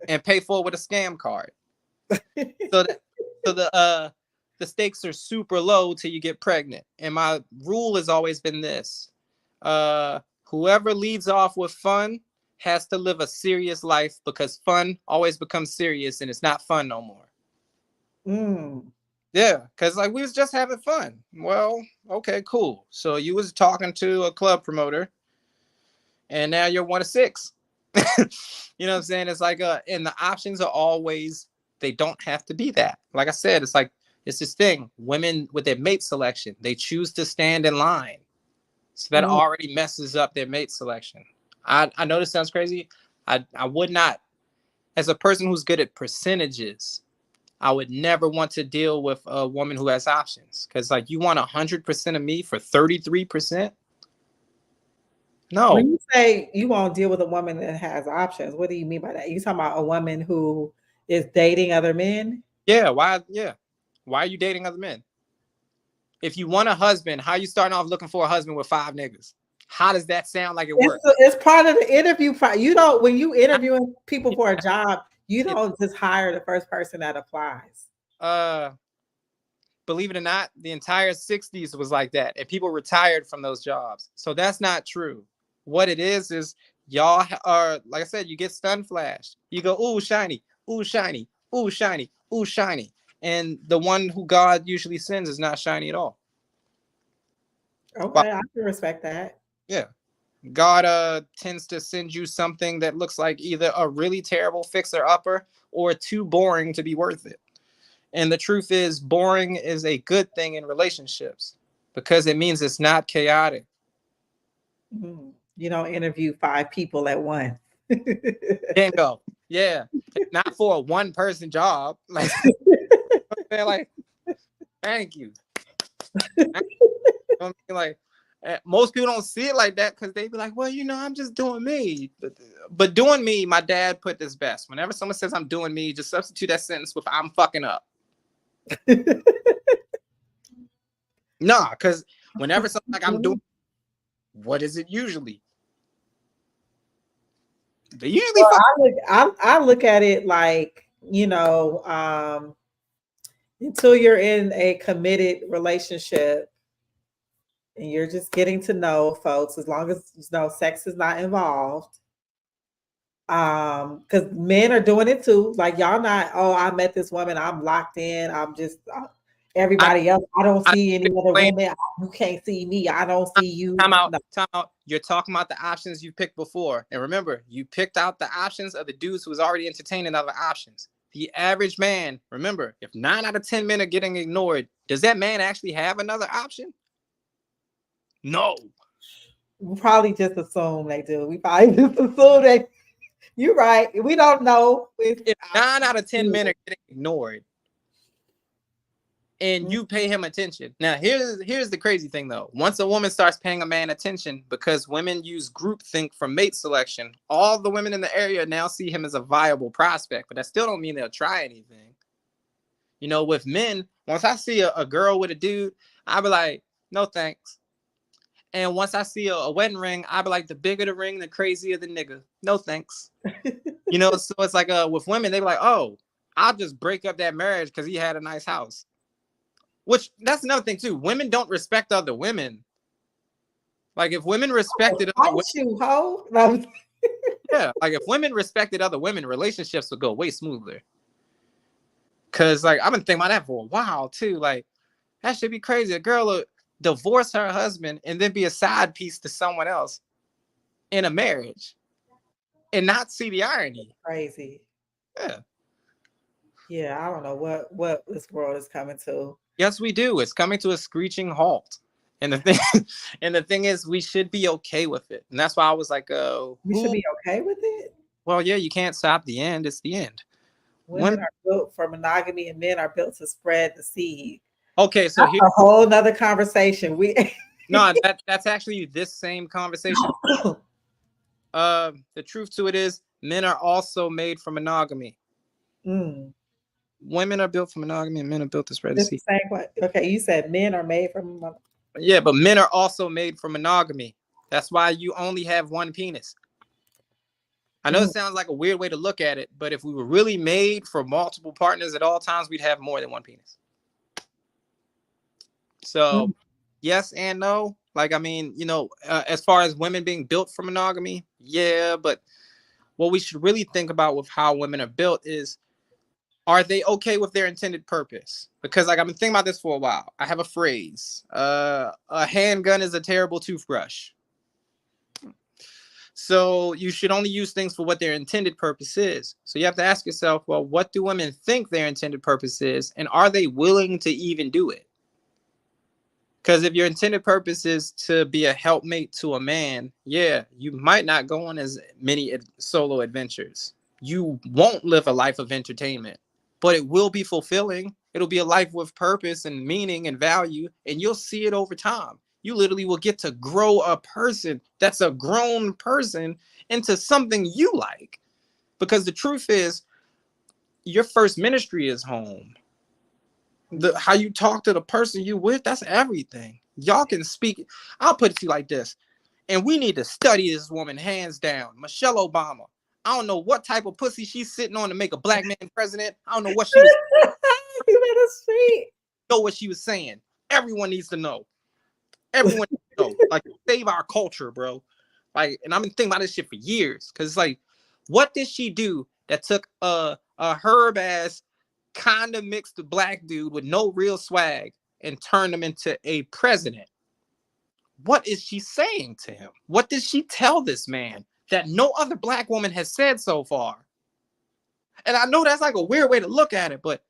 and pay for it with a scam card. So that so the stakes are super low till you get pregnant. And my rule has always been this. Whoever leads off with fun has to live a serious life because fun always becomes serious and it's not fun no more. Mm. Yeah, because like we was just having fun. Well, okay, cool. So you was talking to a club promoter and now you're one of six. You know what I'm saying? It's like and the options are always they don't have to be that. Like I said, it's like it's this thing. Women with their mate selection, they choose to stand in line. So that Mm. already messes up their mate selection. I know this sounds crazy. I would not, as a person who's good at percentages, I would never want to deal with a woman who has options. Because like you want 100% of me for 33%? When No. you say you won't deal with a woman that has options, what do you mean by that? You talking about a woman who is dating other men? Yeah, why? Yeah. Why are you dating other men? If you want a husband, how you starting off looking for a husband with 5 niggas? How does that sound like it works? It's part of the interview. You don't when you I, interviewing people for a job, you it, don't just hire the first person that applies. uh, believe it or not, the entire 60s was like that. And people retired from those jobs. So that's not true. What it is y'all are, like I said, you get stun flashed. You go, ooh, shiny, ooh, shiny, ooh, shiny, ooh, shiny. And the one who God usually sends is not shiny at all. But Okay, I can respect that. yeah, God tends to send you something that looks like either a really terrible fixer upper or too boring to be worth it. And the truth is, boring is a good thing in relationships because it means it's not chaotic. Mhm. You don't interview 5 people at once. Bingo. Yeah. It's not for a one person job. Like, they're like, thank you. Like, most people don't see it like that because they be like, well, I'm just doing me. But doing me, my dad put this best. Whenever someone says I'm doing me, just substitute that sentence with I'm fucking up. Nah, because whenever something like I'm doing, what is it usually? They usually Well, fuck. I look at it like, until you're in a committed relationship and you're just getting to know folks, as long as sex is not involved. Because men are doing it too. Like y'all not, oh, I met this woman, I'm locked in, I'm just I, everybody else, I don't I see any other explain. women, you can't see me, I don't see you. Time out. No. Time out. You're talking about the options you picked before. And remember, you picked out the options of the dudes who was already entertaining other options. The average man, remember, if 9 out of 10 men are getting ignored, does that man actually have another option? No. We probably just assume they do. We probably just assume that you're right. We don't know. If 9 out of 10 men are getting ignored, and you pay him attention. Now, here's the crazy thing though. Once a woman starts paying a man attention, because women use groupthink for mate selection, all the women in the area now see him as a viable prospect, but that still don't mean they'll try anything. You know, with men, once I see a girl with a dude, I'll be like, no thanks. And once I see a wedding ring, I'll be like, the bigger the ring, the crazier the nigga. No thanks. You know, so it's like with women, they be like, oh, I'll just break up that marriage because he had a nice house. Which, that's another thing too. Women don't respect other women. Like if women respected other women, you, ho. yeah, like if women respected other women, relationships would go way smoother. Cause like I've been thinking about that for a while too. Like that should be crazy. A girl will divorce her husband and then be a side piece to someone else in a marriage and not see the irony. Crazy. Yeah. Yeah, I don't know what this world is coming to. Yes, we do. It's coming to a screeching halt. And the thing and the thing is we should be okay with it. And that's why I was like, We should be okay with it. well, yeah, you can't stop the end. It's the end. Women are built for monogamy and men are built to spread the seed. Okay, so here's a whole nother conversation. No, that's actually this same conversation. The truth to it is men are also made for monogamy. Women are built for monogamy and men are built to spread the seed. Okay, you said men are made for monogamy. Yeah, but men are also made for monogamy. That's why you only have one penis. I know it sounds like a weird way to look at it, but if we were really made for multiple partners at all times, we'd have more than one penis. So, yes and no. Like, I mean, you know, as far as women being built for monogamy, yeah, but what we should really think about with how women are built is, are they okay with their intended purpose? Because like I've been thinking about this for a while. I have a phrase. A handgun is a terrible toothbrush. So you should only use things for what their intended purpose is. So you have to ask yourself, well, what do women think their intended purpose is? And are they willing to even do it? Because if your intended purpose is to be a helpmate to a man, yeah, you might not go on as many solo adventures. You won't live a life of entertainment, but it will be fulfilling. It'll be a life with purpose and meaning and value, and you'll see it over time. You literally will get to grow a person that's a grown person into something you like. Because the truth is, your first ministry is home. How you talk to the person you with, that's everything. Y'all can speak. I'll put it to you like this. And we need to study this woman hands down. Michelle Obama. I don't know what type of pussy she's sitting on to make a black man president. I don't know what she was. You know what she was saying. Everyone needs to know. Everyone needs to know. Like, save our culture, bro. Like, and I've been thinking about this shit for years. Cause it's like, what did she do that took a herb ass kind of mixed black dude with no real swag and turned him into a president? What is she saying to him? What did she tell this man that no other black woman has said so far? And I know that's like a weird way to look at it, but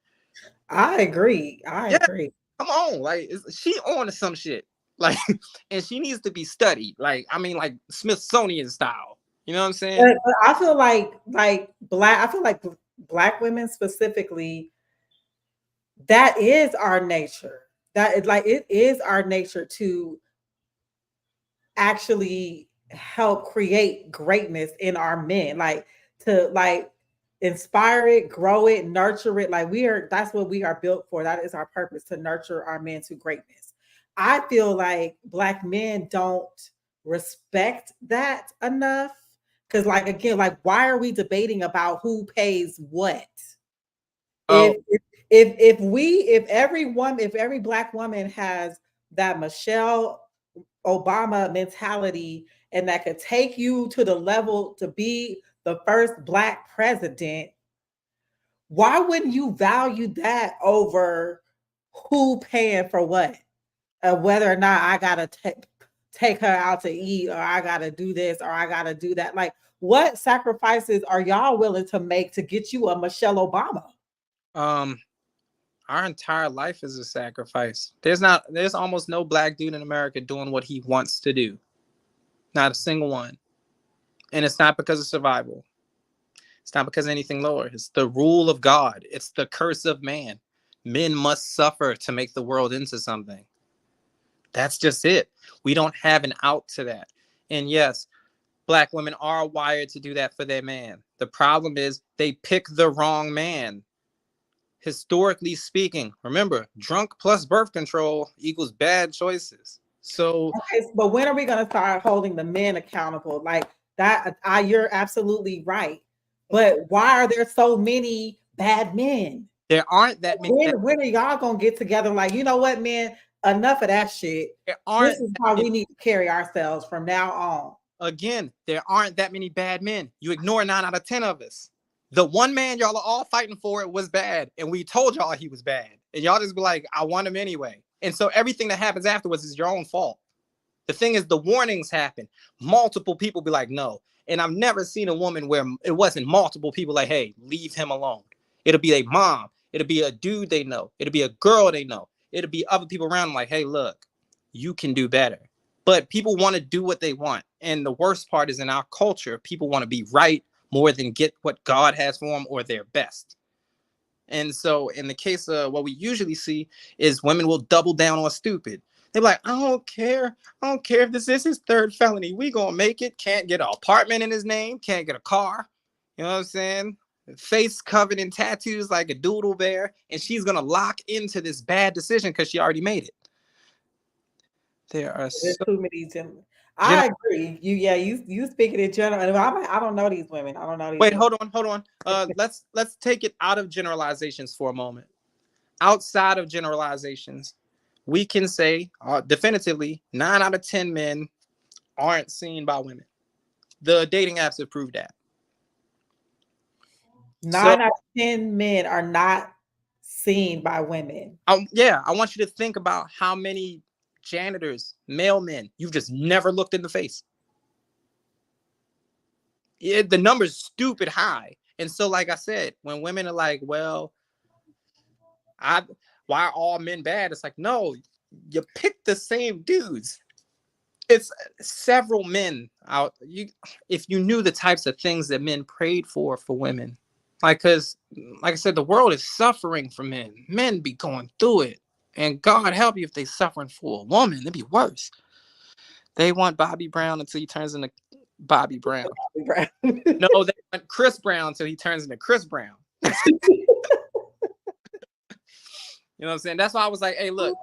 I agree. I agree. Come on, like she on to some shit, like, and she needs to be studied. Like, I mean, like Smithsonian style. You know what I'm saying? But I feel like black women specifically, that is our nature. That is like, it is our nature to actually help create greatness in our men, like to like inspire it, grow it, nurture it. Like that's what we are built for. That is our purpose, to nurture our men to greatness. I feel like black men don't respect that enough. Cause like, again, like, why are we debating about who pays what? Oh. If every black woman has that Michelle Obama mentality, and that could take you to the level to be the first black president, why wouldn't you value that over who paying for what? Whether or not I gotta take her out to eat, or I gotta do this, or I gotta do that. Like, what sacrifices are y'all willing to make to get you a Michelle Obama? Our entire life is a sacrifice. There's almost no black dude in America doing what he wants to do. Not a single one. And it's not because of survival. It's not because of anything lower. It's the rule of God. It's the curse of man. Men must suffer to make the world into something. That's just it. We don't have an out to that. And yes, Black women are wired to do that for their man. The problem is they pick the wrong man. Historically speaking, remember, drunk plus birth control equals bad choices. So Okay, but when are we going to start holding the men accountable? Like that, you're absolutely right. But why are there so many bad men? there aren't that many bad, When are y'all gonna get together? Like, you know what, man? Enough of that shit. there This aren't is that how many, we need to carry ourselves from now on. again, there aren't that many bad men. You ignore 9 out of 10 of us. The one man y'all are all fighting for it was bad, and we told y'all he was bad, and y'all just be like, "I want him anyway." And so everything that happens afterwards is your own fault. The thing is, the warnings happen. Multiple people be like, "No," and I've never seen a woman where it wasn't multiple people like, "Hey, leave him alone." It'll be a mom. It'll be a dude they know. It'll be a girl they know. It'll be other people around them like, "Hey, look, you can do better." But people want to do what they want. And the worst part is in our culture, people want to be right more than get what God has for them or their best. And so in the case of what we usually see is women will double down on stupid. They're like, I don't care. I don't care if this is his third felony. We gonna make it. Can't get an apartment in his name. Can't get a car. You know what I'm saying? Face covered in tattoos like a doodle bear. And she's gonna lock into this bad decision because she already made it. There are There's so too many gentlemen. gen- I agree. You speaking in general. And I don't know these women. I don't know these wait, women. hold on. Let's take it out of generalizations for a moment. Outside of generalizations, we can say definitively 9 out of 10 men aren't seen by women. The dating apps have proved that. So, 9 out of 10 men are not seen by women. yeah, I want you to think about how many janitors, male men, you've just never looked in the face. The number's stupid high. And so, like I said, when women are like, well, I why are all men bad? It's like, no, you pick the same dudes. It's several men out. If you knew the types of things that men prayed for women, like, because like I said, the world is suffering for men. Men be going through it, and God help you if they suffering for a woman, it'd be worse. They want Bobby Brown until he turns into Bobby Brown. No, they want Chris Brown until he turns into Chris Brown. You know what I'm saying? That's why I was like, hey, look,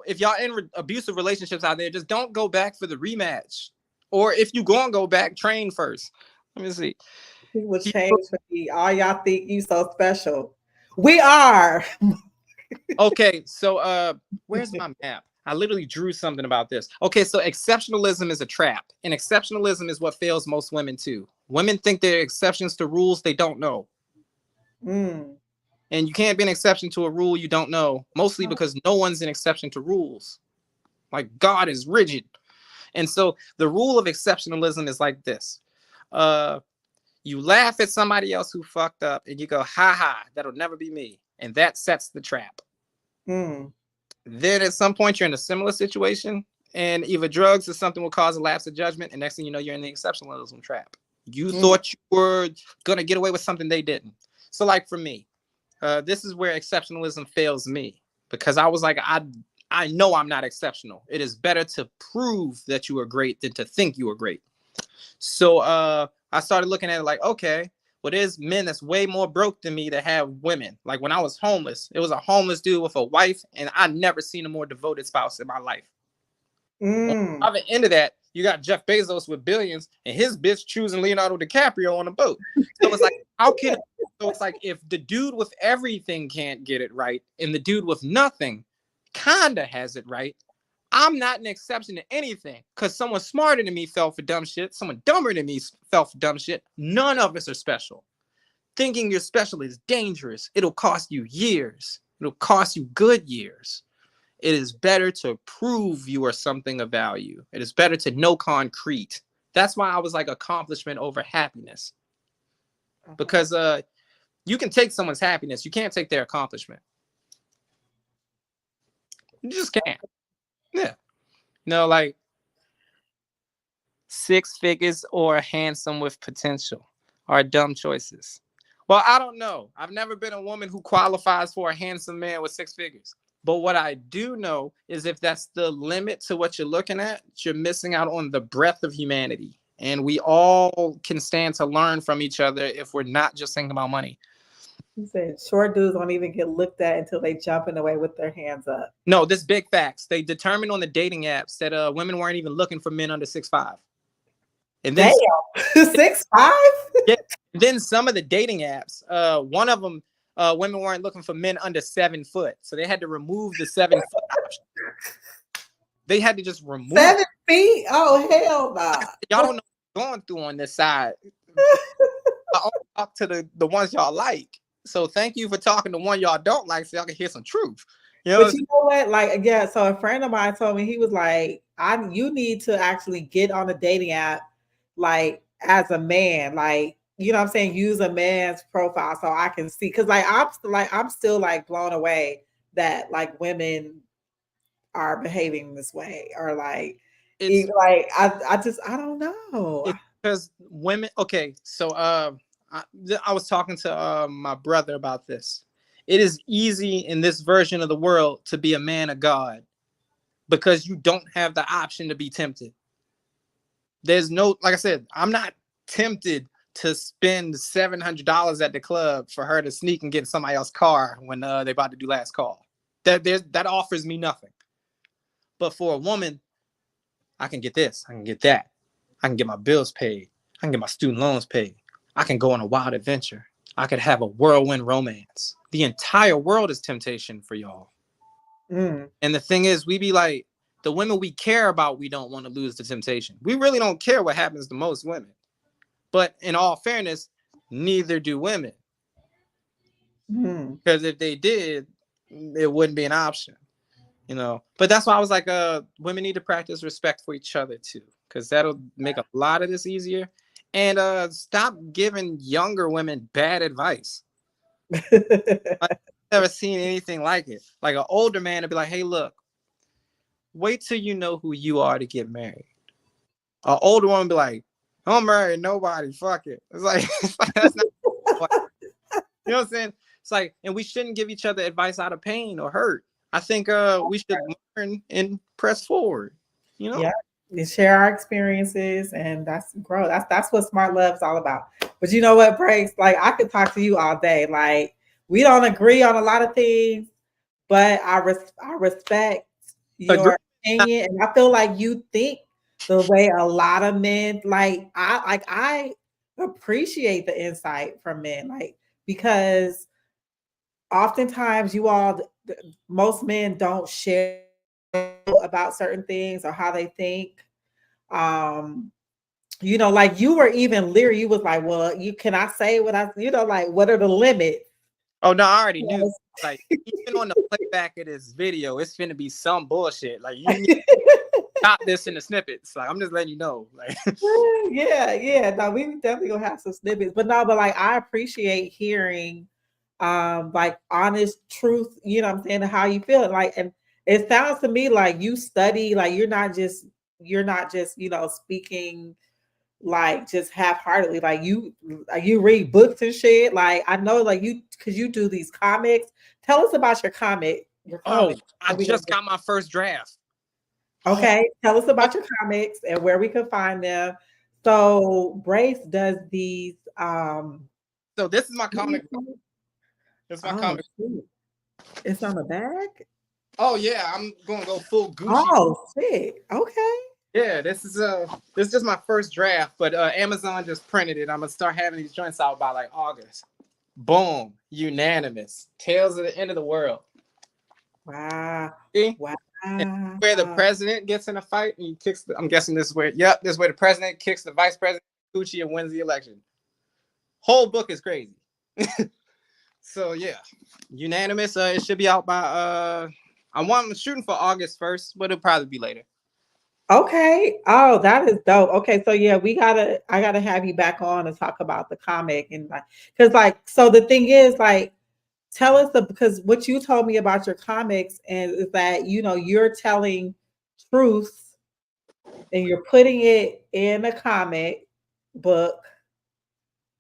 if y'all in abusive relationships out there, just don't go back for the rematch. Or if you go back, train first. Let me see. People change for me. All y'all think you so special. We are. Okay, so where's my map? I literally drew something about this. Okay, so exceptionalism is a trap, and exceptionalism is what fails most women too. Women think they're exceptions to rules they don't know. Mm. And you can't be an exception to a rule you don't know, mostly because no one's an exception to rules. Like, God is rigid. And so the rule of exceptionalism is like this. You laugh at somebody else who fucked up and you go, ha ha, that'll never be me. And that sets the trap. Mm. Then at some point you're in a similar situation and either drugs or something will cause a lapse of judgment. And next thing you know, you're in the exceptionalism trap. You thought you were going to get away with something they didn't. So like for me, this is where exceptionalism fails me because I was like, I know I'm not exceptional. It is better to prove that you are great than to think you are great. So I started looking at it like, okay, well, there's men that's way more broke than me that have women. Like when I was homeless, it was a homeless dude with a wife, and I never seen a more devoted spouse in my life. On the other end of that, you got Jeff Bezos with billions, and his bitch choosing Leonardo DiCaprio on a boat. So it's like, how can? So it's like if the dude with everything can't get it right, and the dude with nothing kinda has it right, I'm not an exception to anything because someone smarter than me fell for dumb shit. Someone dumber than me fell for dumb shit. None of us are special. Thinking you're special is dangerous. It'll cost you years. It'll cost you good years. It is better to prove you are something of value. It is better to know concrete. That's why I was like accomplishment over happiness. Because you can take someone's happiness, you can't take their accomplishment. You just can't. Yeah. No, like 6 figures or handsome with potential are dumb choices. Well, I don't know. I've never been a woman who qualifies for a handsome man with six figures. But what I do know is if that's the limit to what you're looking at, you're missing out on the breadth of humanity. And we all can stand to learn from each other if we're not just thinking about money. He said short dudes don't even get looked at until they jump in the way with their hands up. No, this big facts. They determined on the dating apps that women weren't even looking for men under 6'5". And then Damn, 6'5". yeah, then some of the dating apps, one of them, women weren't looking for men under 7 foot, so they had to remove the 7 foot option. They had to just remove 7 feet. Oh hell nah. Y'all don't know what's going through on this side. I only talk to the ones y'all like. So thank you for talking to one y'all don't like, so y'all can hear some truth. You know, But you know what? Like, yeah, so a friend of mine told me, he was like, you need to actually get on a dating app, like as a man, like, you know what I'm saying? Use a man's profile so I can see. Cause I'm still like blown away that like women are behaving this way, or like, it's I don't know. it's because women. Okay, so I was talking to my brother about this. It is easy in this version of the world to be a man of God because you don't have the option to be tempted. There's no, like I said, I'm not tempted to spend $700 at the club for her to sneak and get in somebody else's car when they about to do last call. That offers me nothing. But for a woman, I can get this, I can get that, I can get my bills paid, I can get my student loans paid, I can go on a wild adventure, I could have a whirlwind romance. The entire world is temptation for y'all. Mm. And the thing is, we be like, the women we care about, we don't want to lose the temptation. We really don't care what happens to most women. But in all fairness, neither do women. Mm. Because if they did, it wouldn't be an option. You know, but that's why I was like, women need to practice respect for each other too, because that'll make a lot of this easier. And stop giving younger women bad advice. I've never seen anything like it. Like an older man to be like, hey, look, wait till you know who you are to get married. An older woman be like, don't marry nobody, fuck it. It's like that's not what, you know what I'm saying? It's like, and we shouldn't give each other advice out of pain or hurt. I think we should learn and press forward. You know? Yeah, we share our experiences, and that's grow. That's what smart love is all about. But you know what, Breaks? Like I could talk to you all day. Like we don't agree on a lot of things, but I respect Agree. your opinion, and I feel like you think the way a lot of men. I appreciate the insight from men, like because oftentimes most men don't share about certain things or how they think. Um, like you were even leery. You was like, well, you cannot say what like what are the limits? Oh no, I already knew. Yes. Like even on the playback of this video, it's finna be some bullshit. Like you need to stop this in the snippets. Like I'm just letting you know. Like Yeah. No, we definitely gonna have some snippets, but no, but like I appreciate hearing like honest truth, you know what I'm saying, and how you feel. Like, and it sounds to me like you study, like you're not just, speaking like just half-heartedly. Like you read books and shit. Like I know like you because you do these comics. Tell us about your oh, comic. I just got my first draft. Oh, Okay, tell us about your comics and where we can find them. So Brace does these so this is my comic. This is my oh comic. shoot. It's on the bag? Oh yeah, I'm gonna go full Gucci. Oh shit. Okay. Yeah, this is just my first draft, but Amazon just printed it. I'm gonna start having these joints out by like August. Boom, unanimous. Tales of the end of the world. Wow. See? Wow. And where the president gets in a fight and he kicks I'm guessing this is where this is where the president kicks the vice president Gucci and wins the election. Whole book is crazy. So yeah, unanimous. It should be out by I'm shooting for August 1st, but it'll probably be later. Okay. Oh, that is dope. Okay, so yeah, I gotta have you back on and talk about the comic and like because like so the thing is like tell us because what you told me about your comics and is that you're telling truth and you're putting it in a comic book,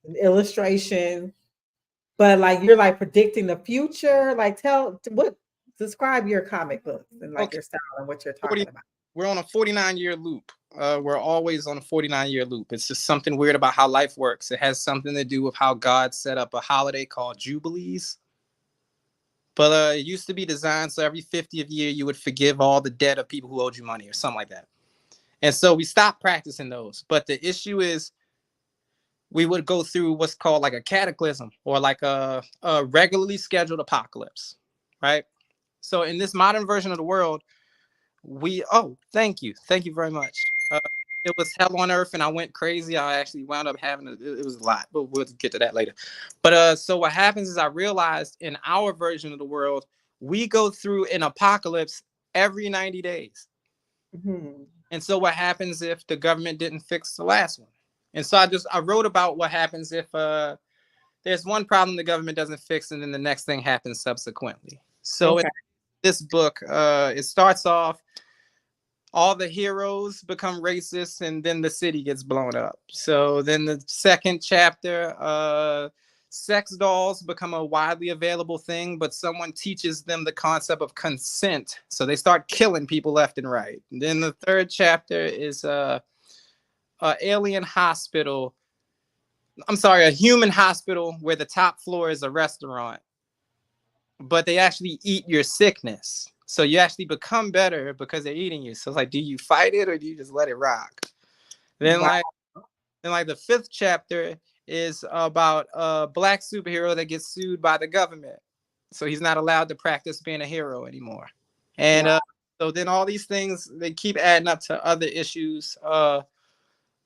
an illustration. but like you're like predicting the future. Like describe your comic books and like Okay, your style and what you're 40, talking about. we're on a 49-year loop. We're always on a 49-year loop. It's just something weird about how life works. It has something to do with how God set up a holiday called Jubilees. But it used to be designed so every 50th year you would forgive all the debt of people who owed you money or something like that. And so we stopped practicing those. But the issue is we would go through what's called like a cataclysm or like a regularly scheduled apocalypse, right? So in this modern version of the world, thank you very much. It was hell on earth and I went crazy. I actually wound up it was a lot, but we'll get to that later. But so what happens is I realized in our version of the world, we go through an apocalypse every 90 days. Mhm. And so what happens if the government didn't fix the last one? And so I wrote about what happens if there's one problem the government doesn't fix and then the next thing happens subsequently. So in Okay. this book, it starts off all the heroes become racist and then the city gets blown up. So then the second chapter, sex dolls become a widely available thing, but someone teaches them the concept of consent. So they start killing people left and right. And then the third chapter is a alien hospital. I'm sorry, a human hospital where the top floor is a restaurant, but they actually eat your sickness. So you actually become better because they're eating you. So it's like, do you fight it or do you just let it rock? Then Wow. like the fifth chapter is about a black superhero that gets sued by the government. So he's not allowed to practice being a hero anymore. And Wow. so then all these things they keep adding up to other issues.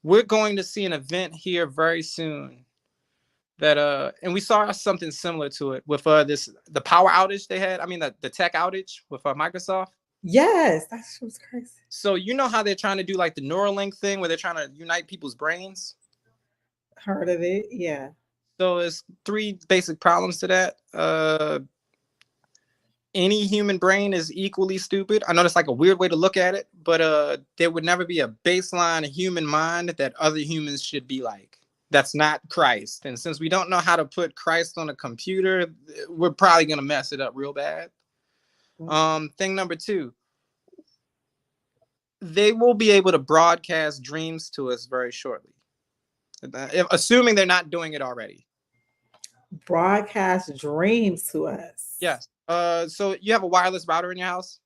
We're going to see an event here very soon that and we saw something similar to it with the power outage they had. I mean the tech outage with Microsoft. Yes, that was crazy. So you know how they're trying to do like the Neuralink thing where they're trying to unite people's brains. Heard of it? Yeah. So there's three basic problems to that. Any human brain is equally stupid. I know that's like a weird way to look at it, but there would never be a baseline human mind that other humans should be like. That's not Christ. And since we don't know how to put Christ on a computer, we're probably gonna mess it up real bad. Thing number two, they will be able to broadcast dreams to us very shortly, assuming they're not doing it already. Broadcast dreams to us. Yes. So you have a wireless router in your house?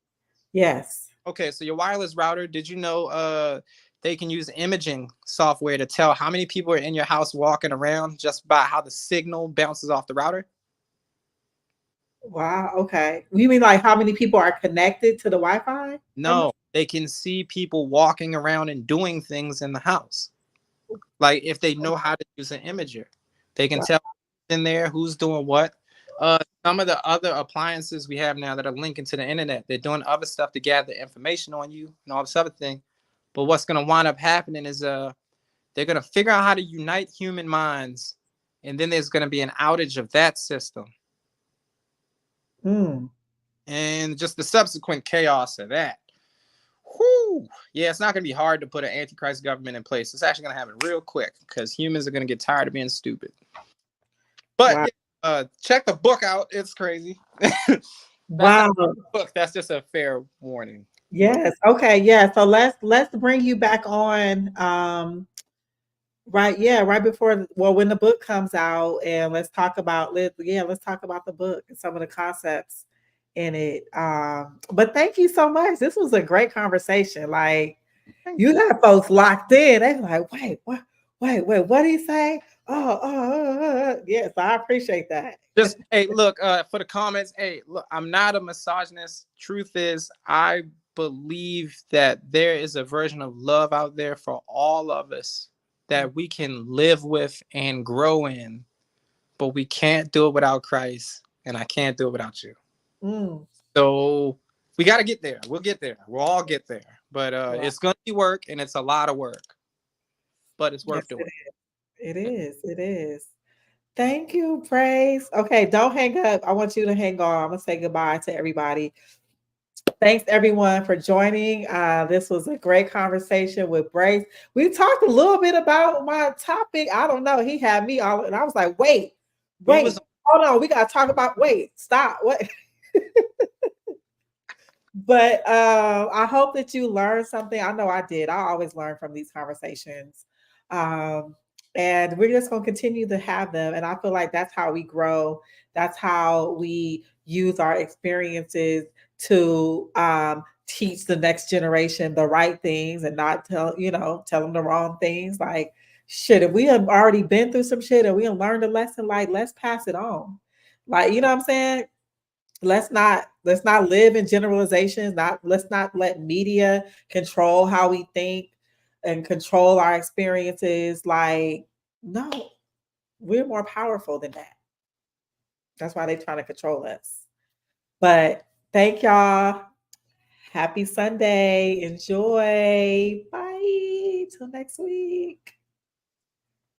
Yes. Okay, so your wireless router, did you know they can use imaging software to tell how many people are in your house walking around just by how the signal bounces off the router? Wow. Okay. You mean like how many people are connected to the Wi-Fi? No, they can see people walking around and doing things in the house. Like if they know how to use an imager, they can Wow. tell who's in there, who's doing what. Some of the other appliances we have now that are linking to the internet, they're doing other stuff to gather information on you and all this other thing. But what's going to wind up happening is they're going to figure out how to unite human minds, and then there's going to be an outage of that system, Mm. and just the subsequent chaos of that. Whew. Yeah, it's not going to be hard to put an antichrist government in place. It's actually going to happen real quick because humans are going to get tired of being stupid. But Wow. check the book out. It's crazy. That's not Wow. a book. That's just a fair warning. Yes. Okay. Yeah. So let's bring you back on. Right. Yeah. Right before. Well, when the book comes out, and let's talk about the book and some of the concepts in it. But thank you so much. This was a great conversation. Like Thank you you. got folks locked in. They're like, wait, what? Wait, what did he say? Yes, I appreciate that. Just hey, look for the comments. Hey, look, I'm not a misogynist. Truth is, I believe that there is a version of love out there for all of us that we can live with and grow in, but we can't do it without Christ, and I can't do it without you. Mm, So we got to get there. We'll get there. We'll all get there. But wow. it's going to be work, and it's a lot of work, but it's Yes, worth doing. it is. It is. Thank you, Praise. Okay, don't hang up. I want you to hang on. I'm gonna say goodbye to everybody. Thanks everyone for joining. This was a great conversation with Brace. We talked a little bit about my topic. I don't know. He had me all, and I was like, wait, We was wait. hold on, we gotta talk about. Wait, stop. What? But I hope that you learned something. I know I did. I always learn from these conversations. Um, and we're just going to continue to have them. And I feel like that's how we grow. That's how we use our experiences to teach the next generation the right things and not tell them the wrong things. Like, shit, if we have already been through some shit and we have learned a lesson, like, let's pass it on. Like, you know what I'm saying? Let's not live in generalizations. Not Let's not let media control how we think and control our experiences. Like, no, we're more powerful than that. That's why they're trying to control us. But thank y'all. Happy Sunday. Enjoy. Bye till next week.